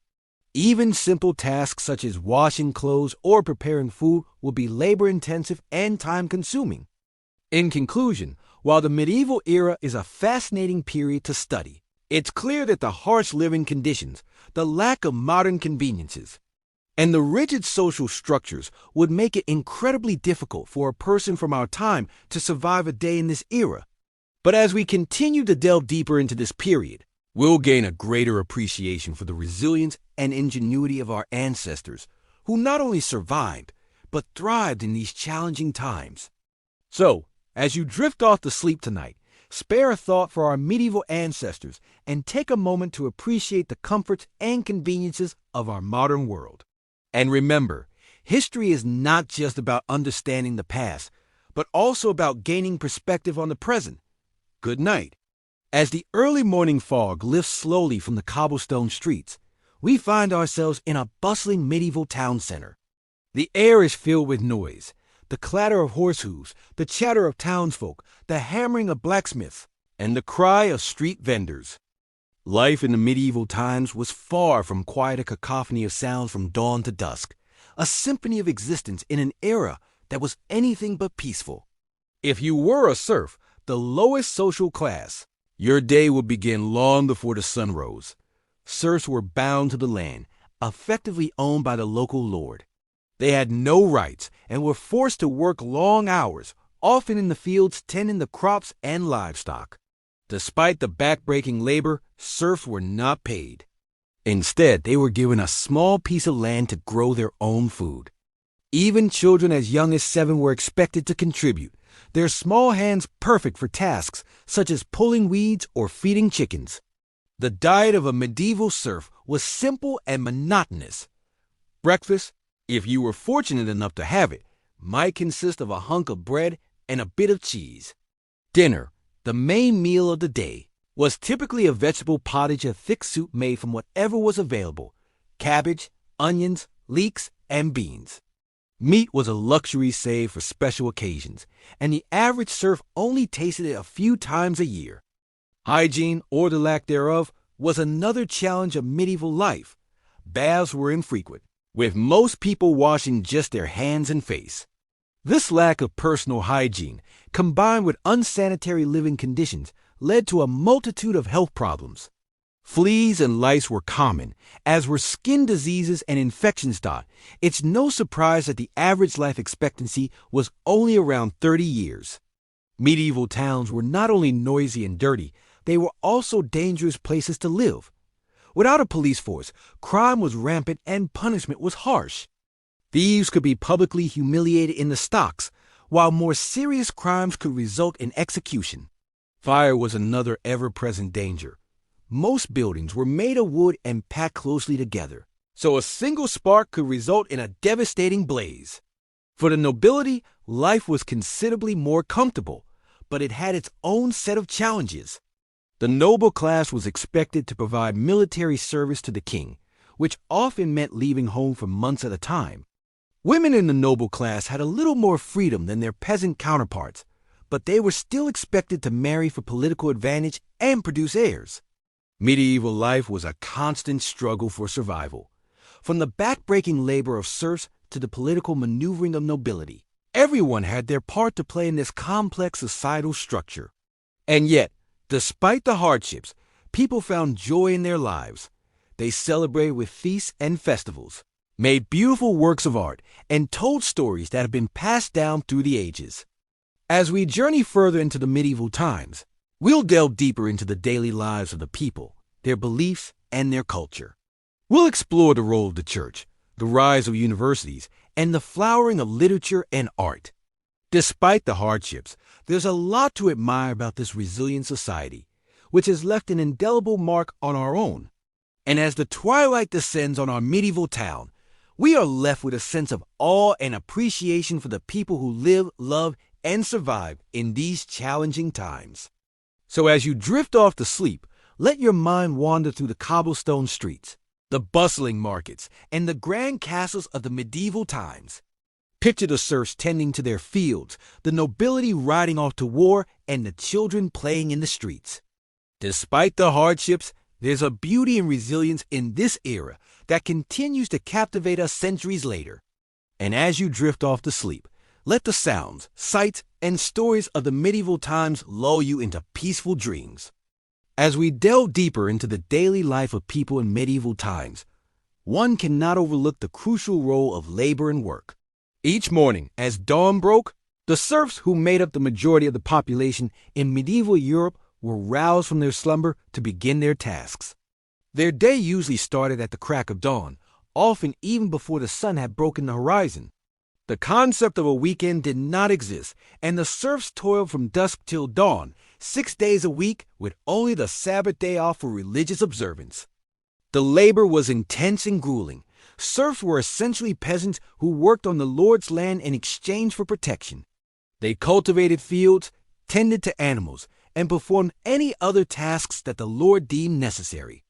Even simple tasks such as washing clothes or preparing food would be labor-intensive and time-consuming. In conclusion, while the medieval era is a fascinating period to study, it's clear that the harsh living conditions, the lack of modern conveniences, and the rigid social structures would make it incredibly difficult for a person from our time to survive a day in this era. But as we continue to delve deeper into this period, we'll gain a greater appreciation for the resilience and ingenuity of our ancestors, who not only survived, but thrived in these challenging times. So, as you drift off to sleep tonight, spare a thought for our medieval ancestors and take a moment to appreciate the comforts and conveniences of our modern world. And remember, history is not just about understanding the past, but also about gaining perspective on the present. Good night. As the early morning fog lifts slowly from the cobblestone streets, we find ourselves in a bustling medieval town center. The air is filled with noise, the clatter of horse hooves, the chatter of townsfolk, the hammering of blacksmiths, and the cry of street vendors. Life in the medieval times was far from quite a cacophony of sounds from dawn to dusk, a symphony of existence in an era that was anything but peaceful. If you were a serf, the lowest social class, your day would begin long before the sun rose. Serfs were bound to the land, effectively owned by the local lord. They had no rights and were forced to work long hours, often in the fields tending the crops and livestock. Despite the backbreaking labor, serfs were not paid. Instead, they were given a small piece of land to grow their own food. Even children as young as 7 were expected to contribute, their small hands perfect for tasks such as pulling weeds or feeding chickens. The diet of a medieval serf was simple and monotonous. Breakfast, if you were fortunate enough to have it, might consist of a hunk of bread and a bit of cheese. Dinner, the main meal of the day, was typically a vegetable pottage, a thick soup made from whatever was available: cabbage, onions, leeks, and beans. Meat was a luxury saved for special occasions, and the average serf only tasted it a few times a year. Hygiene, or the lack thereof, was another challenge of medieval life. Baths were infrequent, with most people washing just their hands and face. This lack of personal hygiene, combined with unsanitary living conditions, led to a multitude of health problems. Fleas and lice were common, as were skin diseases and infections. It's no surprise that the average life expectancy was only around 30 years. Medieval towns were not only noisy and dirty, they were also dangerous places to live. Without a police force, crime was rampant and punishment was harsh. Thieves could be publicly humiliated in the stocks, while more serious crimes could result in execution. Fire was another ever-present danger. Most buildings were made of wood and packed closely together, so a single spark could result in a devastating blaze. For the nobility, life was considerably more comfortable, but it had its own set of challenges. The noble class was expected to provide military service to the king, which often meant leaving home for months at a time. Women in the noble class had a little more freedom than their peasant counterparts, but they were still expected to marry for political advantage and produce heirs. Medieval life was a constant struggle for survival. From the backbreaking labor of serfs to the political maneuvering of nobility, everyone had their part to play in this complex societal structure. And yet, despite the hardships, people found joy in their lives. They celebrated with feasts and festivals, made beautiful works of art, and told stories that have been passed down through the ages. As we journey further into the medieval times, we'll delve deeper into the daily lives of the people, their beliefs, and their culture. We'll explore the role of the church, the rise of universities, and the flowering of literature and art. Despite the hardships, there's a lot to admire about this resilient society, which has left an indelible mark on our own. And as the twilight descends on our medieval town, we are left with a sense of awe and appreciation for the people who live, love, and survive in these challenging times. So as you drift off to sleep, let your mind wander through the cobblestone streets, the bustling markets, and the grand castles of the medieval times. Picture the serfs tending to their fields, the nobility riding off to war, and the children playing in the streets. Despite the hardships, there's a beauty and resilience in this era that continues to captivate us centuries later. And as you drift off to sleep, let the sounds, sights, and stories of the medieval times lull you into peaceful dreams. As we delve deeper into the daily life of people in medieval times, one cannot overlook the crucial role of labor and work. Each morning, as dawn broke, the serfs who made up the majority of the population in medieval Europe were roused from their slumber to begin their tasks. Their day usually started at the crack of dawn, often even before the sun had broken the horizon. The concept of a weekend did not exist, and the serfs toiled from dusk till dawn, 6 days a week, with only the Sabbath day off for religious observance. The labor was intense and grueling. Serfs were essentially peasants who worked on the Lord's land in exchange for protection. They cultivated fields, tended to animals, and performed any other tasks that the Lord deemed necessary.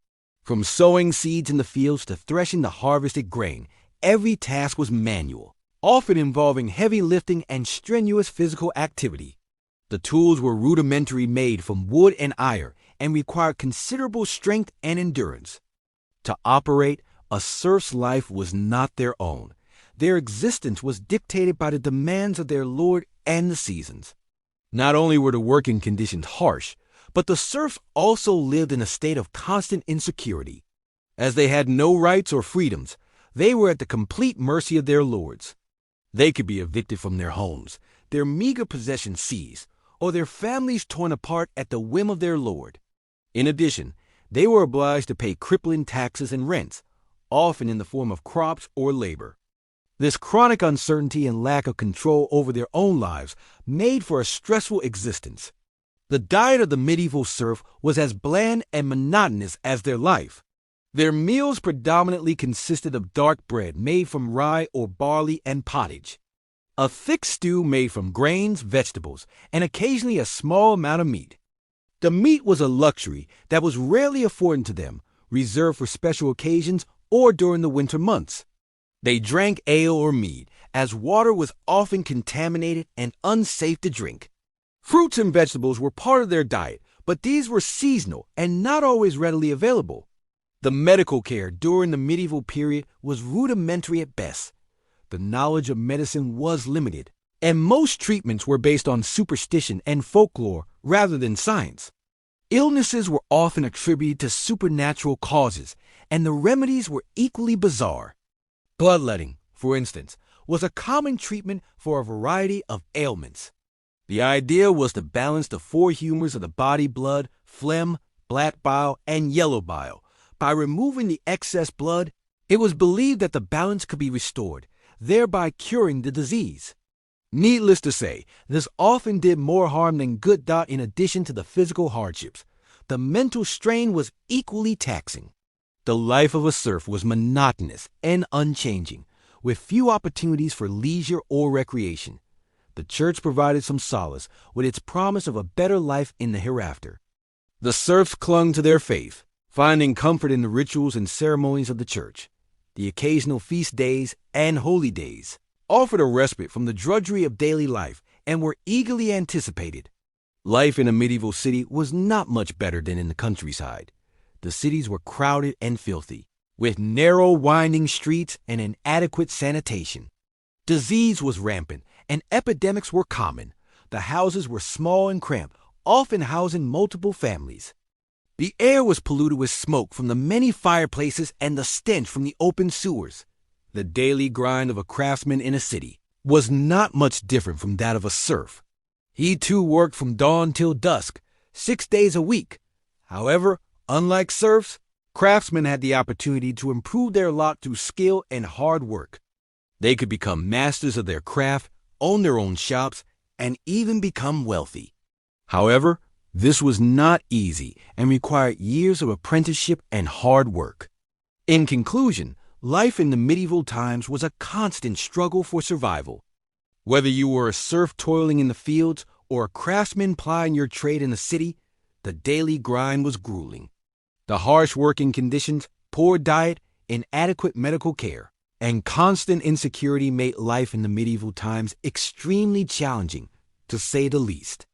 From sowing seeds in the fields to threshing the harvested grain, every task was manual, often involving heavy lifting and strenuous physical activity. The tools were rudimentary, made from wood and iron, and required considerable strength and endurance. To operate, a serf's life was not their own. Their existence was dictated by the demands of their lord and the seasons. Not only were the working conditions harsh, but the serfs also lived in a state of constant insecurity. As they had no rights or freedoms, they were at the complete mercy of their lords. They could be evicted from their homes, their meager possessions seized, or their families torn apart at the whim of their lord. In addition, they were obliged to pay crippling taxes and rents, often in the form of crops or labor. This chronic uncertainty and lack of control over their own lives made for a stressful existence. The diet of the medieval serf was as bland and monotonous as their life. Their meals predominantly consisted of dark bread made from rye or barley and pottage, a thick stew made from grains, vegetables, and occasionally a small amount of meat. The meat was a luxury that was rarely afforded to them, reserved for special occasions or during the winter months. They drank ale or mead, as water was often contaminated and unsafe to drink. Fruits and vegetables were part of their diet, but these were seasonal and not always readily available. The medical care during the medieval period was rudimentary at best. The knowledge of medicine was limited, and most treatments were based on superstition and folklore rather than science. Illnesses were often attributed to supernatural causes, and the remedies were equally bizarre. Bloodletting, for instance, was a common treatment for a variety of ailments. The idea was to balance the four humors of the body: blood, phlegm, black bile, and yellow bile. By removing the excess blood, it was believed that the balance could be restored, thereby curing the disease. Needless to say, this often did more harm than good. In addition to the physical hardships, the mental strain was equally taxing. The life of a serf was monotonous and unchanging, with few opportunities for leisure or recreation. The church provided some solace with its promise of a better life in the hereafter. The serfs clung to their faith, finding comfort in the rituals and ceremonies of the church. The occasional feast days and holy days offered a respite from the drudgery of daily life and were eagerly anticipated. Life in a medieval city was not much better than in the countryside. The cities were crowded and filthy, with narrow, winding streets and inadequate sanitation. Disease was rampant, and epidemics were common. The houses were small and cramped, often housing multiple families. The air was polluted with smoke from the many fireplaces and the stench from the open sewers. The daily grind of a craftsman in a city was not much different from that of a serf. He too worked from dawn till dusk, 6 days a week. However, unlike serfs, craftsmen had the opportunity to improve their lot through skill and hard work. They could become masters of their craft, own their own shops, and even become wealthy. However, this was not easy and required years of apprenticeship and hard work. In conclusion, life in the medieval times was a constant struggle for survival. Whether you were a serf toiling in the fields or a craftsman plying your trade in the city, the daily grind was grueling. The harsh working conditions, poor diet, inadequate medical care, and constant insecurity made life in the medieval times extremely challenging, to say the least.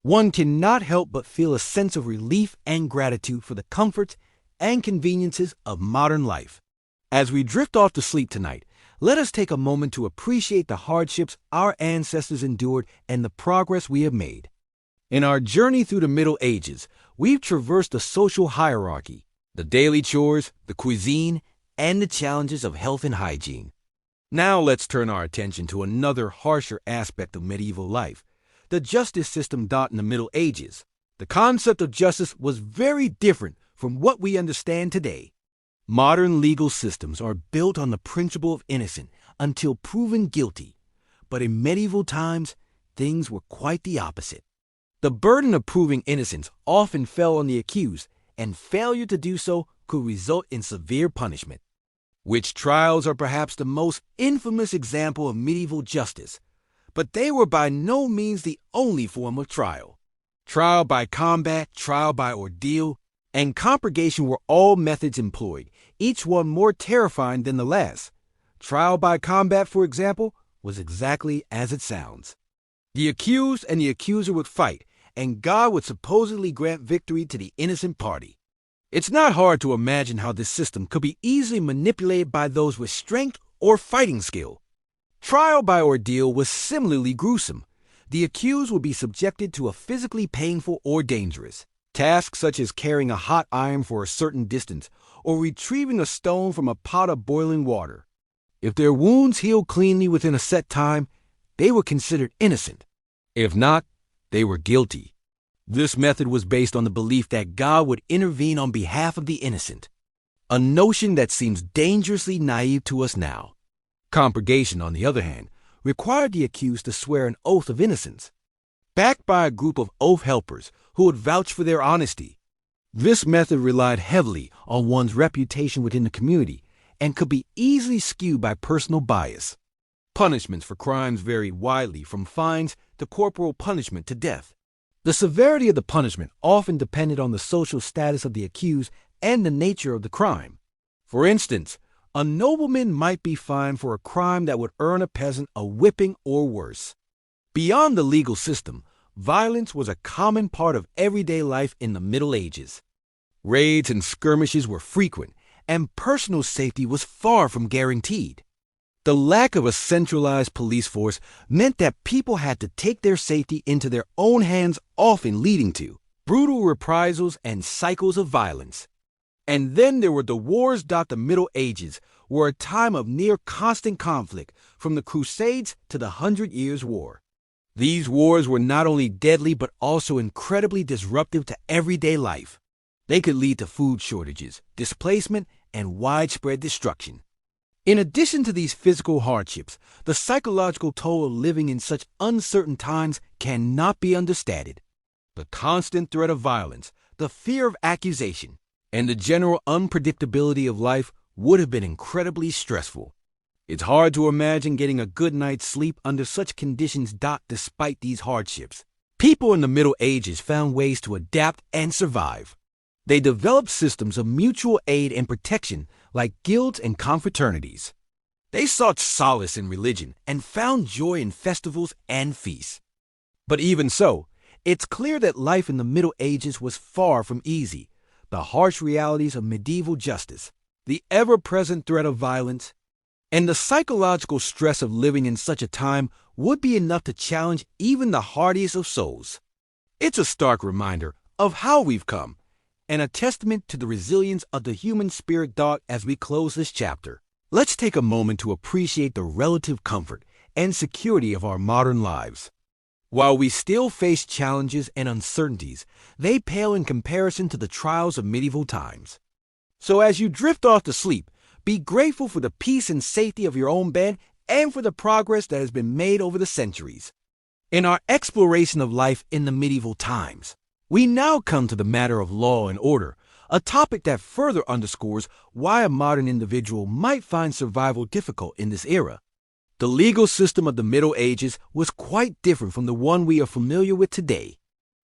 One cannot help but feel a sense of relief and gratitude for the comforts and conveniences of modern life. As we drift off to sleep tonight, let us take a moment to appreciate the hardships our ancestors endured and the progress we have made. In our journey through the Middle Ages, we've traversed the social hierarchy, the daily chores, the cuisine, and the challenges of health and hygiene. Now let's turn our attention to another harsher aspect of medieval life, the justice system in the Middle Ages. The concept of justice was very different from what we understand today. Modern legal systems are built on the principle of innocent until proven guilty. But in medieval times, things were quite the opposite. The burden of proving innocence often fell on the accused, and failure to do so could result in severe punishment. Witch trials are perhaps the most infamous example of medieval justice, but they were by no means the only form of trial. Trial by combat, trial by ordeal, and compurgation were all methods employed, each one more terrifying than the last. Trial by combat, for example, was exactly as it sounds. The accused and the accuser would fight, and God would supposedly grant victory to the innocent party. It's not hard to imagine how this system could be easily manipulated by those with strength or fighting skill. Trial by ordeal was similarly gruesome. The accused would be subjected to a physically painful or dangerous task such as carrying a hot iron for a certain distance or retrieving a stone from a pot of boiling water. If their wounds healed cleanly within a set time, they were considered innocent. If not, they were guilty. This method was based on the belief that God would intervene on behalf of the innocent, a notion that seems dangerously naive to us now. Compurgation, on the other hand, required the accused to swear an oath of innocence, backed by a group of oath helpers who would vouch for their honesty. This method relied heavily on one's reputation within the community and could be easily skewed by personal bias. Punishments for crimes varied widely, from fines to corporal punishment to death. The severity of the punishment often depended on the social status of the accused and the nature of the crime. For instance, a nobleman might be fined for a crime that would earn a peasant a whipping or worse. Beyond the legal system, violence was a common part of everyday life in the Middle Ages. Raids and skirmishes were frequent, and personal safety was far from guaranteed. The lack of a centralized police force meant that people had to take their safety into their own hands, often leading to brutal reprisals and cycles of violence. And then there were the wars. The Middle Ages were a time of near constant conflict, from the Crusades to the 100 Years' War. These wars were not only deadly but also incredibly disruptive to everyday life. They could lead to food shortages, displacement, and widespread destruction. In addition to these physical hardships, the psychological toll of living in such uncertain times cannot be understated. The constant threat of violence, the fear of accusation, and the general unpredictability of life would have been incredibly stressful. It's hard to imagine getting a good night's sleep under such conditions. Despite these hardships, people in the Middle Ages found ways to adapt and survive. They developed systems of mutual aid and protection like guilds and confraternities. They sought solace in religion and found joy in festivals and feasts. But even so, it's clear that life in the Middle Ages was far from easy. The harsh realities of medieval justice, the ever-present threat of violence, and the psychological stress of living in such a time would be enough to challenge even the hardiest of souls. It's a stark reminder of how we've come, and a testament to the resilience of the human spirit. As we close this chapter, let's take a moment to appreciate the relative comfort and security of our modern lives. While we still face challenges and uncertainties, they pale in comparison to the trials of medieval times. So as you drift off to sleep, be grateful for the peace and safety of your own bed and for the progress that has been made over the centuries. In our exploration of life in the medieval times, we now come to the matter of law and order, a topic that further underscores why a modern individual might find survival difficult in this era. The legal system of the Middle Ages was quite different from the one we are familiar with today.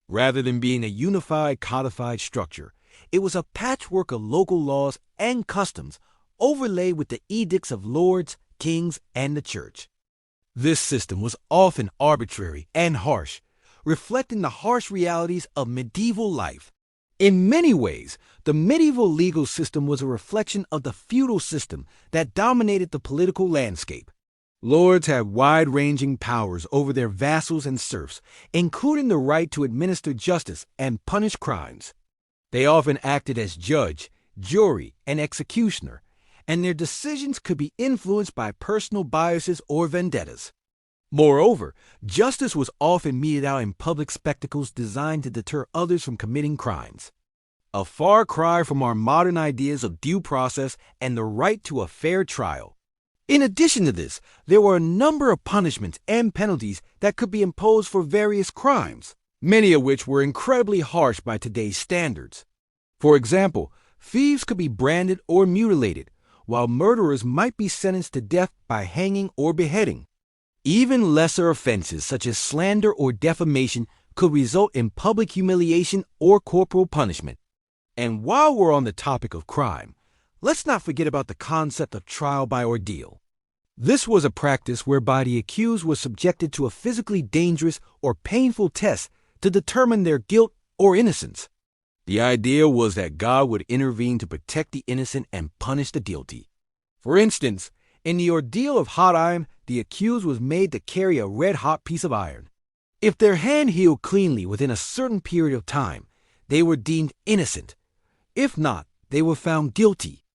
Rather than being a unified, codified structure, it was a patchwork of local laws and customs overlaid with the edicts of lords, kings, and the church. This system was often arbitrary and harsh, reflecting the harsh realities of medieval life. In many ways, the medieval legal system was a reflection of the feudal system that dominated the political landscape. Lords had wide-ranging powers over their vassals and serfs, including the right to administer justice and punish crimes. They often acted as judge, jury, and executioner, and their decisions could be influenced by personal biases or vendettas. Moreover, justice was often meted out in public spectacles designed to deter others from committing crimes. A far cry from our modern ideas of due process and the right to a fair trial. In addition to this, there were a number of punishments and penalties that could be imposed for various crimes, many of which were incredibly harsh by today's standards. For example, thieves could be branded or mutilated, while murderers might be sentenced to death by hanging or beheading. Even lesser offenses such as slander or defamation could result in public humiliation or corporal punishment. And while we're on the topic of crime, let's not forget about the concept of trial by ordeal. This was a practice whereby the accused was subjected to a physically dangerous or painful test to determine their guilt or innocence. The idea was that God would intervene to protect the innocent and punish the guilty. For instance, in the ordeal of hot iron, the accused was made to carry a red-hot piece of iron. If their hand healed cleanly within a certain period of time, they were deemed innocent. If not, they were found guilty.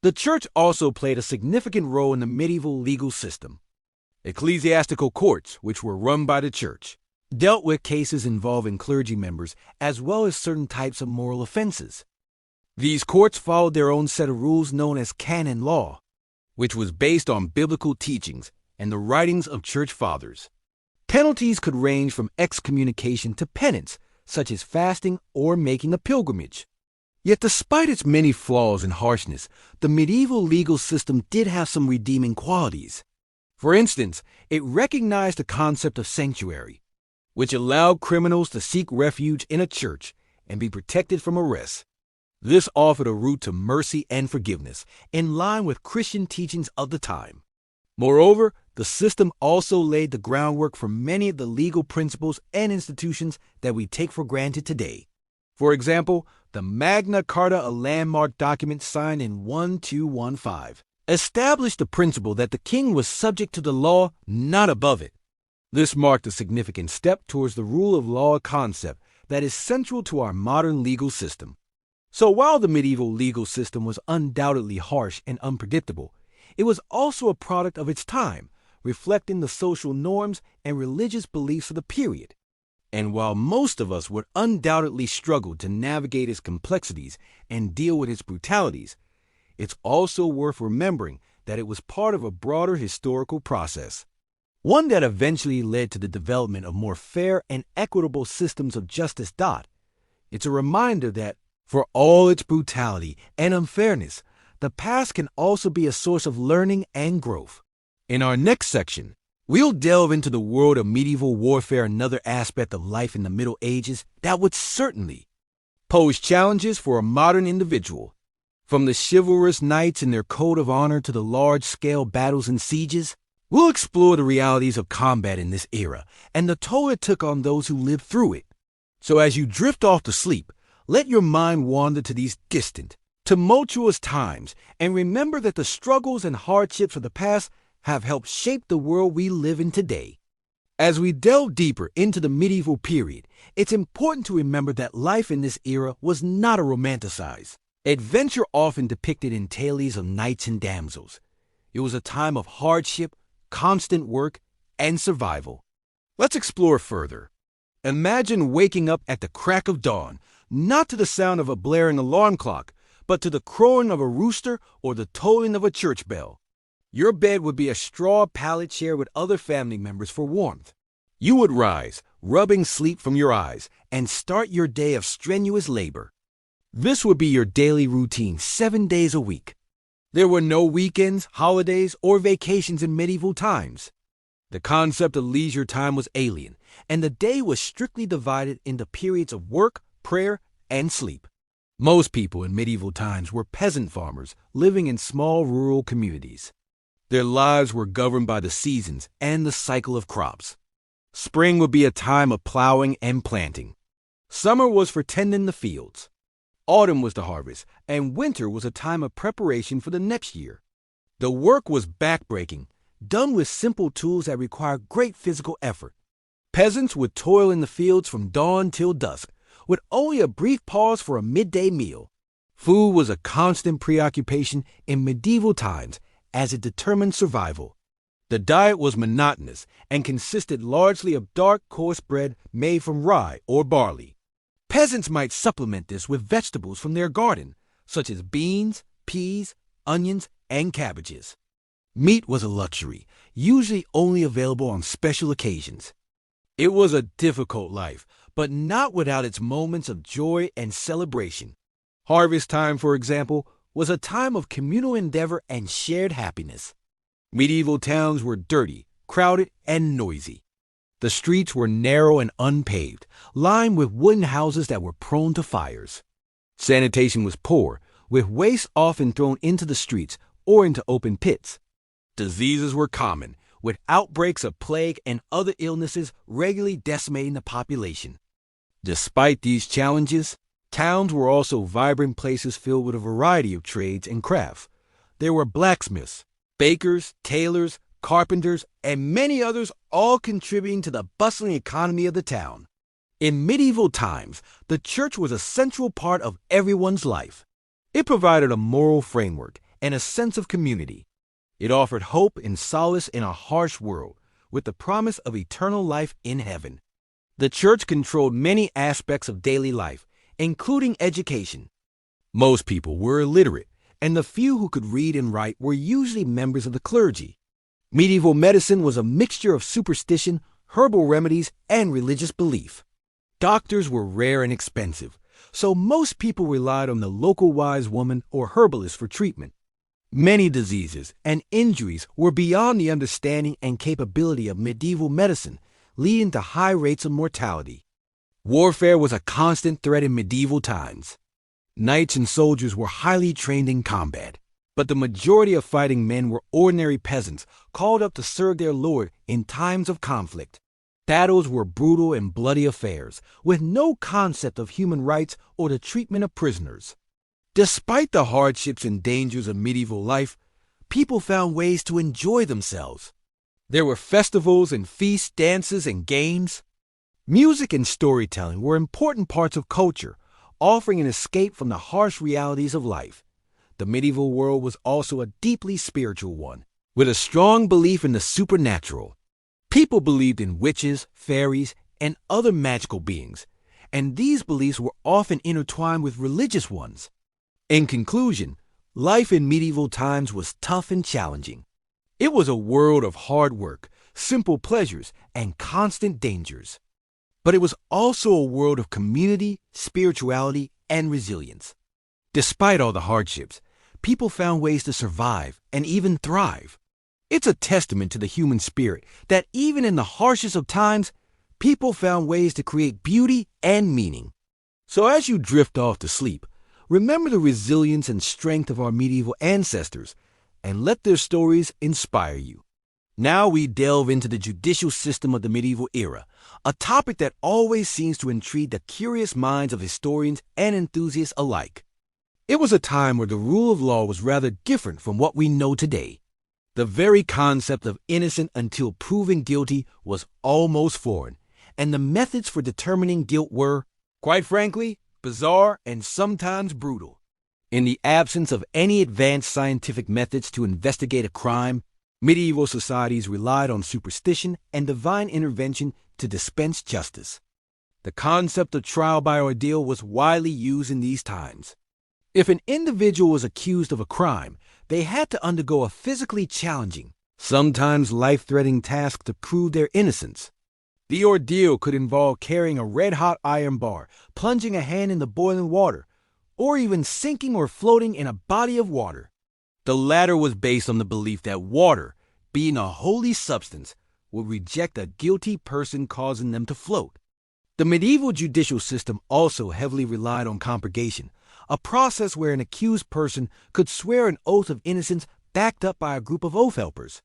The church also played a significant role in the medieval legal system. Ecclesiastical courts, which were run by the church, dealt with cases involving clergy members as well as certain types of moral offenses. These courts followed their own set of rules known as canon law, which was based on biblical teachings and the writings of church fathers. Penalties could range from excommunication to penance, such as fasting or making a pilgrimage. Yet despite its many flaws and harshness, the medieval legal system did have some redeeming qualities. For instance, it recognized the concept of sanctuary, which allowed criminals to seek refuge in a church and be protected from arrest. This offered a route to mercy and forgiveness, in line with Christian teachings of the time. Moreover, the system also laid the groundwork for many of the legal principles and institutions that we take for granted today. For example, the Magna Carta, a landmark document signed in 1215, established the principle that the king was subject to the law, not above it. This marked a significant step towards the rule of law concept that is central to our modern legal system. So while the medieval legal system was undoubtedly harsh and unpredictable, it was also a product of its time, reflecting the social norms and religious beliefs of the period. And while most of us would undoubtedly struggle to navigate its complexities and deal with its brutalities, it's also worth remembering that it was part of a broader historical process, one that eventually led to the development of more fair and equitable systems of justice. It's a reminder that, for all its brutality and unfairness, the past can also be a source of learning and growth. In our next section, we'll delve into the world of medieval warfare, another aspect of life in the Middle Ages that would certainly pose challenges for a modern individual. From the chivalrous knights and their code of honor to the large-scale battles and sieges, we'll explore the realities of combat in this era and the toll it took on those who lived through it. So as you drift off to sleep, let your mind wander to these distant, tumultuous times and remember that the struggles and hardships of the past have helped shape the world we live in today. As we delve deeper into the medieval period, it's important to remember that life in this era was not a romanticized adventure often depicted in tales of knights and damsels. It was a time of hardship, constant work, and survival. Let's explore further. Imagine waking up at the crack of dawn, not to the sound of a blaring alarm clock, but to the crowing of a rooster or the tolling of a church bell. Your bed would be a straw pallet shared with other family members for warmth. You would rise, rubbing sleep from your eyes, and start your day of strenuous labor. This would be your daily routine 7 days a week. There were no weekends, holidays, or vacations in medieval times. The concept of leisure time was alien, and the day was strictly divided into periods of work, prayer, and sleep. Most people in medieval times were peasant farmers living in small rural communities. Their lives were governed by the seasons and the cycle of crops. Spring would be a time of plowing and planting. Summer was for tending the fields. Autumn was the harvest, and winter was a time of preparation for the next year. The work was backbreaking, done with simple tools that required great physical effort. Peasants would toil in the fields from dawn till dusk, with only a brief pause for a midday meal. Food was a constant preoccupation in medieval times, as it determined survival. The diet was monotonous and consisted largely of dark, coarse bread made from rye or barley. Peasants might supplement this with vegetables from their garden, such as beans, peas, onions, and cabbages. Meat was a luxury, usually only available on special occasions. It was a difficult life, but not without its moments of joy and celebration. Harvest time, for example, was a time of communal endeavor and shared happiness. Medieval towns were dirty, crowded, and noisy. The streets were narrow and unpaved, lined with wooden houses that were prone to fires. Sanitation was poor, with waste often thrown into the streets or into open pits. Diseases were common, with outbreaks of plague and other illnesses regularly decimating the population. Despite these challenges, towns were also vibrant places filled with a variety of trades and crafts. There were blacksmiths, bakers, tailors, carpenters, and many others, all contributing to the bustling economy of the town. In medieval times, the church was a central part of everyone's life. It provided a moral framework and a sense of community. It offered hope and solace in a harsh world, with the promise of eternal life in heaven. The church controlled many aspects of daily life, including education. Most people were illiterate, and the few who could read and write were usually members of the clergy. Medieval medicine was a mixture of superstition, herbal remedies, and religious belief. Doctors were rare and expensive, so most people relied on the local wise woman or herbalist for treatment. Many diseases and injuries were beyond the understanding and capability of medieval medicine, leading to high rates of mortality. Warfare was a constant threat in medieval times. Knights and soldiers were highly trained in combat, but the majority of fighting men were ordinary peasants called up to serve their lord in times of conflict. Battles were brutal and bloody affairs, with no concept of human rights or the treatment of prisoners. Despite the hardships and dangers of medieval life, people found ways to enjoy themselves. There were festivals and feasts, dances and games. Music and storytelling were important parts of culture, offering an escape from the harsh realities of life. The medieval world was also a deeply spiritual one, with a strong belief in the supernatural. People believed in witches, fairies, and other magical beings, and these beliefs were often intertwined with religious ones. In conclusion, life in medieval times was tough and challenging. It was a world of hard work, simple pleasures, and constant dangers. But it was also a world of community, spirituality, and resilience. Despite all the hardships, people found ways to survive and even thrive. It's a testament to the human spirit that even in the harshest of times, people found ways to create beauty and meaning. So as you drift off to sleep, remember the resilience and strength of our medieval ancestors and let their stories inspire you. Now we delve into the judicial system of the medieval era, a topic that always seems to intrigue the curious minds of historians and enthusiasts alike. It was a time where the rule of law was rather different from what we know today. The very concept of innocent until proven guilty was almost foreign, and the methods for determining guilt were, quite frankly, bizarre and sometimes brutal. In the absence of any advanced scientific methods to investigate a crime, medieval societies relied on superstition and divine intervention to dispense justice. The concept of trial by ordeal was widely used in these times. If an individual was accused of a crime, they had to undergo a physically challenging, sometimes life-threatening task to prove their innocence. The ordeal could involve carrying a red-hot iron bar, plunging a hand in the boiling water, or even sinking or floating in a body of water. The latter was based on the belief that water, being a holy substance, would reject a guilty person, causing them to float. The medieval judicial system also heavily relied on compurgation, a process where an accused person could swear an oath of innocence backed up by a group of oath helpers.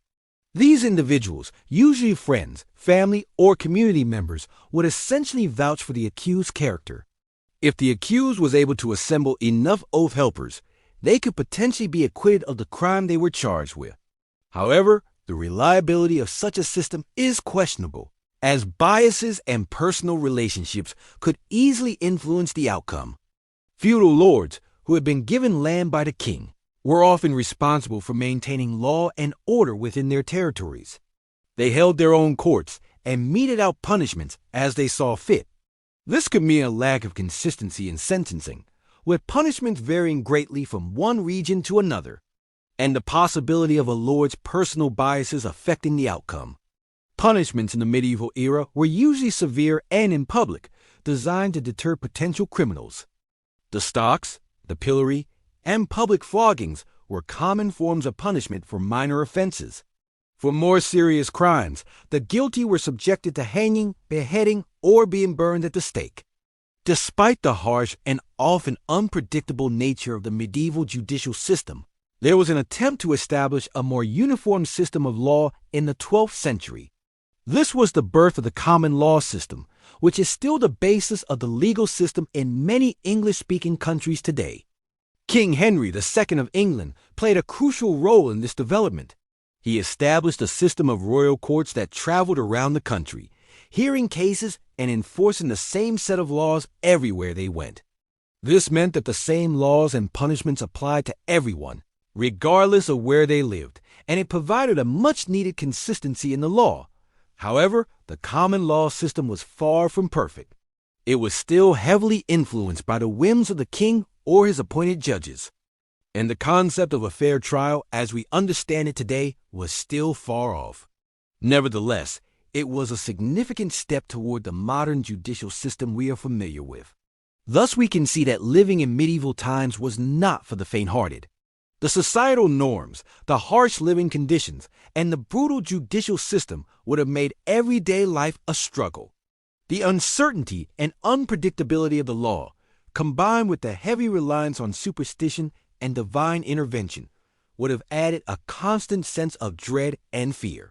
These individuals, usually friends, family, or community members, would essentially vouch for the accused's character. If the accused was able to assemble enough oath helpers, they could potentially be acquitted of the crime they were charged with. However, the reliability of such a system is questionable, as biases and personal relationships could easily influence the outcome. Feudal lords, who had been given land by the king, were often responsible for maintaining law and order within their territories. They held their own courts and meted out punishments as they saw fit. This could mean a lack of consistency in sentencing, with punishments varying greatly from one region to another. and the possibility of a lord's personal biases affecting the outcome. Punishments in the medieval era were usually severe and in public, designed to deter potential criminals. The stocks, the pillory, and public floggings were common forms of punishment for minor offenses. For more serious crimes, the guilty were subjected to hanging, beheading, or being burned at the stake. Despite the harsh and often unpredictable nature of the medieval judicial system, there was an attempt to establish a more uniform system of law in the 12th century. This was the birth of the common law system, which is still the basis of the legal system in many English-speaking countries today. King Henry II of England played a crucial role in this development. He established a system of royal courts that traveled around the country, hearing cases and enforcing the same set of laws everywhere they went. This meant that the same laws and punishments applied to everyone, regardless of where they lived, and it provided a much-needed consistency in the law. However, the common law system was far from perfect. It was still heavily influenced by the whims of the king or his appointed judges. And the concept of a fair trial, as we understand it today, was still far off. Nevertheless, it was a significant step toward the modern judicial system we are familiar with. Thus, we can see that living in medieval times was not for the faint-hearted. The societal norms, the harsh living conditions, and the brutal judicial system would have made everyday life a struggle. The uncertainty and unpredictability of the law, combined with the heavy reliance on superstition and divine intervention, would have added a constant sense of dread and fear.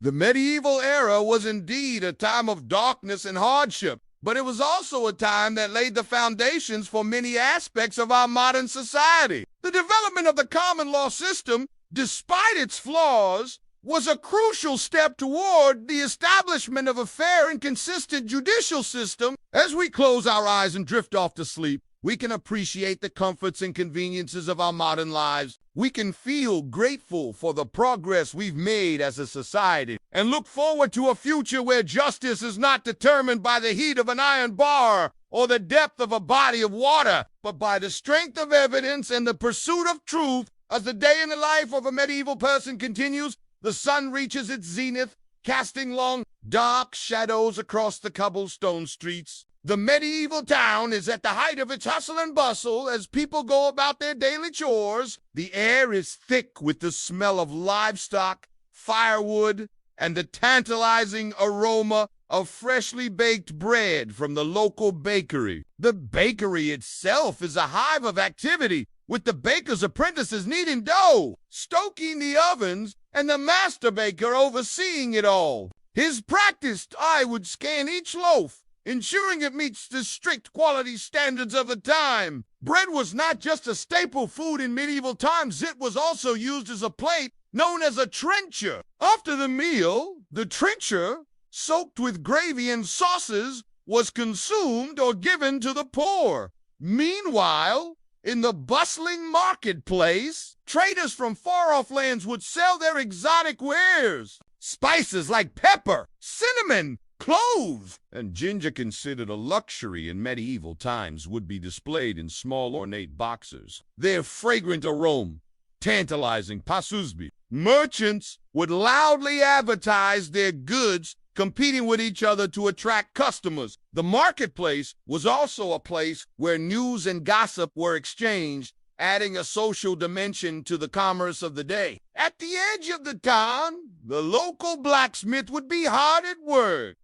The medieval era was indeed a time of darkness and hardship, but it was also a time that laid the foundations for many aspects of our modern society. The development of the common law system, despite its flaws, was a crucial step toward the establishment of a fair and consistent judicial system. As we close our eyes and drift off to sleep, we can appreciate the comforts and conveniences of our modern lives. We can feel grateful for the progress we've made as a society and look forward to a future where justice is not determined by the heat of an iron bar or the depth of a body of water, but by the strength of evidence and the pursuit of truth. As the day in the life of a medieval person continues, the sun reaches its zenith, casting long, dark shadows across the cobblestone streets. The medieval town is at the height of its hustle and bustle as people go about their daily chores. The air is thick with the smell of livestock, firewood, and the tantalizing aroma of freshly baked bread from the local bakery. The bakery itself is a hive of activity, with the baker's apprentices kneading dough, stoking the ovens, and the master baker overseeing it all. His practiced eye would scan each loaf, ensuring it meets the strict quality standards of the time. Bread was not just a staple food in medieval times, it was also used as a plate known as a trencher. After the meal, the trencher, soaked with gravy and sauces, was consumed or given to the poor. Meanwhile, in the bustling marketplace, traders from far-off lands would sell their exotic wares. Spices like pepper, cinnamon, cloves, and ginger, considered a luxury in medieval times, would be displayed in small ornate boxes. Their fragrant aroma, tantalizing passusby. Merchants would loudly advertise their goods, competing with each other to attract customers. The marketplace was also a place where news and gossip were exchanged, adding a social dimension to the commerce of the day. At the edge of the town, the local blacksmith would be hard at work.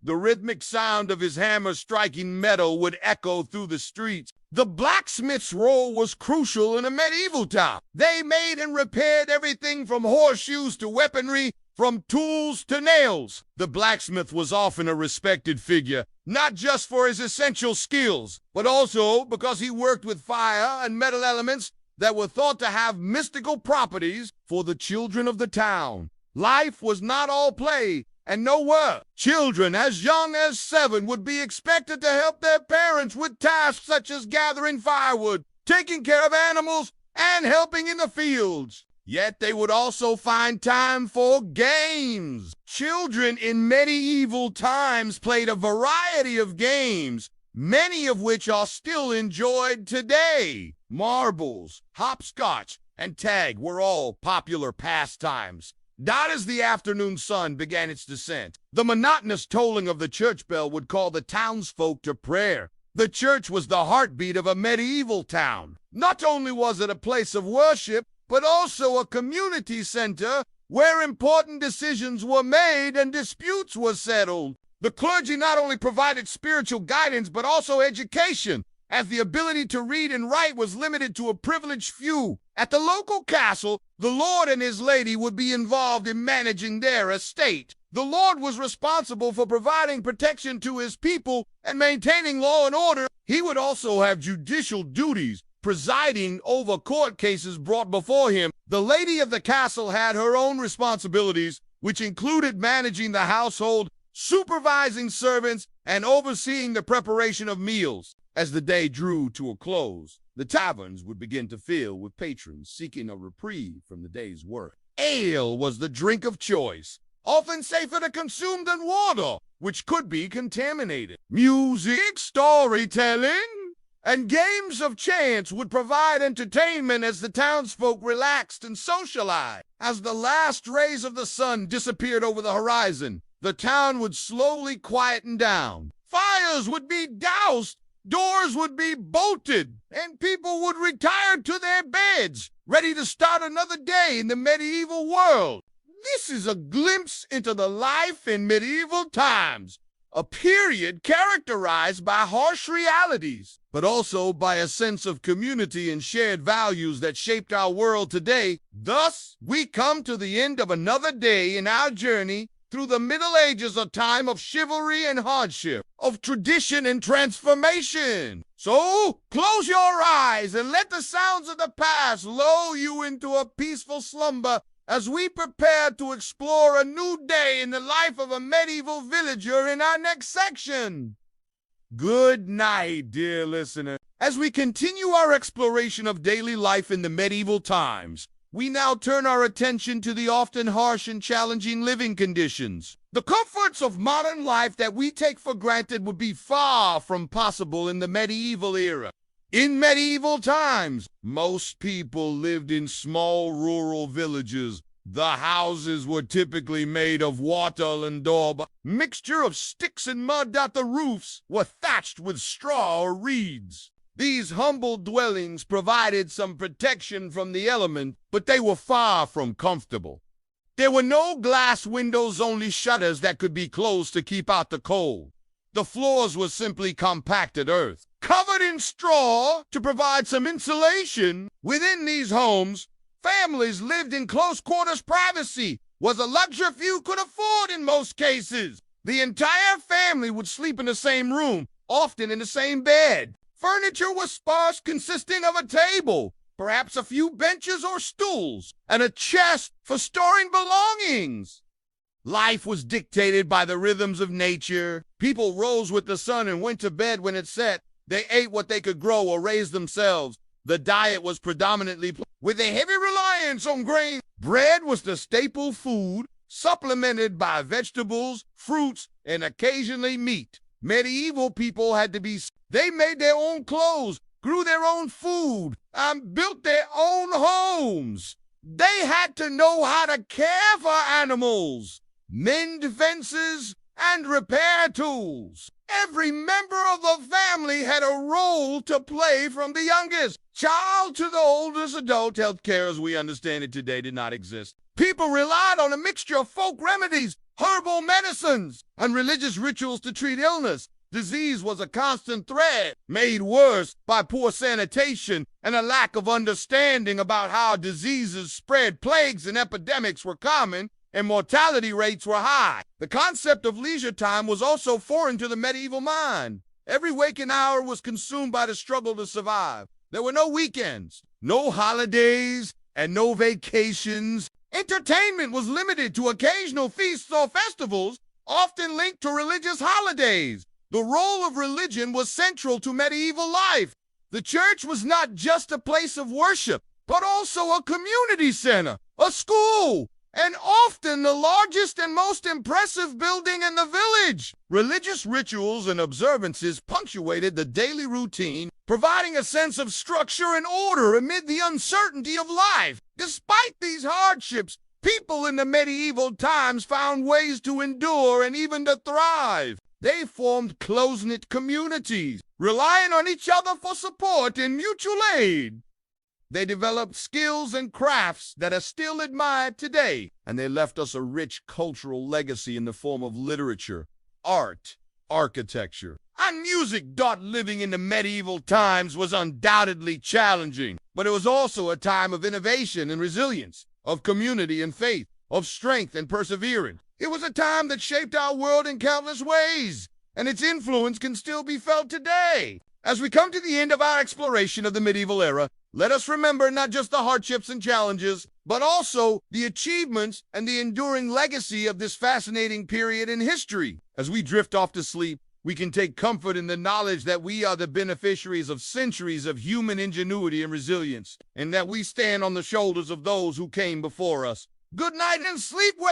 The rhythmic sound of his hammer striking metal would echo through the streets. The blacksmith's role was crucial in a medieval town. They made and repaired everything from horseshoes to weaponry, from tools to nails. The blacksmith was often a respected figure, not just for his essential skills, but also because he worked with fire and metal elements that were thought to have mystical properties for the children of the town. Life was not all play and no work. Children as young as 7 would be expected to help their parents with tasks such as gathering firewood, taking care of animals, and helping in the fields. Yet they would also find time for games. Children in medieval times played a variety of games, many of which are still enjoyed today. Marbles, hopscotch, and tag were all popular pastimes. Not as the afternoon sun began its descent, the monotonous tolling of the church bell would call the townsfolk to prayer. The church was the heartbeat of a medieval town. Not only was it a place of worship, but also a community center where important decisions were made and disputes were settled. The clergy not only provided spiritual guidance, but also education, as the ability to read and write was limited to a privileged few. At the local castle, the lord and his lady would be involved in managing their estate. The lord was responsible for providing protection to his people and maintaining law and order. He would also have judicial duties, presiding over court cases brought before him. The lady of the castle had her own responsibilities, which included managing the household, supervising servants, and overseeing the preparation of meals. As the day drew to a close, the taverns would begin to fill with patrons seeking a reprieve from the day's work. Ale was the drink of choice, often safer to consume than water, which could be contaminated. Music, storytelling, and games of chance would provide entertainment as the townsfolk relaxed and socialized. As the last rays of the sun disappeared over the horizon, the town would slowly quieten down. Fires would be doused, doors would be bolted, and people would retire to their beds, ready to start another day in the medieval world. This is a glimpse into the life in medieval times, a period characterized by harsh realities, but also by a sense of community and shared values that shaped our world today. Thus, we come to the end of another day in our journey through the Middle Ages, a time of chivalry and hardship, of tradition and transformation. So, close your eyes and let the sounds of the past lull you into a peaceful slumber as we prepare to explore a new day in the life of a medieval villager in our next section. Good night, dear listener. As we continue our exploration of daily life in the medieval times, we now turn our attention to the often harsh and challenging living conditions. The comforts of modern life that we take for granted would be far from possible in the medieval era. In medieval times, most people lived in small rural villages. The houses were typically made of wattle and daub, mixture of sticks and mud that the roofs were thatched with straw or reeds. These humble dwellings provided some protection from the element, but they were far from comfortable. There were no glass windows, only shutters that could be closed to keep out the cold. The floors were simply compacted earth, covered in straw to provide some insulation. Within these homes, families lived in close quarters. Privacy was a luxury few could afford in most cases. The entire family would sleep in the same room, often in the same bed. Furniture was sparse, consisting of a table, perhaps a few benches or stools, and a chest for storing belongings. Life was dictated by the rhythms of nature. People rose with the sun and went to bed when it set. They ate what they could grow or raise themselves. The diet was predominantly with a heavy reliance on grain. Bread was the staple food, supplemented by vegetables, fruits, and occasionally meat. Medieval people had to be. They made their own clothes, grew their own food, and built their own homes. They had to know how to care for animals, mend fences, and repair tools. Every member of the family had a role to play, from the youngest child to the oldest adult. Healthcare as we understand it today did not exist. People relied on a mixture of folk remedies, herbal medicines, and religious rituals to treat illness. Disease was a constant threat, made worse by poor sanitation and a lack of understanding about how diseases spread. Plagues and epidemics were common, and mortality rates were high. The concept of leisure time was also foreign to the medieval mind. Every waking hour was consumed by the struggle to survive. There were no weekends, no holidays, and no vacations. Entertainment was limited to occasional feasts or festivals, often linked to religious holidays. The role of religion was central to medieval life. The church was not just a place of worship, but also a community center, a school, and often the largest and most impressive building in the village. Religious rituals and observances punctuated the daily routine. providing a sense of structure and order amid the uncertainty of life. Despite these hardships, people in the medieval times found ways to endure and even to thrive. They formed close-knit communities, relying on each other for support and mutual aid. They developed skills and crafts that are still admired today, and they left us a rich cultural legacy in the form of literature, art, architecture, and music. Living in the medieval times was undoubtedly challenging, but it was also a time of innovation and resilience, of community and faith, of strength and perseverance. It was a time that shaped our world in countless ways, and its influence can still be felt today. As we come to the end of our exploration of the medieval era, let us remember not just the hardships and challenges, but also the achievements and the enduring legacy of this fascinating period in history. As we drift off to sleep, we can take comfort in the knowledge that we are the beneficiaries of centuries of human ingenuity and resilience, and that we stand on the shoulders of those who came before us. Good night and sleep well.